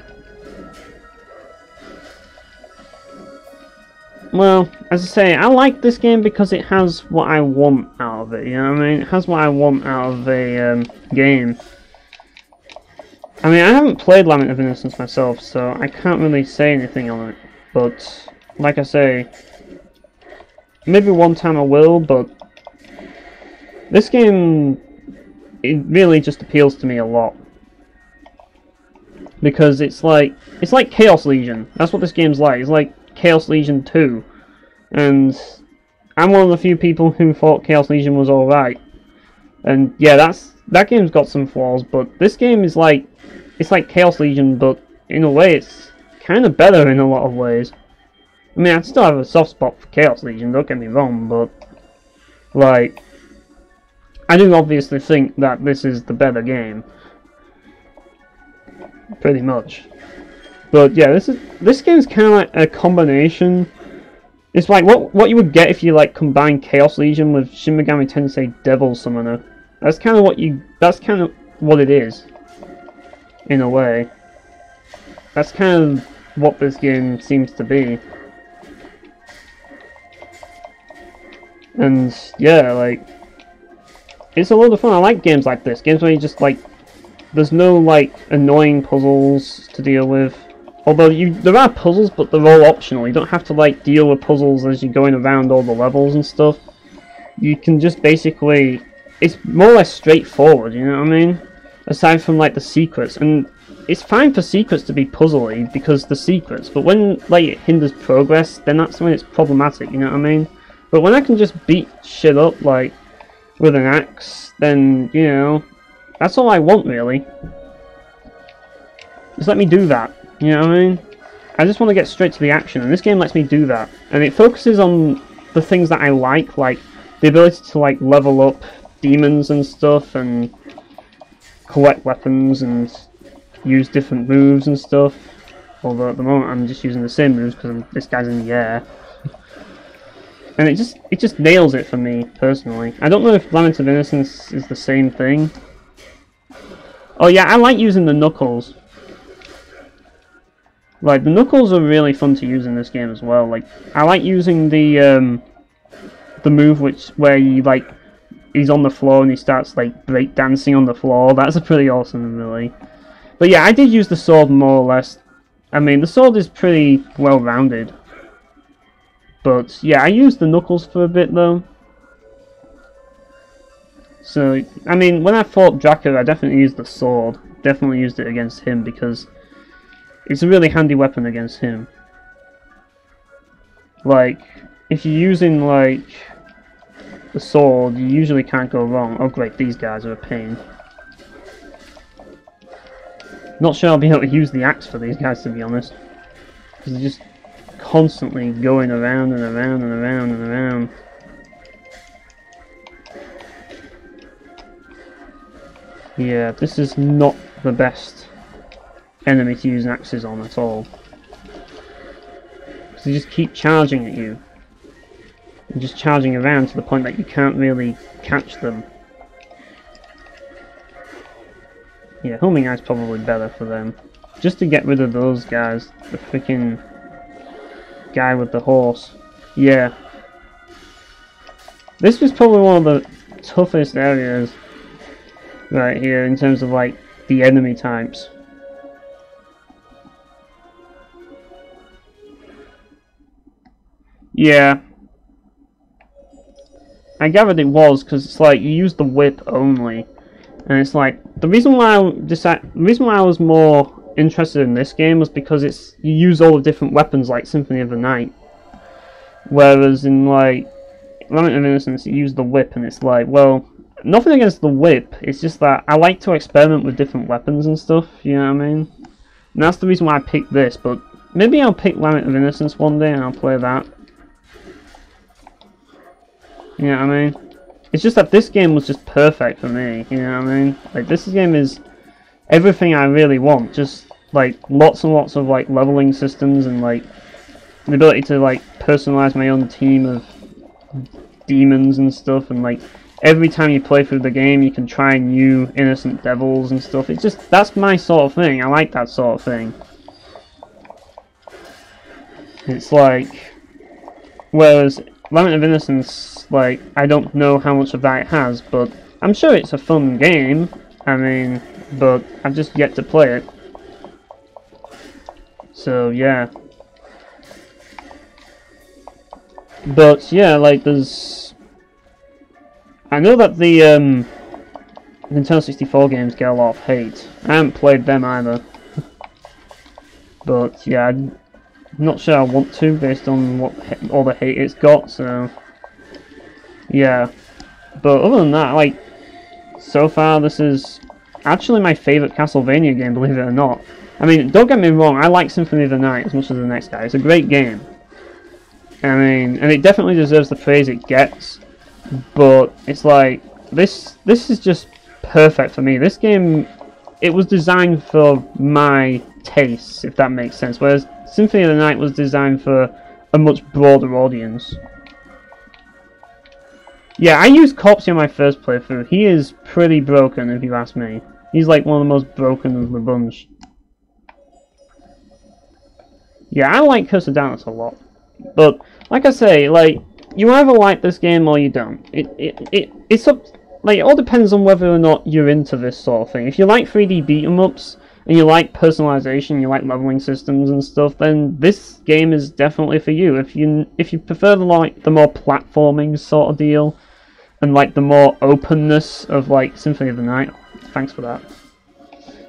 Well, as I say, I like this game because it has what I want out of it, you know what I mean? It has what I want out of a game. I mean, I haven't played Lament of Innocence myself, so I can't really say anything on it. But, like I say, maybe one time I will, but this game, it really just appeals to me a lot. Because it's like Chaos Legion. That's what this game's like. It's like Chaos Legion 2, and I'm one of the few people who thought Chaos Legion was alright. And yeah, that game's got some flaws, but this game is like, it's like Chaos Legion, but in a way it's kind of better in a lot of ways. I mean, I still have a soft spot for Chaos Legion, don't get me wrong, but like, I do obviously think that this is the better game. Pretty much. But yeah, this game's kind of like a combination. It's like what you would get if you like combine Chaos Legion with Shin Megami Tensei Devil Summoner. That's kind of what it is, in a way. That's kind of what this game seems to be. And yeah, like, it's a lot of fun. I like games like this. Games where you just like, there's no like annoying puzzles to deal with. Although there are puzzles, but they're all optional. You don't have to like deal with puzzles as you're going around all the levels and stuff. You can just basically, it's more or less straightforward, you know what I mean? Aside from like the secrets, and it's fine for secrets to be puzzly because the secrets, but when like it hinders progress, then that's when it's problematic, you know what I mean? But when I can just beat shit up like with an axe, then you know, that's all I want really. Just let me do that, you know what I mean? I just want to get straight to the action, and this game lets me do that. And it focuses on the things that I like the ability to like level up demons and stuff, and collect weapons, and use different moves and stuff. Although at the moment I'm just using the same moves because this guy's in the air. And it just nails it for me, personally. I don't know if Lament of Innocence is the same thing. Oh yeah, I like using the knuckles. Like, the knuckles are really fun to use in this game as well. Like, I like using the move where he, like, he's on the floor and he starts, like, break dancing on the floor. That's a pretty awesome, really. But yeah, I did use the sword more or less. I mean, the sword is pretty well-rounded. But, yeah, I used the knuckles for a bit, though. So, I mean, when I fought Draka, I definitely used the sword. Definitely used it against him, because it's a really handy weapon against him. Like, if you're using, like, the sword, you usually can't go wrong. Oh great, these guys are a pain. Not sure I'll be able to use the axe for these guys, to be honest. Because they're just constantly going around and around and around and around. Yeah, this is not the best enemy to use axes on at all. Because they just keep charging at you. And just charging around to the point that you can't really catch them. Yeah, homing eye's probably better for them. Just to get rid of those guys. The freaking guy with the horse. Yeah. This was probably one of the toughest areas right here in terms of like the enemy types. Yeah. I gathered it was because it's like you use the whip only. And it's like the reason why I was more interested in this game was because you use all the different weapons like Symphony of the Night. Whereas in like Lament of Innocence you use the whip, and it's like, well, nothing against the whip, it's just that I like to experiment with different weapons and stuff, you know what I mean? And that's the reason why I picked this, but maybe I'll pick Lament of Innocence one day and I'll play that. You know what I mean? It's just that this game was just perfect for me, you know what I mean? Like, this game is everything I really want, just, like, lots and lots of, like, leveling systems and, like, the ability to, like, personalize my own team of demons and stuff, and, like, every time you play through the game you can try new innocent devils and stuff. It's just, that's my sort of thing. I like that sort of thing. It's like, whereas Lament of Innocence, like, I don't know how much of that it has, but I'm sure it's a fun game. I mean, but I've just yet to play it. So, yeah. But, yeah, like, I know that the, Nintendo 64 games get a lot of hate. I haven't played them either. But, yeah, I'm not sure I want to, based on all the hate it's got, so yeah. But other than that, like, so far this is actually my favourite Castlevania game, believe it or not. I mean, don't get me wrong, I like Symphony of the Night as much as the next guy. It's a great game. I mean, and it definitely deserves the praise it gets, but it's like, this is just perfect for me. This game, it was designed for my tastes, if that makes sense, whereas Symphony of the Night was designed for a much broader audience. Yeah, I used Corpsey on my first playthrough. He is pretty broken, if you ask me. He's like one of the most broken of the bunch. Yeah, I like Curse of Darkness a lot. But, like I say, like, you either like this game or you don't. It's up, like, it all depends on whether or not you're into this sort of thing. If you like 3D beat-em-ups, and you like personalization, you like leveling systems and stuff, then this game is definitely for you. If you prefer the more platforming sort of deal, and like the more openness of like Symphony of the Night. Thanks for that.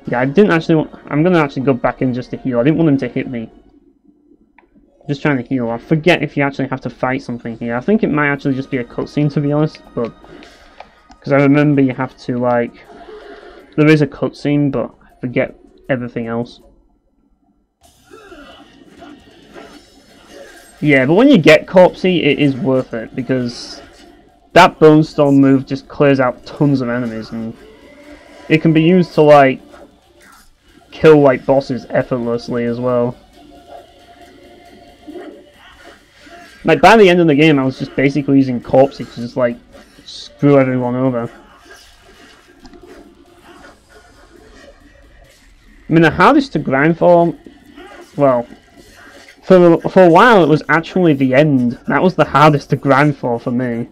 Yeah, I didn't actually. I'm gonna actually go back in just to heal. I didn't want him to hit me. Just trying to heal. I forget if you actually have to fight something here. I think it might actually just be a cutscene, to be honest, but because I remember you have to like. There is a cutscene, but I forget everything else. Yeah, but when you get Corpsey, it is worth it because that Bone Storm move just clears out tons of enemies, and it can be used to like kill like bosses effortlessly as well. Like by the end of the game, I was just basically using Corpsey to just like screw everyone over. I mean, the hardest to grind for, well, for a while it was actually the end. That was the hardest to grind for me.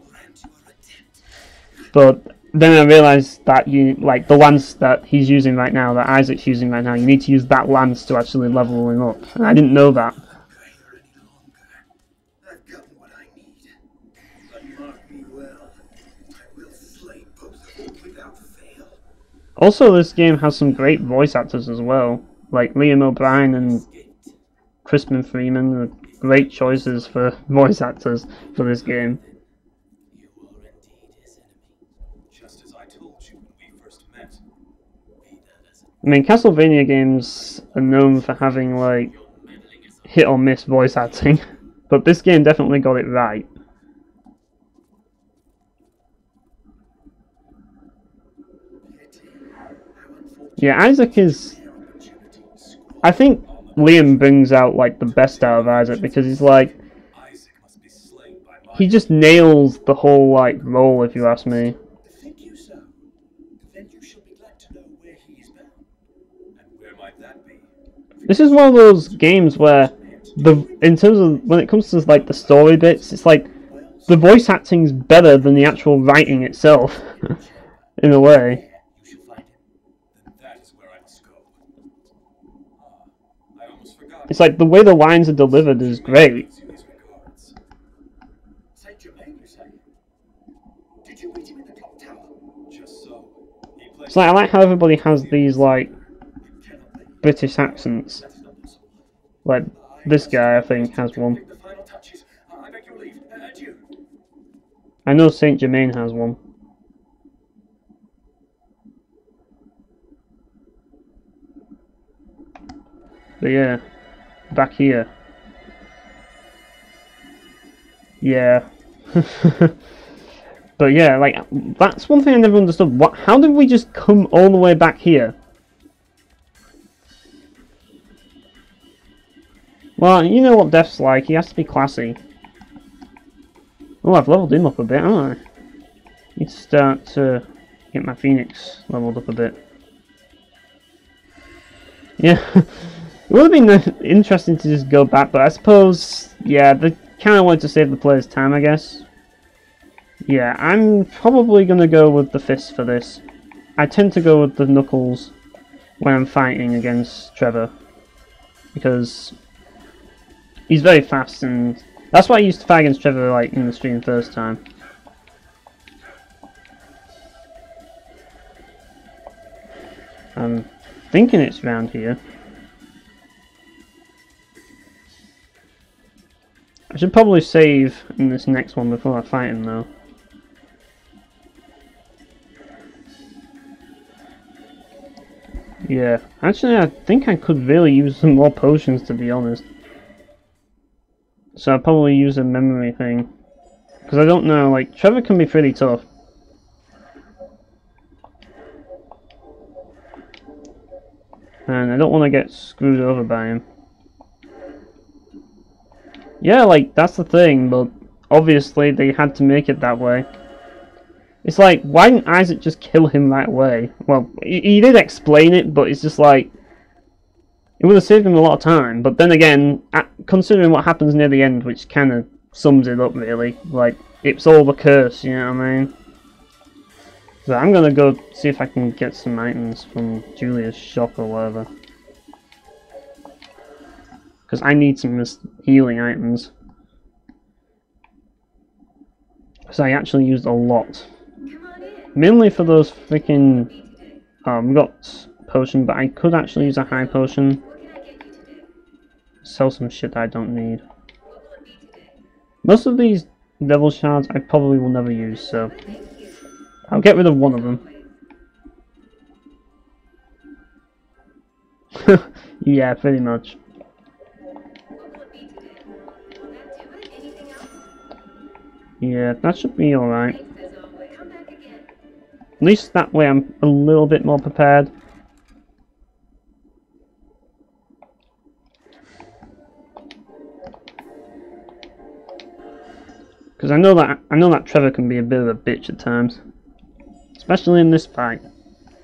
But then I realised that like the lance that he's using right now, that Isaac's using right now, you need to use that lance to actually level him up. And I didn't know that. Also, this game has some great voice actors as well, like Liam O'Brien and Crispin Freeman are great choices for voice actors for this game. You are indeed his enemy, just as I told you when we first met. Be that as it I mean, Castlevania games are known for having like hit or miss voice acting, but this game definitely got it right. Yeah, Isaac is... I think Liam brings out like the best out of Isaac because he's like... He just nails the whole like role, if you ask me. think you so? Then you shall be glad to know where he is bound. And where might that be? This is one of those games where in terms of when it comes to like the story bits, it's like the voice acting's better than the actual writing itself, in a way. It's like the way the lines are delivered is great. It's like I like how everybody has these like British accents. Like this guy, I think, has one. I know Saint Germain has one. But yeah. Back here. Yeah. But yeah, like, that's one thing I never understood. How did we just come all the way back here? Well, you know what Death's like. He has to be classy. Oh, I've leveled him up a bit, haven't I? Need to start to get my Phoenix leveled up a bit. Yeah. It would have been interesting to just go back, but I suppose, yeah, they kind of wanted to save the player's time, I guess. Yeah, I'm probably going to go with the fists for this. I tend to go with the knuckles when I'm fighting against Trevor, because he's very fast, and that's why I used to fight against Trevor like in the stream first time. I'm thinking it's around here. I should probably save in this next one before I fight him though. Yeah, actually I think I could really use some more potions, to be honest. So I'll probably use a memory thing. Because I don't know, like, Trevor can be pretty tough. And I don't want to get screwed over by him. Yeah, like, that's the thing, but obviously they had to make it that way. It's like, why didn't Isaac just kill him right away? Well, he did explain it, but it's just like, it would have saved him a lot of time. But then again, considering what happens near the end, which kind of sums it up really, like, it's all the curse, you know what I mean? So I'm gonna go see if I can get some items from Julia's shop or whatever. Because I need some healing items. Because I actually used a lot. Come on in. Mainly for those freaking... we got potion, but I could actually use a high potion. What can I get you today? Sell some shit I don't need. What will it be today? Most of these devil shards I probably will never use, so Thank you. I'll get rid of one of them. Yeah, pretty much. What will it be today? Will that do it? Anything else? Yeah, that should be alright. Thanks as always. Come back again. At least that way I'm a little bit more prepared. Because I know that Trevor can be a bit of a bitch at times. Especially in this fight.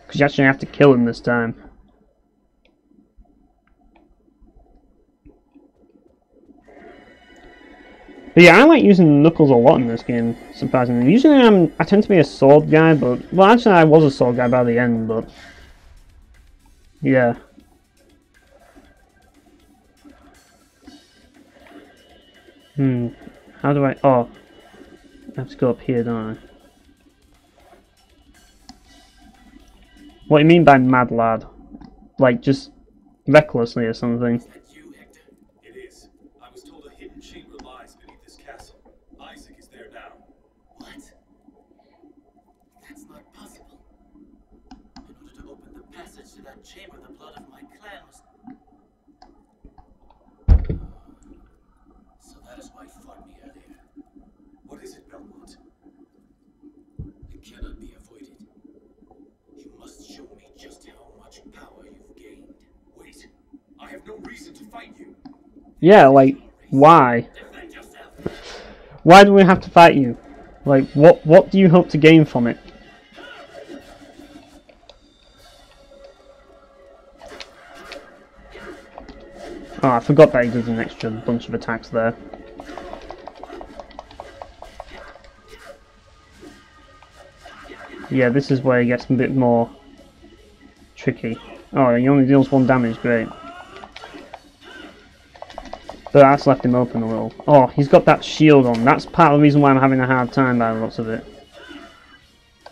Because you actually have to kill him this time. But yeah, I like using Knuckles a lot in this game, surprisingly. Usually I tend to be a sword guy, but... Well, actually I was a sword guy by the end, but... Yeah. How do I... Oh. I have to go up here, don't I? What do you mean by mad lad? Like, just recklessly or something? Is that you, Hector? It is. I was told a hidden chamber lies beneath this castle. Isaac is there now. What? That's not possible. In order to open the passage to that chamber, the blood of my clan must... So that is why you fought me earlier. What is it, Belmont? It cannot be avoided. You must show me just how much power you've gained. Wait. I have no reason to fight you. Yeah, like, why? Defend yourself! Why do we have to fight you? Like, what do you hope to gain from it? Oh, I forgot that he does an extra bunch of attacks there. Yeah, this is where he gets a bit more tricky. Oh, he only deals 1 damage, great. But that's left him open a little. Oh, he's got that shield on. That's part of the reason why I'm having a hard time by the lots of it.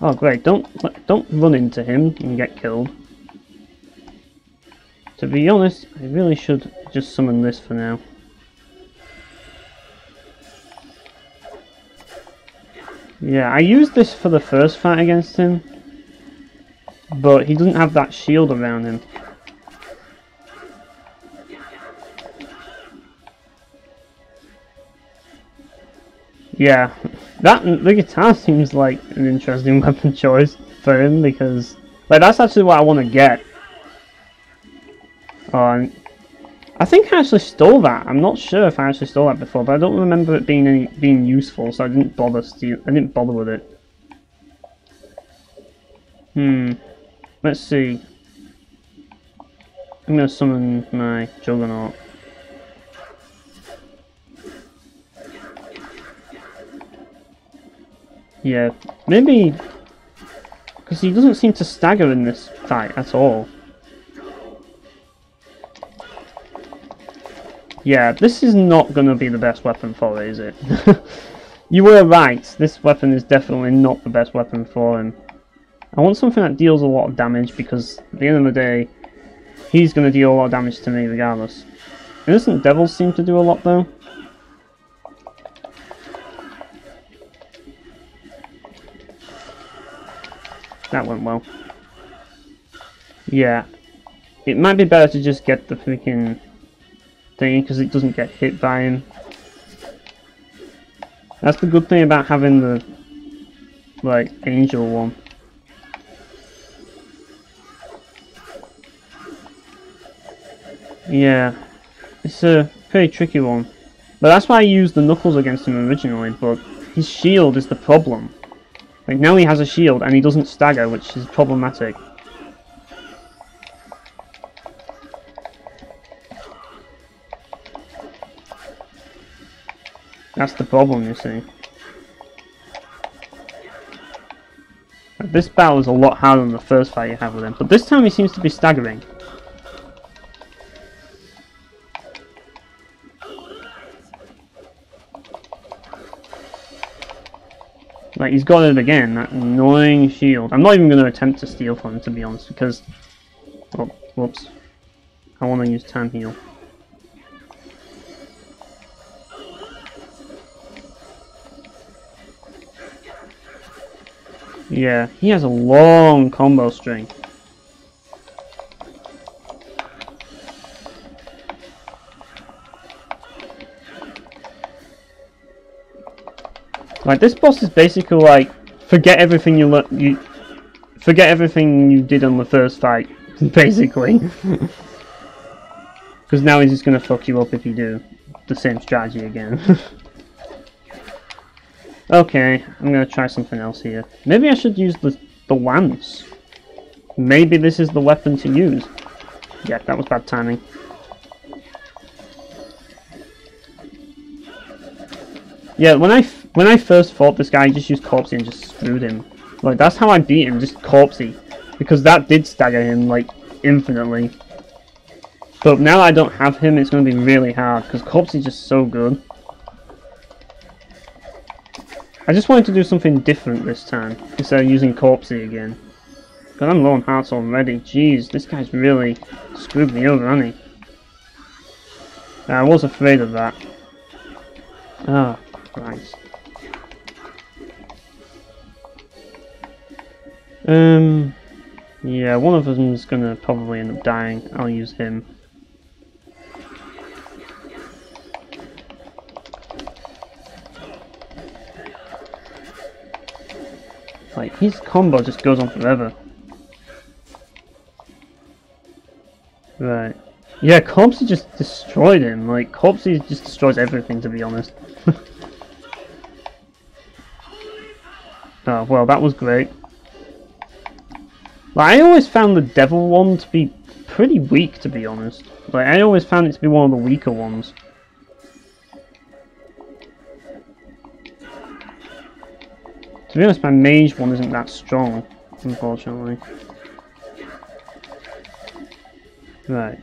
Oh, great. Don't run into him and get killed. To be honest, I really should just summon this for now. Yeah, I used this for the first fight against him. But he doesn't have that shield around him. Yeah, the guitar seems like an interesting weapon choice for him because, like, that's actually what I want to get. Oh, and I think I actually stole that. I'm not sure if I actually stole that before, but I don't remember it being useful, so I didn't bother with it. Let's see. I'm gonna summon my Juggernaut. Yeah, maybe because he doesn't seem to stagger in this fight at all. Yeah, this is not going to be the best weapon for it, is it? You were right, this weapon is definitely not the best weapon for him. I want something that deals a lot of damage because at the end of the day, he's going to deal a lot of damage to me regardless. Innocent Devils seem to do a lot though. That went well. Yeah, it might be better to just get the freaking thingy because it doesn't get hit by him. That's the good thing about having the, like, angel one. Yeah, it's a pretty tricky one. But that's why I used the Knuckles against him originally, but his shield is the problem. Like, now he has a shield and he doesn't stagger, which is problematic. That's the problem, you see. This battle is a lot harder than the first fight you have with him, but this time he seems to be staggering. Like, he's got it again, that annoying shield. I'm not even going to attempt to steal from him, to be honest, because... Oh, whoops. I want to use time heal. Yeah, he has a long combo string. Like, this boss is basically like, forget everything forget everything you did on the first fight, basically. Because now he's just gonna fuck you up if you do the same strategy again. Okay, I'm gonna try something else here. Maybe I should use the lance. Maybe this is the weapon to use. Yeah, that was bad timing. Yeah, when I first fought this guy, I just used Corpsey and just screwed him. Like, that's how I beat him, just Corpsey. Because that did stagger him, like, infinitely. But now I don't have him, it's going to be really hard, because Corpsey's just so good. I just wanted to do something different this time, instead of using Corpsey again. Because I'm low on hearts already. Jeez, this guy's really screwed me over, hasn't he? I was afraid of that. Ah, Christ. Yeah, one of them's gonna probably end up dying. I'll use him. Like, his combo just goes on forever. Right. Yeah, Corpsey just destroyed him. Like, Corpsey just destroys everything, to be honest. Oh, well, that was great. Like, I always found the devil one to be pretty weak, to be honest. Like, I always found it to be one of the weaker ones. To be honest, my mage one isn't that strong, unfortunately. Right.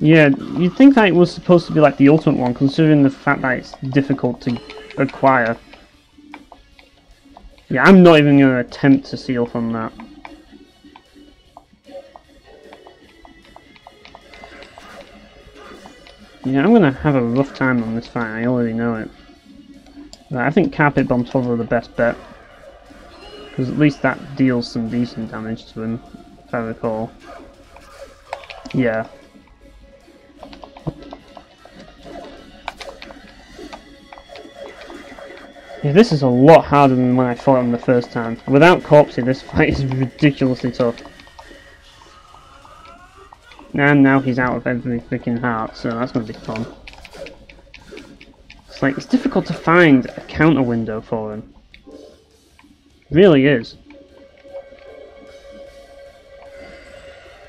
Yeah, you'd think that it was supposed to be like the ultimate one, considering the fact that it's difficult to acquire. Yeah, I'm not even going to attempt to steal from that. Yeah, I'm going to have a rough time on this fight, I already know it. Right, I think Carpet Bomb's probably the best bet. Because at least that deals some decent damage to him, if I recall. Yeah. Yeah, this is a lot harder than when I fought him the first time. Without Corpsey, this fight is ridiculously tough. And now he's out of every freaking heart, so that's going to be fun. It's like, it's difficult to find a counter window for him. It really is.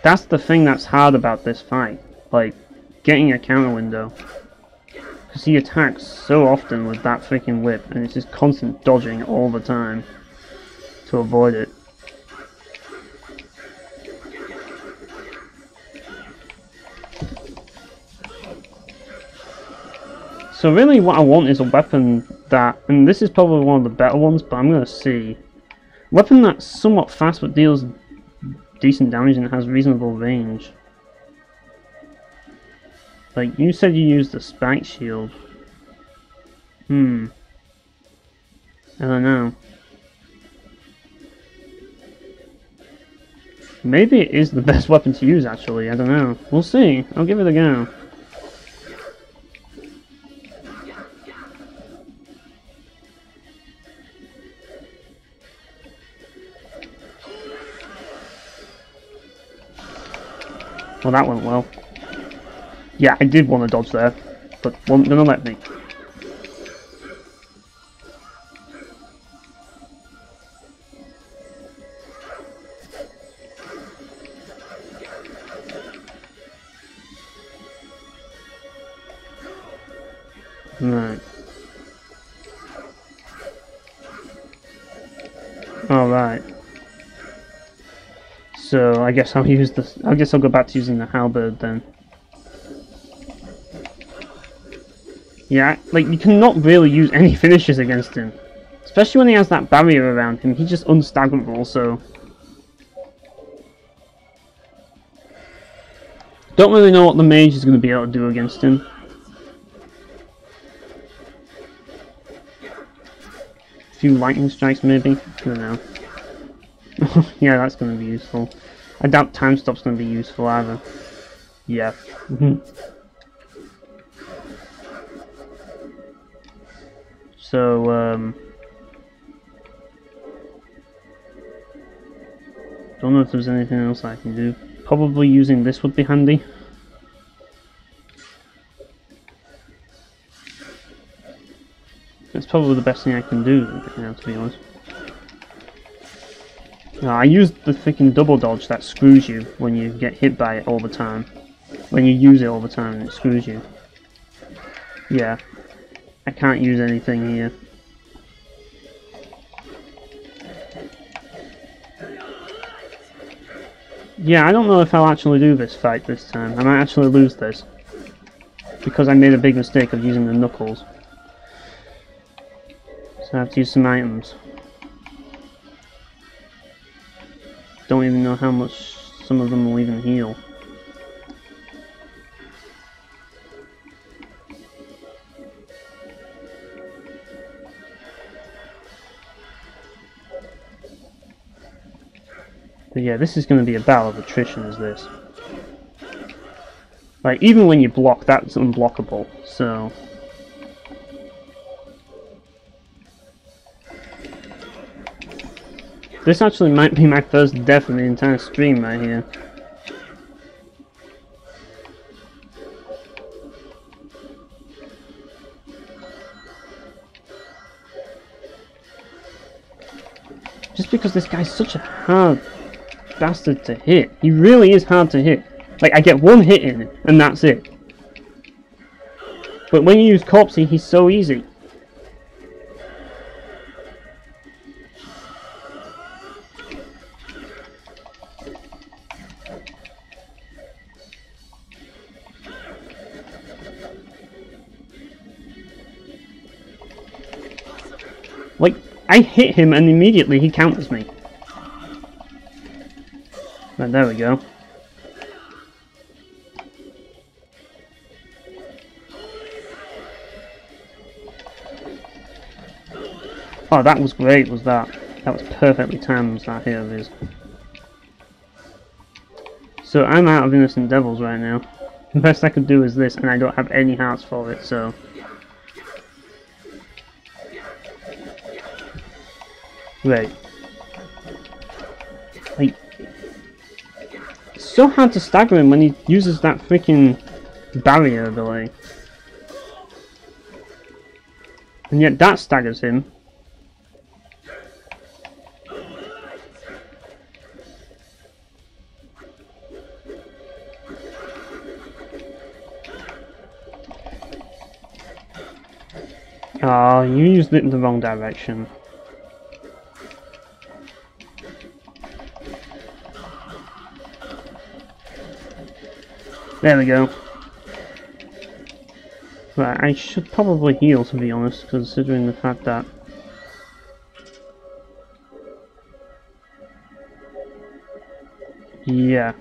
That's the thing that's hard about this fight. Like, getting a counter window. Because he attacks so often with that freaking whip, and it's just constant dodging all the time to avoid it. So really what I want is a weapon that, and this is probably one of the better ones, but I'm going to see. A weapon that's somewhat fast but deals decent damage and has reasonable range. Like, you said you used the spike shield. I don't know. Maybe it is the best weapon to use, actually. I don't know. We'll see. I'll give it a go. Well, that went well. Yeah, I did want to dodge there, but wasn't gonna let me. Right. Alright. So I guess I'll use the. I guess I'll go back to using the halberd then. Yeah, like you cannot really use any finishes against him, especially when he has that barrier around him. He's just unstaggerable. So don't really know what the mage is going to be able to do against him. A few lightning strikes maybe. I don't know. Yeah, that's going to be useful. I doubt time stop's going to be useful either. Yeah. So, don't know if there's anything else I can do. Probably using this would be handy. That's probably the best thing I can do right now, to be honest. No, I used the freaking double dodge that screws you when you get hit by it all the time. When you use it all the time and it screws you. Yeah. I can't use anything here. Yeah, I don't know if I'll actually do this fight this time. I might actually lose this. Because I made a big mistake of using the knuckles. So I have to use some items. Don't even know how much some of them will even heal. But yeah, this is going to be a battle of attrition, is this. Like, even when you block, that's unblockable, so... This actually might be my first death in the entire stream right here. Just because this guy's such a hard bastard to hit. He really is hard to hit. Like, I get one hit in, and that's it. But when you use Corpsey, he's so easy. Like, I hit him and immediately he counters me. Right, there we go. Oh, that was great, was that? That was perfectly timed, that hit of his. So I'm out of Innocent Devils right now. The best I could do is this, and I don't have any hearts for it, so... Right. Like, it's so hard to stagger him when he uses that freaking barrier ability. And yet that staggers him. Oh, you used it in the wrong direction. There we go. Right, I should probably heal, to be honest, considering the fact that... Yeah.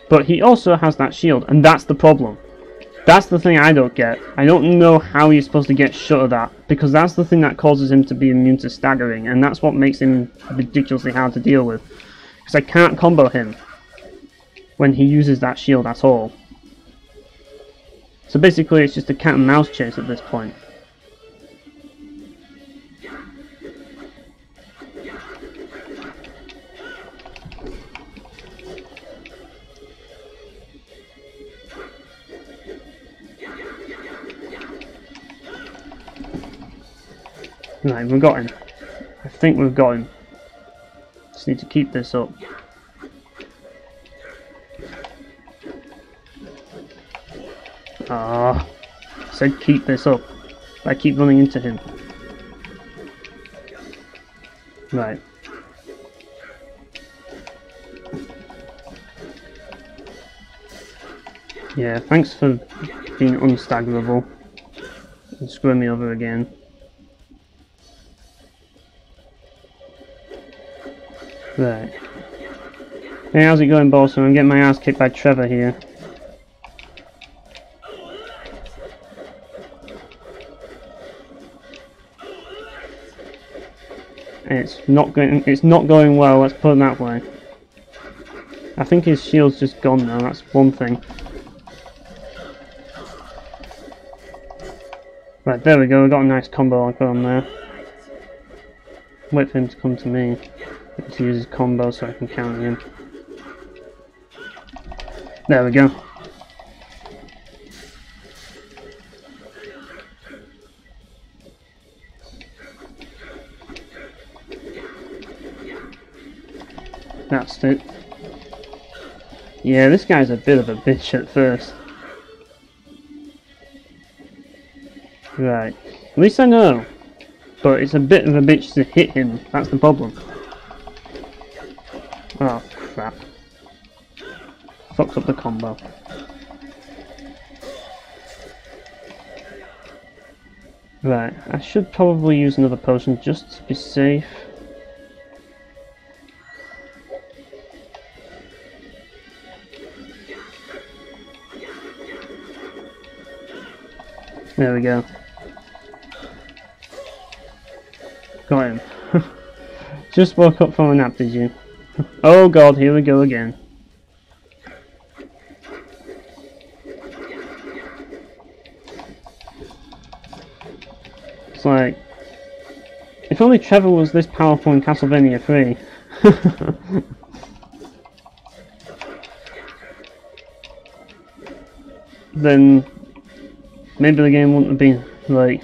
But he also has that shield, and that's the problem. That's the thing I don't get. I don't know how he's supposed to get shut of that, because that's the thing that causes him to be immune to staggering, and that's what makes him ridiculously hard to deal with. Because I can't combo him when he uses that shield at all. So basically it's just a cat and mouse chase at this point. Right, we've got him. I think we've got him. Just need to keep this up. Ah, 6 said keep this up. I keep running into him. Right. Yeah, thanks for being unstaggerable and screwing me over again. Right. Hey, how's it going, boss? I'm getting my ass kicked by Trevor here. It's not going well, let's put it that way. I think his shield's just gone now, that's one thing. Right, there we go, we got a nice combo I put on there. Wait for him to come to me. To use his combo so I can counter him. There we go. That's it. Yeah, this guy's a bit of a bitch at first. Right. At least I know. But it's a bit of a bitch to hit him. That's the problem. Oh, crap. Fucked up the combo. Right. I should probably use another potion just to be safe. There we go. Got him. Just woke up from a nap, did you? Oh god, here we go again. It's like... if only Trevor was this powerful in Castlevania 3. Then... maybe the game wouldn't have been, like,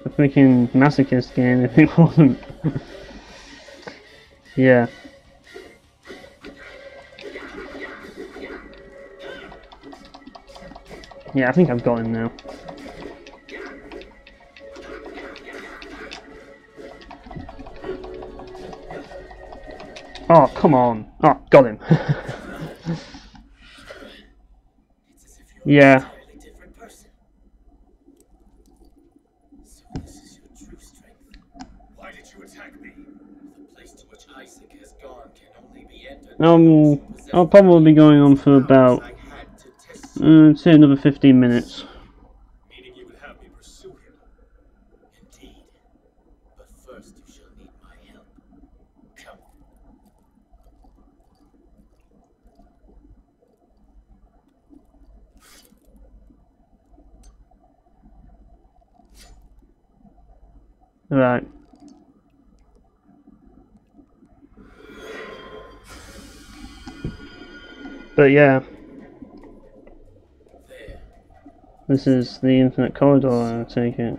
a freaking masochist game if it wasn't. Yeah. Yeah, I think I've got him now. Oh, come on. Oh, got him. Yeah. I'll probably be going on for about, say another 15 minutes. Meaning you would have me pursue him. Indeed. But first you shall need my help. Come. Right. But yeah, this is the infinite corridor, I take it.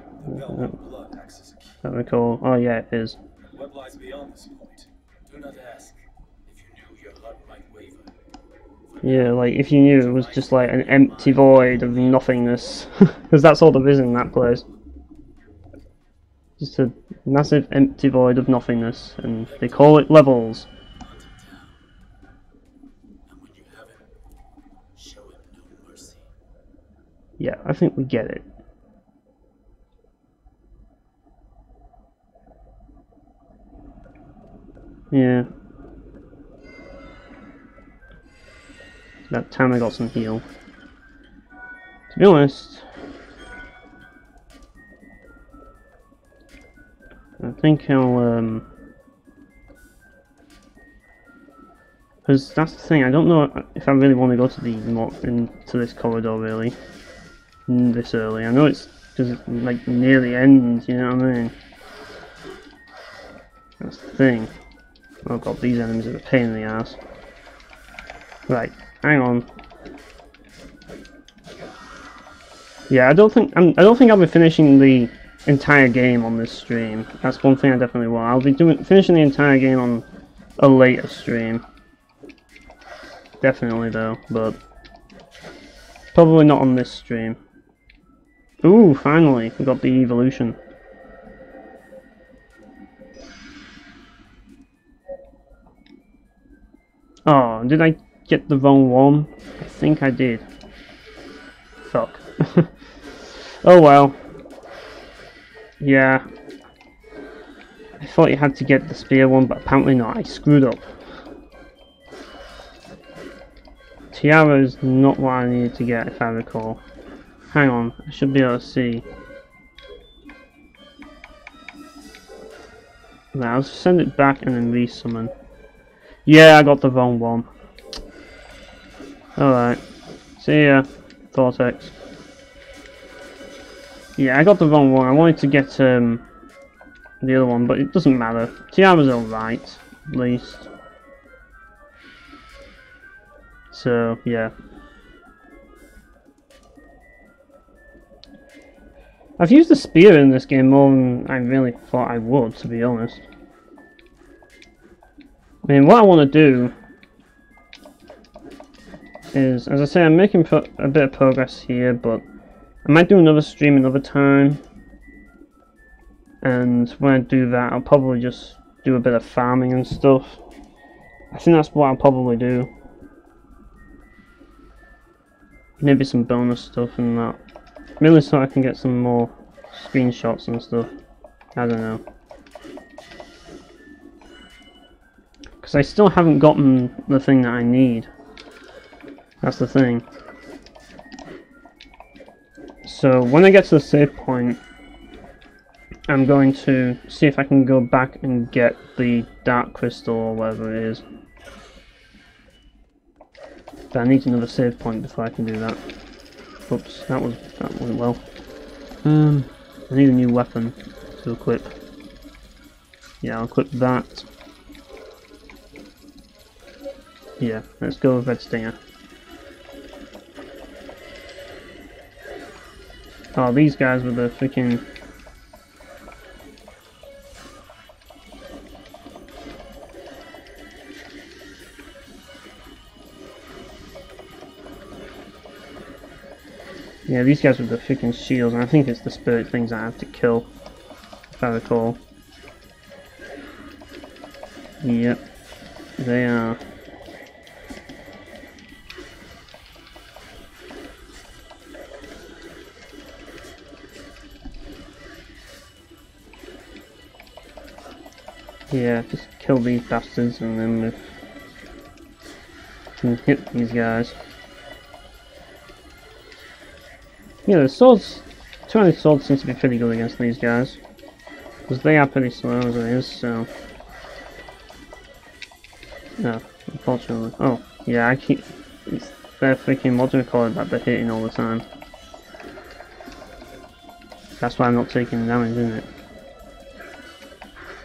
I recall. Oh yeah, it is. What lies beyond this point? Do not ask. If you knew, your heart might waver. Yeah, like if you knew it was just like an empty void of nothingness. Because that's all there is in that place. Just a massive empty void of nothingness, and they call it levels. Yeah, I think we get it. Yeah. About time I got some heal. To be honest, I think I'll because that's the thing, I don't know if I really want to go to the into this corridor really this early. I know it's because it's like near the end, you know what I mean? That's the thing. Oh god, these enemies are a pain in the ass. Right, hang on. Yeah, I don't think I'll be finishing the entire game on this stream. That's one thing I definitely will. I'll be finishing the entire game on a later stream. Definitely though, but probably not on this stream. Ooh, finally, we got the evolution. Oh, did I get the wrong one? I think I did. Fuck. Oh well. Yeah. I thought you had to get the spear one, but apparently not. I screwed up. Tiara is not what I needed to get, if I recall. Hang on, I should be able to see. Now, I'll send it back and then resummon. Yeah, I got the wrong one. Alright. See ya, Vortex. Yeah, I got the wrong one. I wanted to get the other one, but it doesn't matter. Tiara's alright, at least. So, yeah. I've used the spear in this game more than I really thought I would, to be honest. I mean, what I want to do is, as I say, I'm making a bit of progress here, but I might do another stream another time. And when I do that, I'll probably just do a bit of farming and stuff. I think that's what I'll probably do. Maybe some bonus stuff and that. Really so I can get some more screenshots and stuff. I don't know. Because I still haven't gotten the thing that I need. That's the thing. So when I get to the save point, I'm going to see if I can go back and get the dark crystal or whatever it is. But I need another save point before I can do that. Oops, that went well. I need a new weapon to equip. Yeah, I'll equip that. Yeah, let's go with Red Stinger. Oh, these guys with the freaking... Yeah, these guys with the freaking shields, and I think it's the spirit things I have to kill, if I recall. Yep, they are. Yeah, just kill these bastards and then we can hit these guys. Yeah, the swords, 200 swords seems to be pretty good against these guys. Because they are pretty slow as it is, so... No, unfortunately. Oh, yeah, I keep... It's their freaking, what do we call it, that they're hitting all the time. That's why I'm not taking damage, isn't it?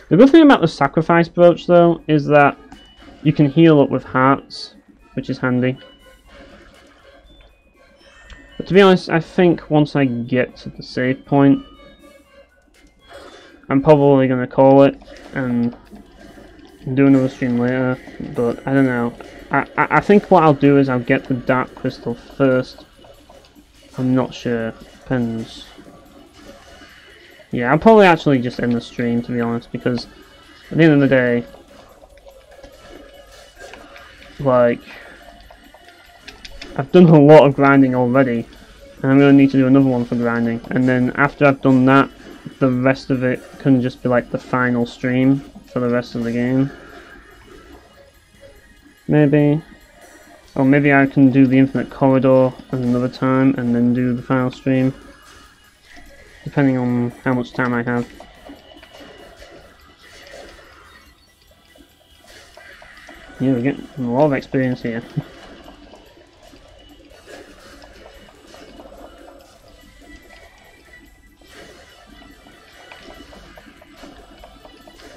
The good thing about the sacrifice brooch, though, is that you can heal up with hearts, which is handy. But to be honest, I think once I get to the save point, I'm probably going to call it and do another stream later, but I don't know. I think what I'll do is I'll get the dark crystal first. I'm not sure, depends. Yeah, I'll probably actually just end the stream, to be honest, because at the end of the day, like, I've done a lot of grinding already, and I'm going to need to do another one for grinding, and then after I've done that, the rest of it can just be like the final stream for the rest of the game. Maybe. Or maybe I can do the Infinite Corridor at another time, and then do the final stream. Depending on how much time I have. Yeah, we're getting a lot of experience here.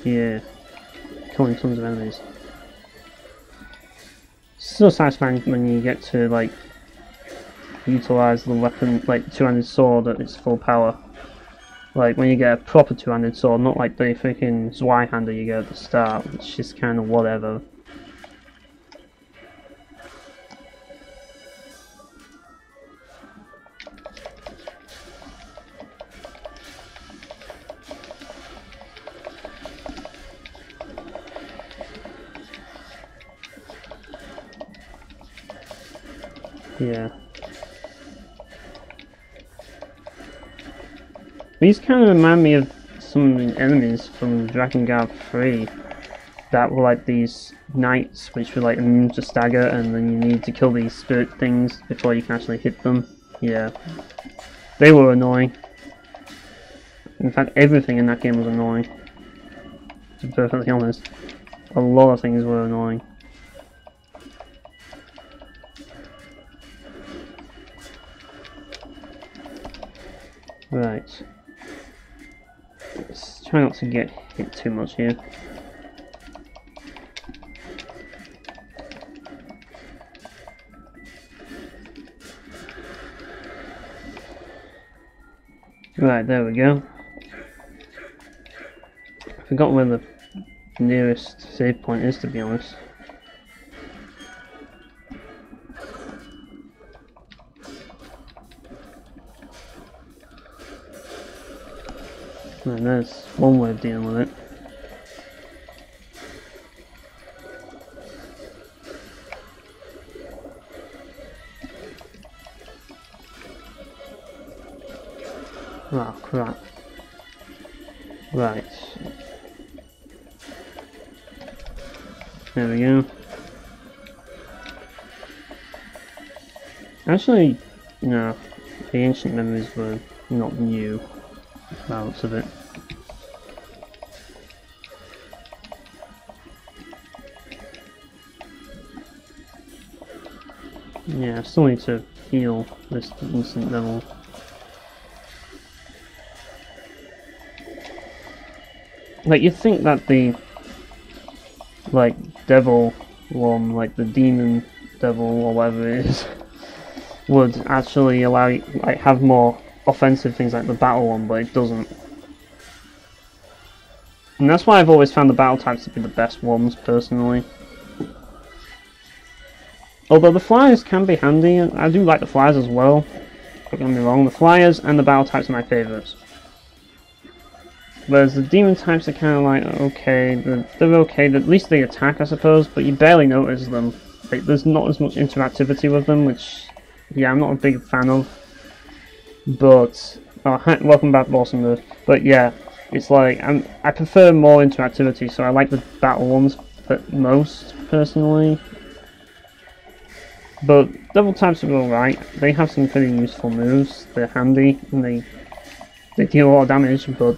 Yeah, killing tons of enemies. So satisfying when you get to like utilize the weapon, like the two-handed sword at its full power. Like when you get a proper two-handed sword, not like the freaking Zweihander you get at the start, which is kind of whatever. Yeah. These kind of remind me of some enemies from Dragon Guard 3 that were like these knights which were like immune to stagger, and then you need to kill these spirit things before you can actually hit them. Yeah. They were annoying. In fact, everything in that game was annoying. To be perfectly honest. A lot of things were annoying. Right. Let's try not to get hit too much here. Right, there we go. I forgot where the nearest save point is, to be honest. And there's one way of dealing with it. Oh crap. Right. There we go. Actually, no. The ancient memories were not new. Balance of it. Yeah, I still need to heal this instant level. Like, you'd think that the like devil one, like the demon devil or whatever it is, would actually allow you, like, have more offensive things like the battle one, but it doesn't. And that's why I've always found the battle types to be the best ones, personally. Although the flyers can be handy, and I do like the flyers as well. Don't get me wrong, the flyers and the battle types are my favourites. Whereas the demon types are kind of like, okay, they're okay, at least they attack, I suppose, but you barely notice them. Like, there's not as much interactivity with them, which, yeah, I'm not a big fan of. But, oh, welcome back, Awesome Earth. But yeah, it's like, I prefer more interactivity, so I like the battle ones most, personally. But devil types are alright, they have some pretty useful moves, they're handy, and they deal a lot of damage, but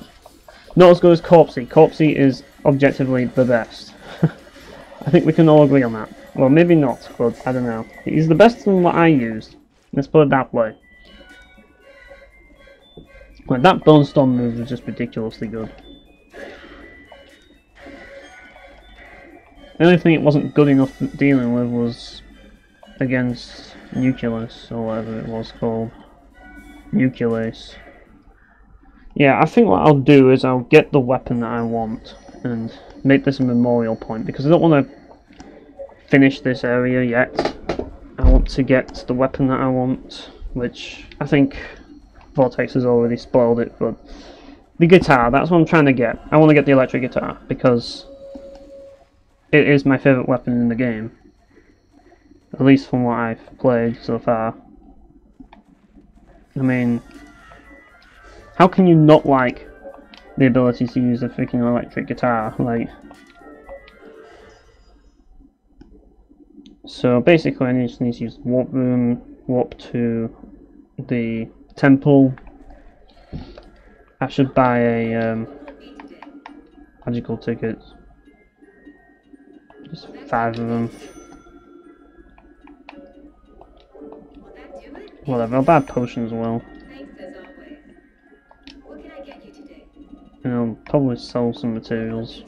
not as good as Corpsey. Corpsey is objectively the best. I think we can all agree on that. Well, maybe not, but I don't know. He's the best in what I used. Let's put it that way. Like, that Bone Storm move was just ridiculously good. The only thing it wasn't good enough dealing with was against Nucleus, or whatever it was called. Nucleus. Yeah, I think what I'll do is I'll get the weapon that I want and make this a memorial point, because I don't want to finish this area yet. I want to get the weapon that I want, which I think Vortex has already spoiled it, but the guitar, that's what I'm trying to get. I want to get the electric guitar, because it is my favourite weapon in the game. At least from what I've played so far. I mean, how can you not like the ability to use a freaking electric guitar? Like, so basically I just need to use warp room, warp to the temple. I should buy a magical ticket. Just 5 of them. Whatever, I'll buy a potion as well. Thanks as always. What can I get you today? And I'll probably sell some materials.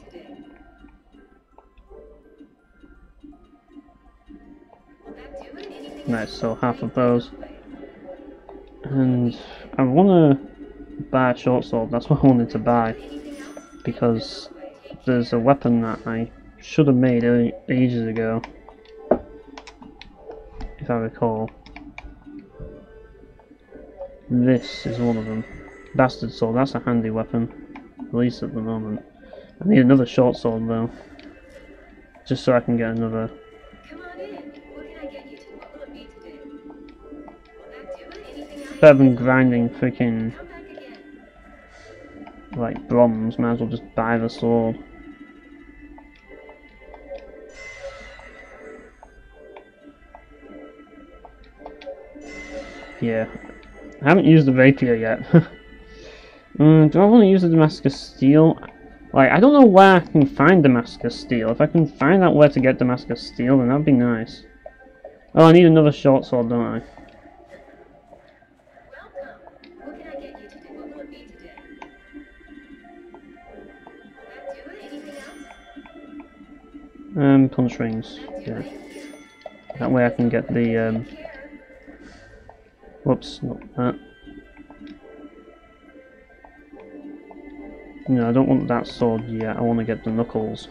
Will that do it? Anything Nice, else? so half of Thanks as those. always. And I want to buy a short sword, that's what I wanted to buy. Anything else? Because there's a weapon that I should have made ages ago, if I recall. This is one of them. Bastard sword, that's a handy weapon, at least at the moment. I need another short sword though, just so I can get another. Come on in. What can I get you to? What will it be today? better than grinding freaking, Come back again. like, bronze. Might as well just buy the sword. Yeah. I haven't used the rapier yet. Do I want to use the Damascus Steel? Like, I don't know where I can find Damascus Steel. If I can find out where to get Damascus Steel, then that'd be nice. Oh, I need another short sword, don't I? Welcome. What can I get you today? What will it be today? Will that do it? Anything else? Punch rings. Will that do Yeah. it? That way I can get the, Care. whoops, not that. No, I don't want that sword yet. I want to get the knuckles.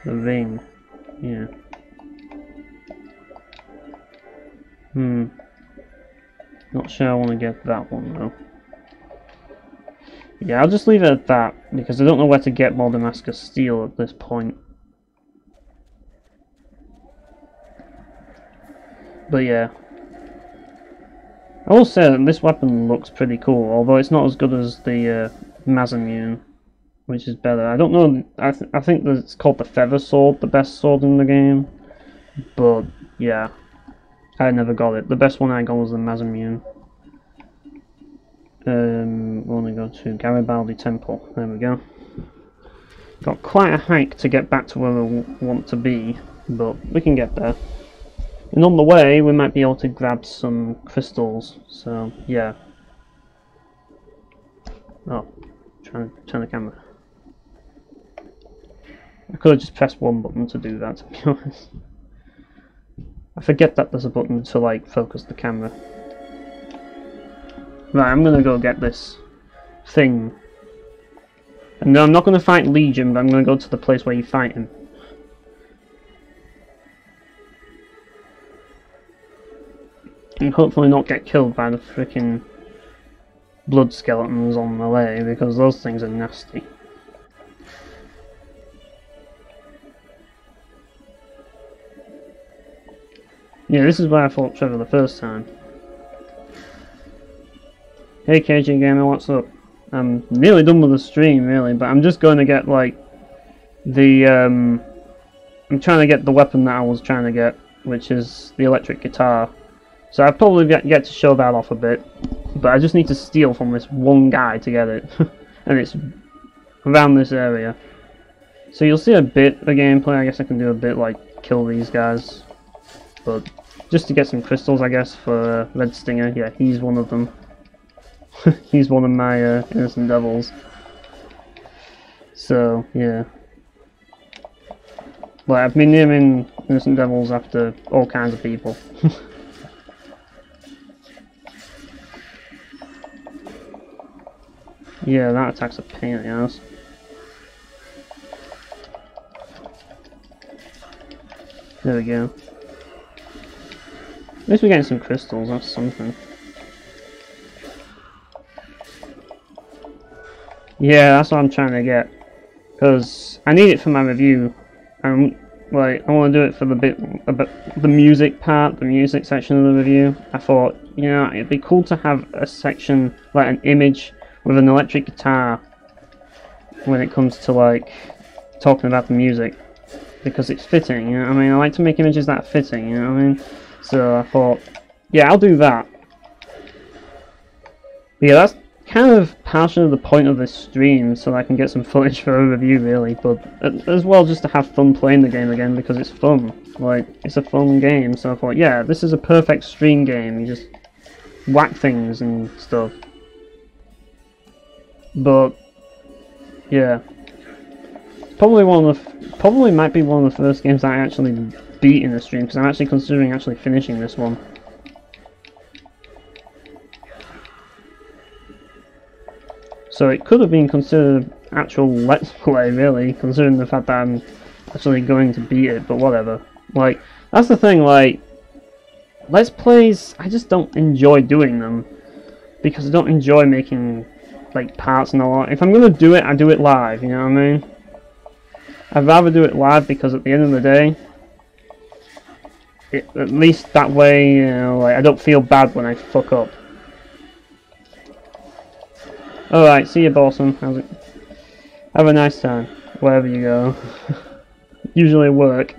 The ring. Yeah. Not sure I want to get that one though. Yeah, I'll just leave it at that because I don't know where to get more Damascus Steel at this point. But yeah. I will say that this weapon looks pretty cool, although it's not as good as the Mazamune, which is better. I don't know, I think that it's called the Feather Sword, the best sword in the game. But yeah, I never got it. The best one I got was the Mazamune. We're going to go to Garibaldi Temple. There we go. Got quite a hike to get back to where we want to be, but we can get there. And on the way, we might be able to grab some crystals, so yeah. Oh, trying to turn the camera. I could have just pressed one button to do that, to be honest. I forget that there's a button to, like, focus the camera. Right, I'm gonna go get this thing. And no, I'm not gonna fight Legion, but I'm gonna go to the place where you fight him. And hopefully not get killed by the freaking blood skeletons on the way, because those things are nasty. Yeah, this is where I fought Trevor the first time. Hey KJ Gamer, what's up? I'm nearly done with the stream, really, but I'm just going to get, like, the, I'm trying to get the weapon that I was trying to get, which is the electric guitar. So I'll probably get to show that off a bit, but I just need to steal from this one guy to get it, and it's around this area. So you'll see a bit of gameplay. I guess I can do a bit like kill these guys, but just to get some crystals, I guess, for Red Stinger. Yeah, he's one of them. He's one of my innocent devils. So yeah, but I've been naming innocent devils after all kinds of people. Yeah, that attack's a pain in the ass. There we go. At least we're getting some crystals, that's something. Yeah, that's what I'm trying to get. Because I need it for my review. Like, I want to do it for the music part, the music section of the review. I thought, you know, it'd be cool to have a section, like an image with an electric guitar when it comes to, like, talking about the music, because it's fitting, you know what I mean? I like to make images that are fitting, you know what I mean? So I thought, yeah, I'll do that. But yeah, that's kind of partially the point of this stream, so I can get some footage for a review, really, but as well just to have fun playing the game again, because it's fun. Like, it's a fun game, so I thought, yeah, this is a perfect stream game. You just whack things and stuff. But yeah, probably might be one of the first games I actually beat in the stream, because I'm actually considering actually finishing this one. So it could have been considered actual Let's Play, really, considering the fact that I'm actually going to beat it, but whatever. Like, that's the thing, like, Let's Plays, I just don't enjoy doing them, because I don't enjoy making, like, parts and all that. If I'm gonna do it, I do it live, you know what I mean? I'd rather do it live, because at the end of the day, at least that way, you know, like I don't feel bad when I fuck up. Alright, see you, Boston. How's it? Have a nice time, wherever you go. Usually work.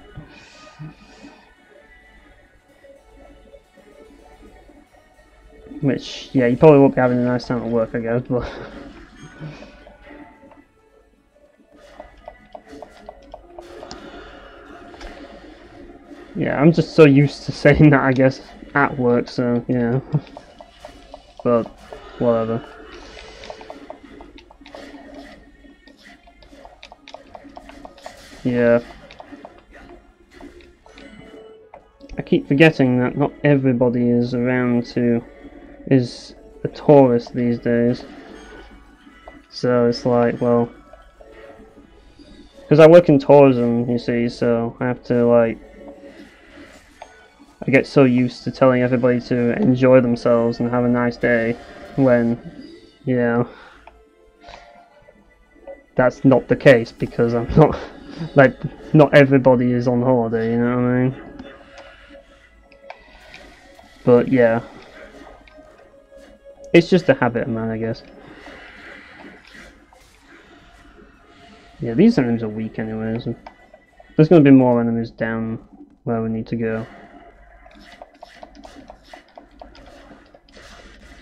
Which, yeah, you probably won't be having a nice time at work, I guess, but... yeah, I'm just so used to saying that, I guess, at work, so, yeah. But, whatever. Yeah. I keep forgetting that not everybody is around is a tourist these days. So it's like, well... because I work in tourism, you see, so I have to, like... I get so used to telling everybody to enjoy themselves and have a nice day when, you know, that's not the case because I'm not, like, not everybody is on holiday, you know what I mean? But yeah, it's just a habit of mine, I guess. Yeah, these enemies are weak anyways. There's going to be more enemies down where we need to go.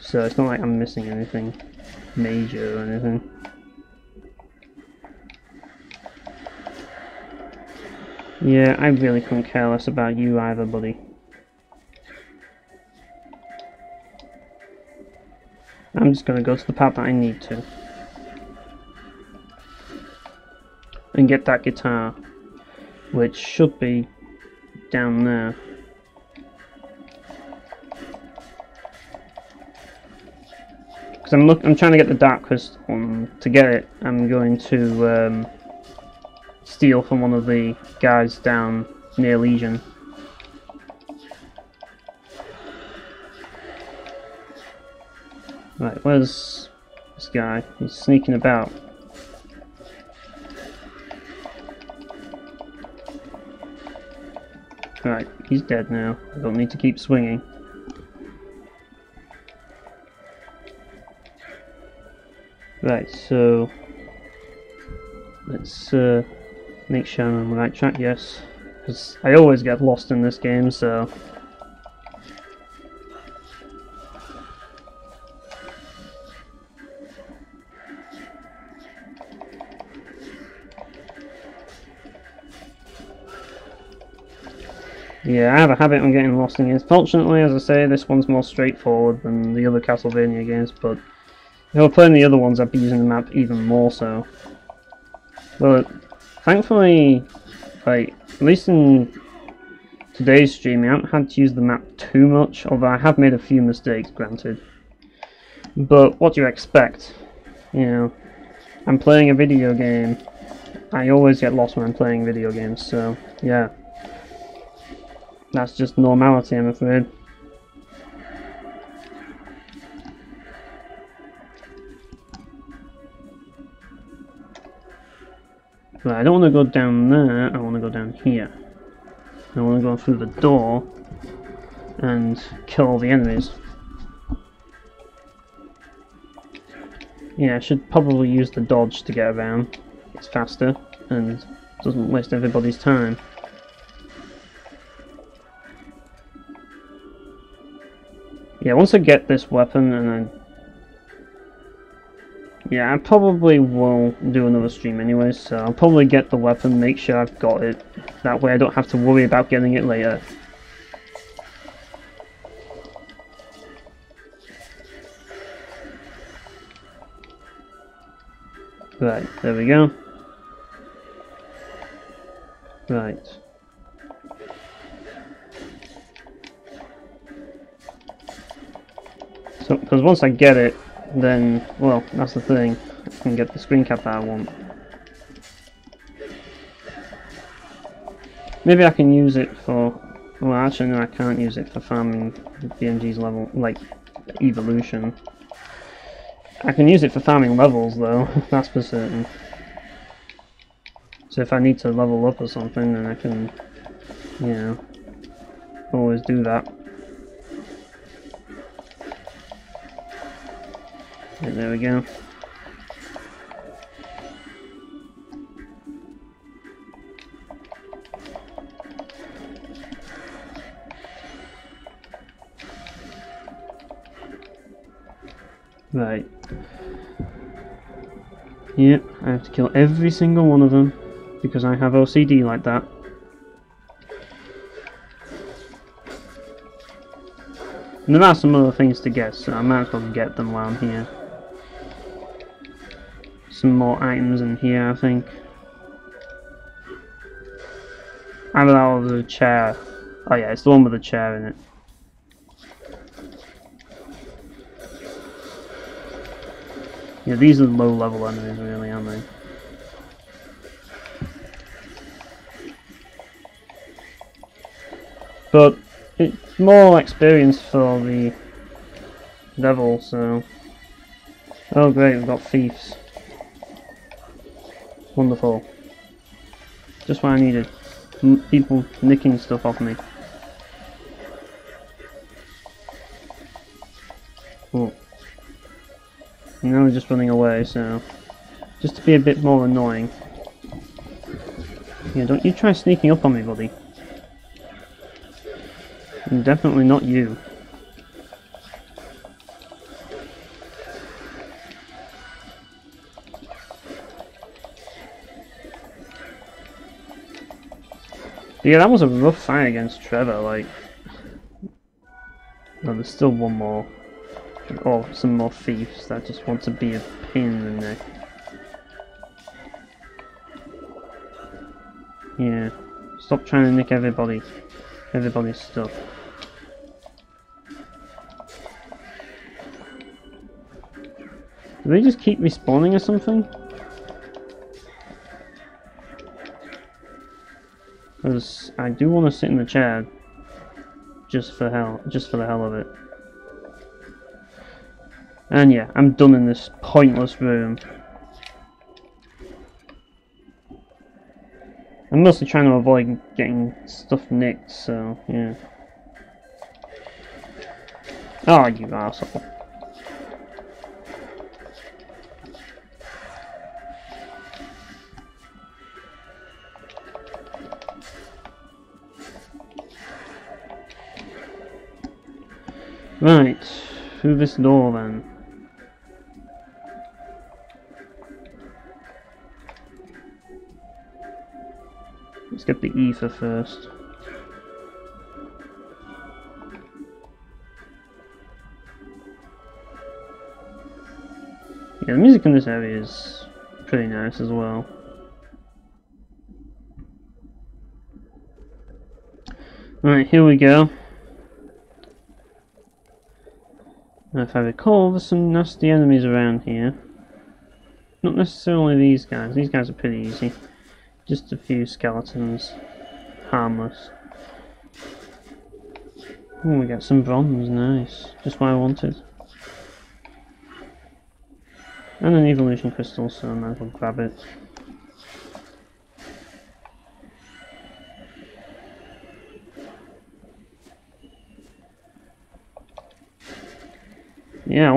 So it's not like I'm missing anything major or anything. Yeah, I really couldn't care less about you either, buddy. I'm just gonna go to the part that I need to. And get that guitar, which should be down there. Because I'm trying to get the Dark Crystal. To get it, I'm going to steal from one of the guys down near Legion. Right, where's this guy? He's sneaking about. Right, he's dead now. I don't need to keep swinging. Right, so let's make sure I'm on the right track. Yes, because I always get lost in this game, so. Yeah, I have a habit of getting lost in games. Fortunately, as I say, this one's more straightforward than the other Castlevania games, but if I were playing the other ones, I'd be using the map even more so. But thankfully, like, at least in today's stream, I haven't had to use the map too much, although I have made a few mistakes, granted. But what do you expect? You know, I'm playing a video game. I always get lost when I'm playing video games, so yeah. That's just normality, I'm afraid. Right, I don't want to go down there, I want to go down here. I want to go through the door and kill all the enemies. Yeah, I should probably use the dodge to get around. It's faster and doesn't waste everybody's time. Yeah, once I get this weapon and yeah, I probably will do another stream anyway, so I'll probably get the weapon, make sure I've got it. That way I don't have to worry about getting it later. Right, there we go. Right. So, because once I get it, then, well, that's the thing. I can get the screen cap that I want. Maybe I can use it for... well, actually, no, I can't use it for farming BMG's level, like, evolution. I can use it for farming levels, though, that's for certain. So if I need to level up or something, then I can, you know... always do that. Yeah, there we go. Right. Yep, I have to kill every single one of them because I have OCD like that. And there are some other things to get, so I might as well get them while I'm here. Some more items in here, I think. Either that or the chair. Oh yeah, it's the one with the chair in it. Yeah, these are low level enemies really, aren't they? But it's more experience for the devil, so... Oh great, we've got thieves. Wonderful. Just what I needed. People nicking stuff off me. Oh. And now they're just running away, so... Just to be a bit more annoying. Yeah, don't you try sneaking up on me, buddy. And definitely not you. Yeah, that was a rough fight against Trevor, like... No, there's still one more. Or some more thieves that just want to be a pain in the neck. Yeah. Stop trying to nick everybody's stuff. Do they just keep respawning or something? Because I do want to sit in the chair just for the hell of it. And yeah, I'm done in this pointless room. I'm mostly trying to avoid getting stuff nicked, so yeah. Oh, you arsehole. Right, through this door then. Let's get the ether first. Yeah, the music in this area is pretty nice as well. Right, here we go. If I recall, there's some nasty enemies around here. Not necessarily these guys are pretty easy. Just a few skeletons. Harmless. Oh, we got some bronze, nice. Just what I wanted. And an evolution crystal, so I might as well grab it. Yeah, I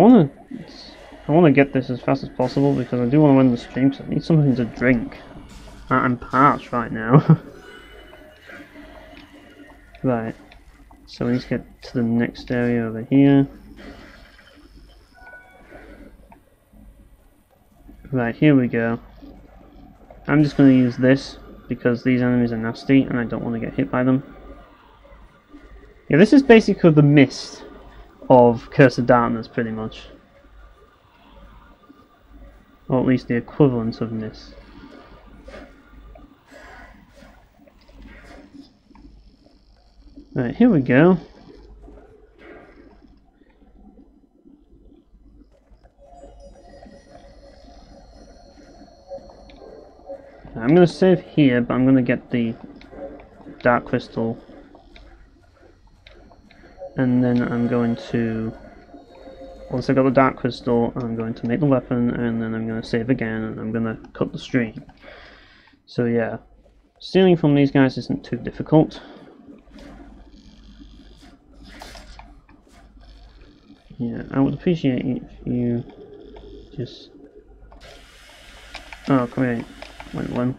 wanna get this as fast as possible because I do want to win the stream, so I need something to drink. I'm parched right now. Right, so we need to get to the next area over here. Right, here we go. I'm just going to use this because these enemies are nasty and I don't want to get hit by them. Yeah, this is basically the mist of Curse of Darkness, pretty much. Or at least the equivalent of mist. Right, here we go. I'm going to save here, but I'm going to get the Dark Crystal. And then I'm going to... Once I got the Dark Crystal, I'm going to make the weapon, and then I'm going to save again, and I'm going to cut the stream. So yeah, stealing from these guys isn't too difficult. Yeah, I would appreciate it if you just... Oh, great. Went one.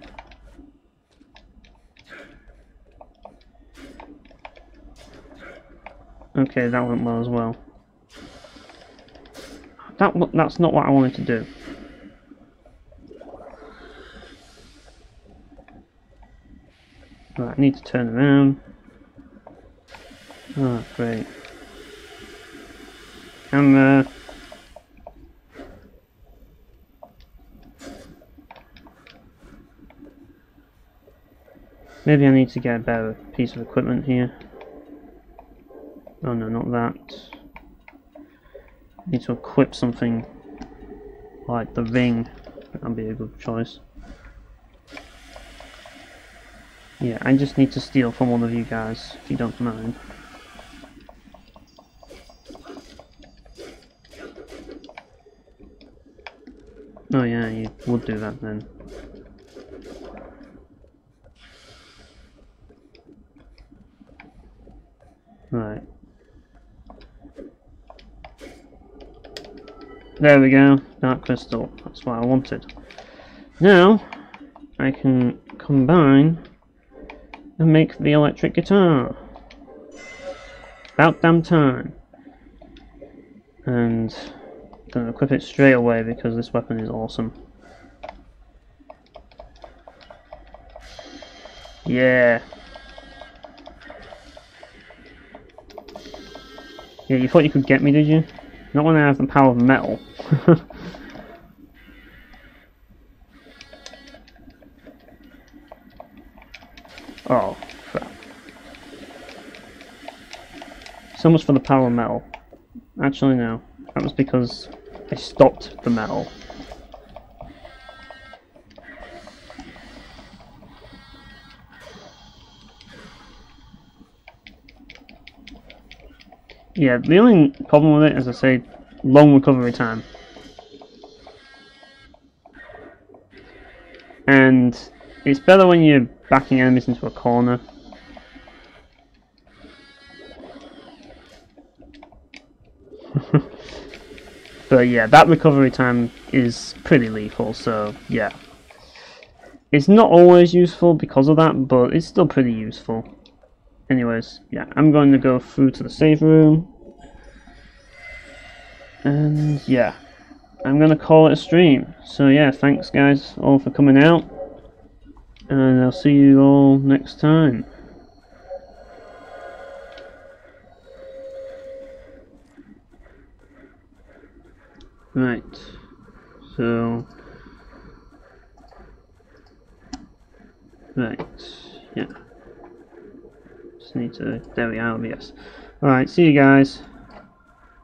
Okay, that went well as well. That's not what I wanted to do. Right, I need to turn around. Oh, great. Camera. Maybe I need to get a better piece of equipment here. Oh no, not that. I need to equip something like the ring. That'd be a good choice. Yeah, I just need to steal from one of you guys, if you don't mind. Oh yeah, you would do that then. Right. There we go, dark crystal. That's what I wanted. Now, I can combine and make the electric guitar. About damn time. And I'm gonna equip it straight away because this weapon is awesome. Yeah. Yeah, you thought you could get me, did you? Not when I have the power of metal. Oh, crap. So much for the power of metal. Actually, no. That was because I stopped the metal. Yeah, the only problem with it, as I say, long recovery time. And it's better when you're backing enemies into a corner. But yeah, that recovery time is pretty lethal, so yeah. It's not always useful because of that, but it's still pretty useful. Anyways, yeah, I'm going to go through to the save room. And yeah, I'm going to call it a stream. So yeah, thanks guys all for coming out. And I'll see you all next time. Right, so... Right, yeah. Just need to... There we are, yes. Alright, see you guys.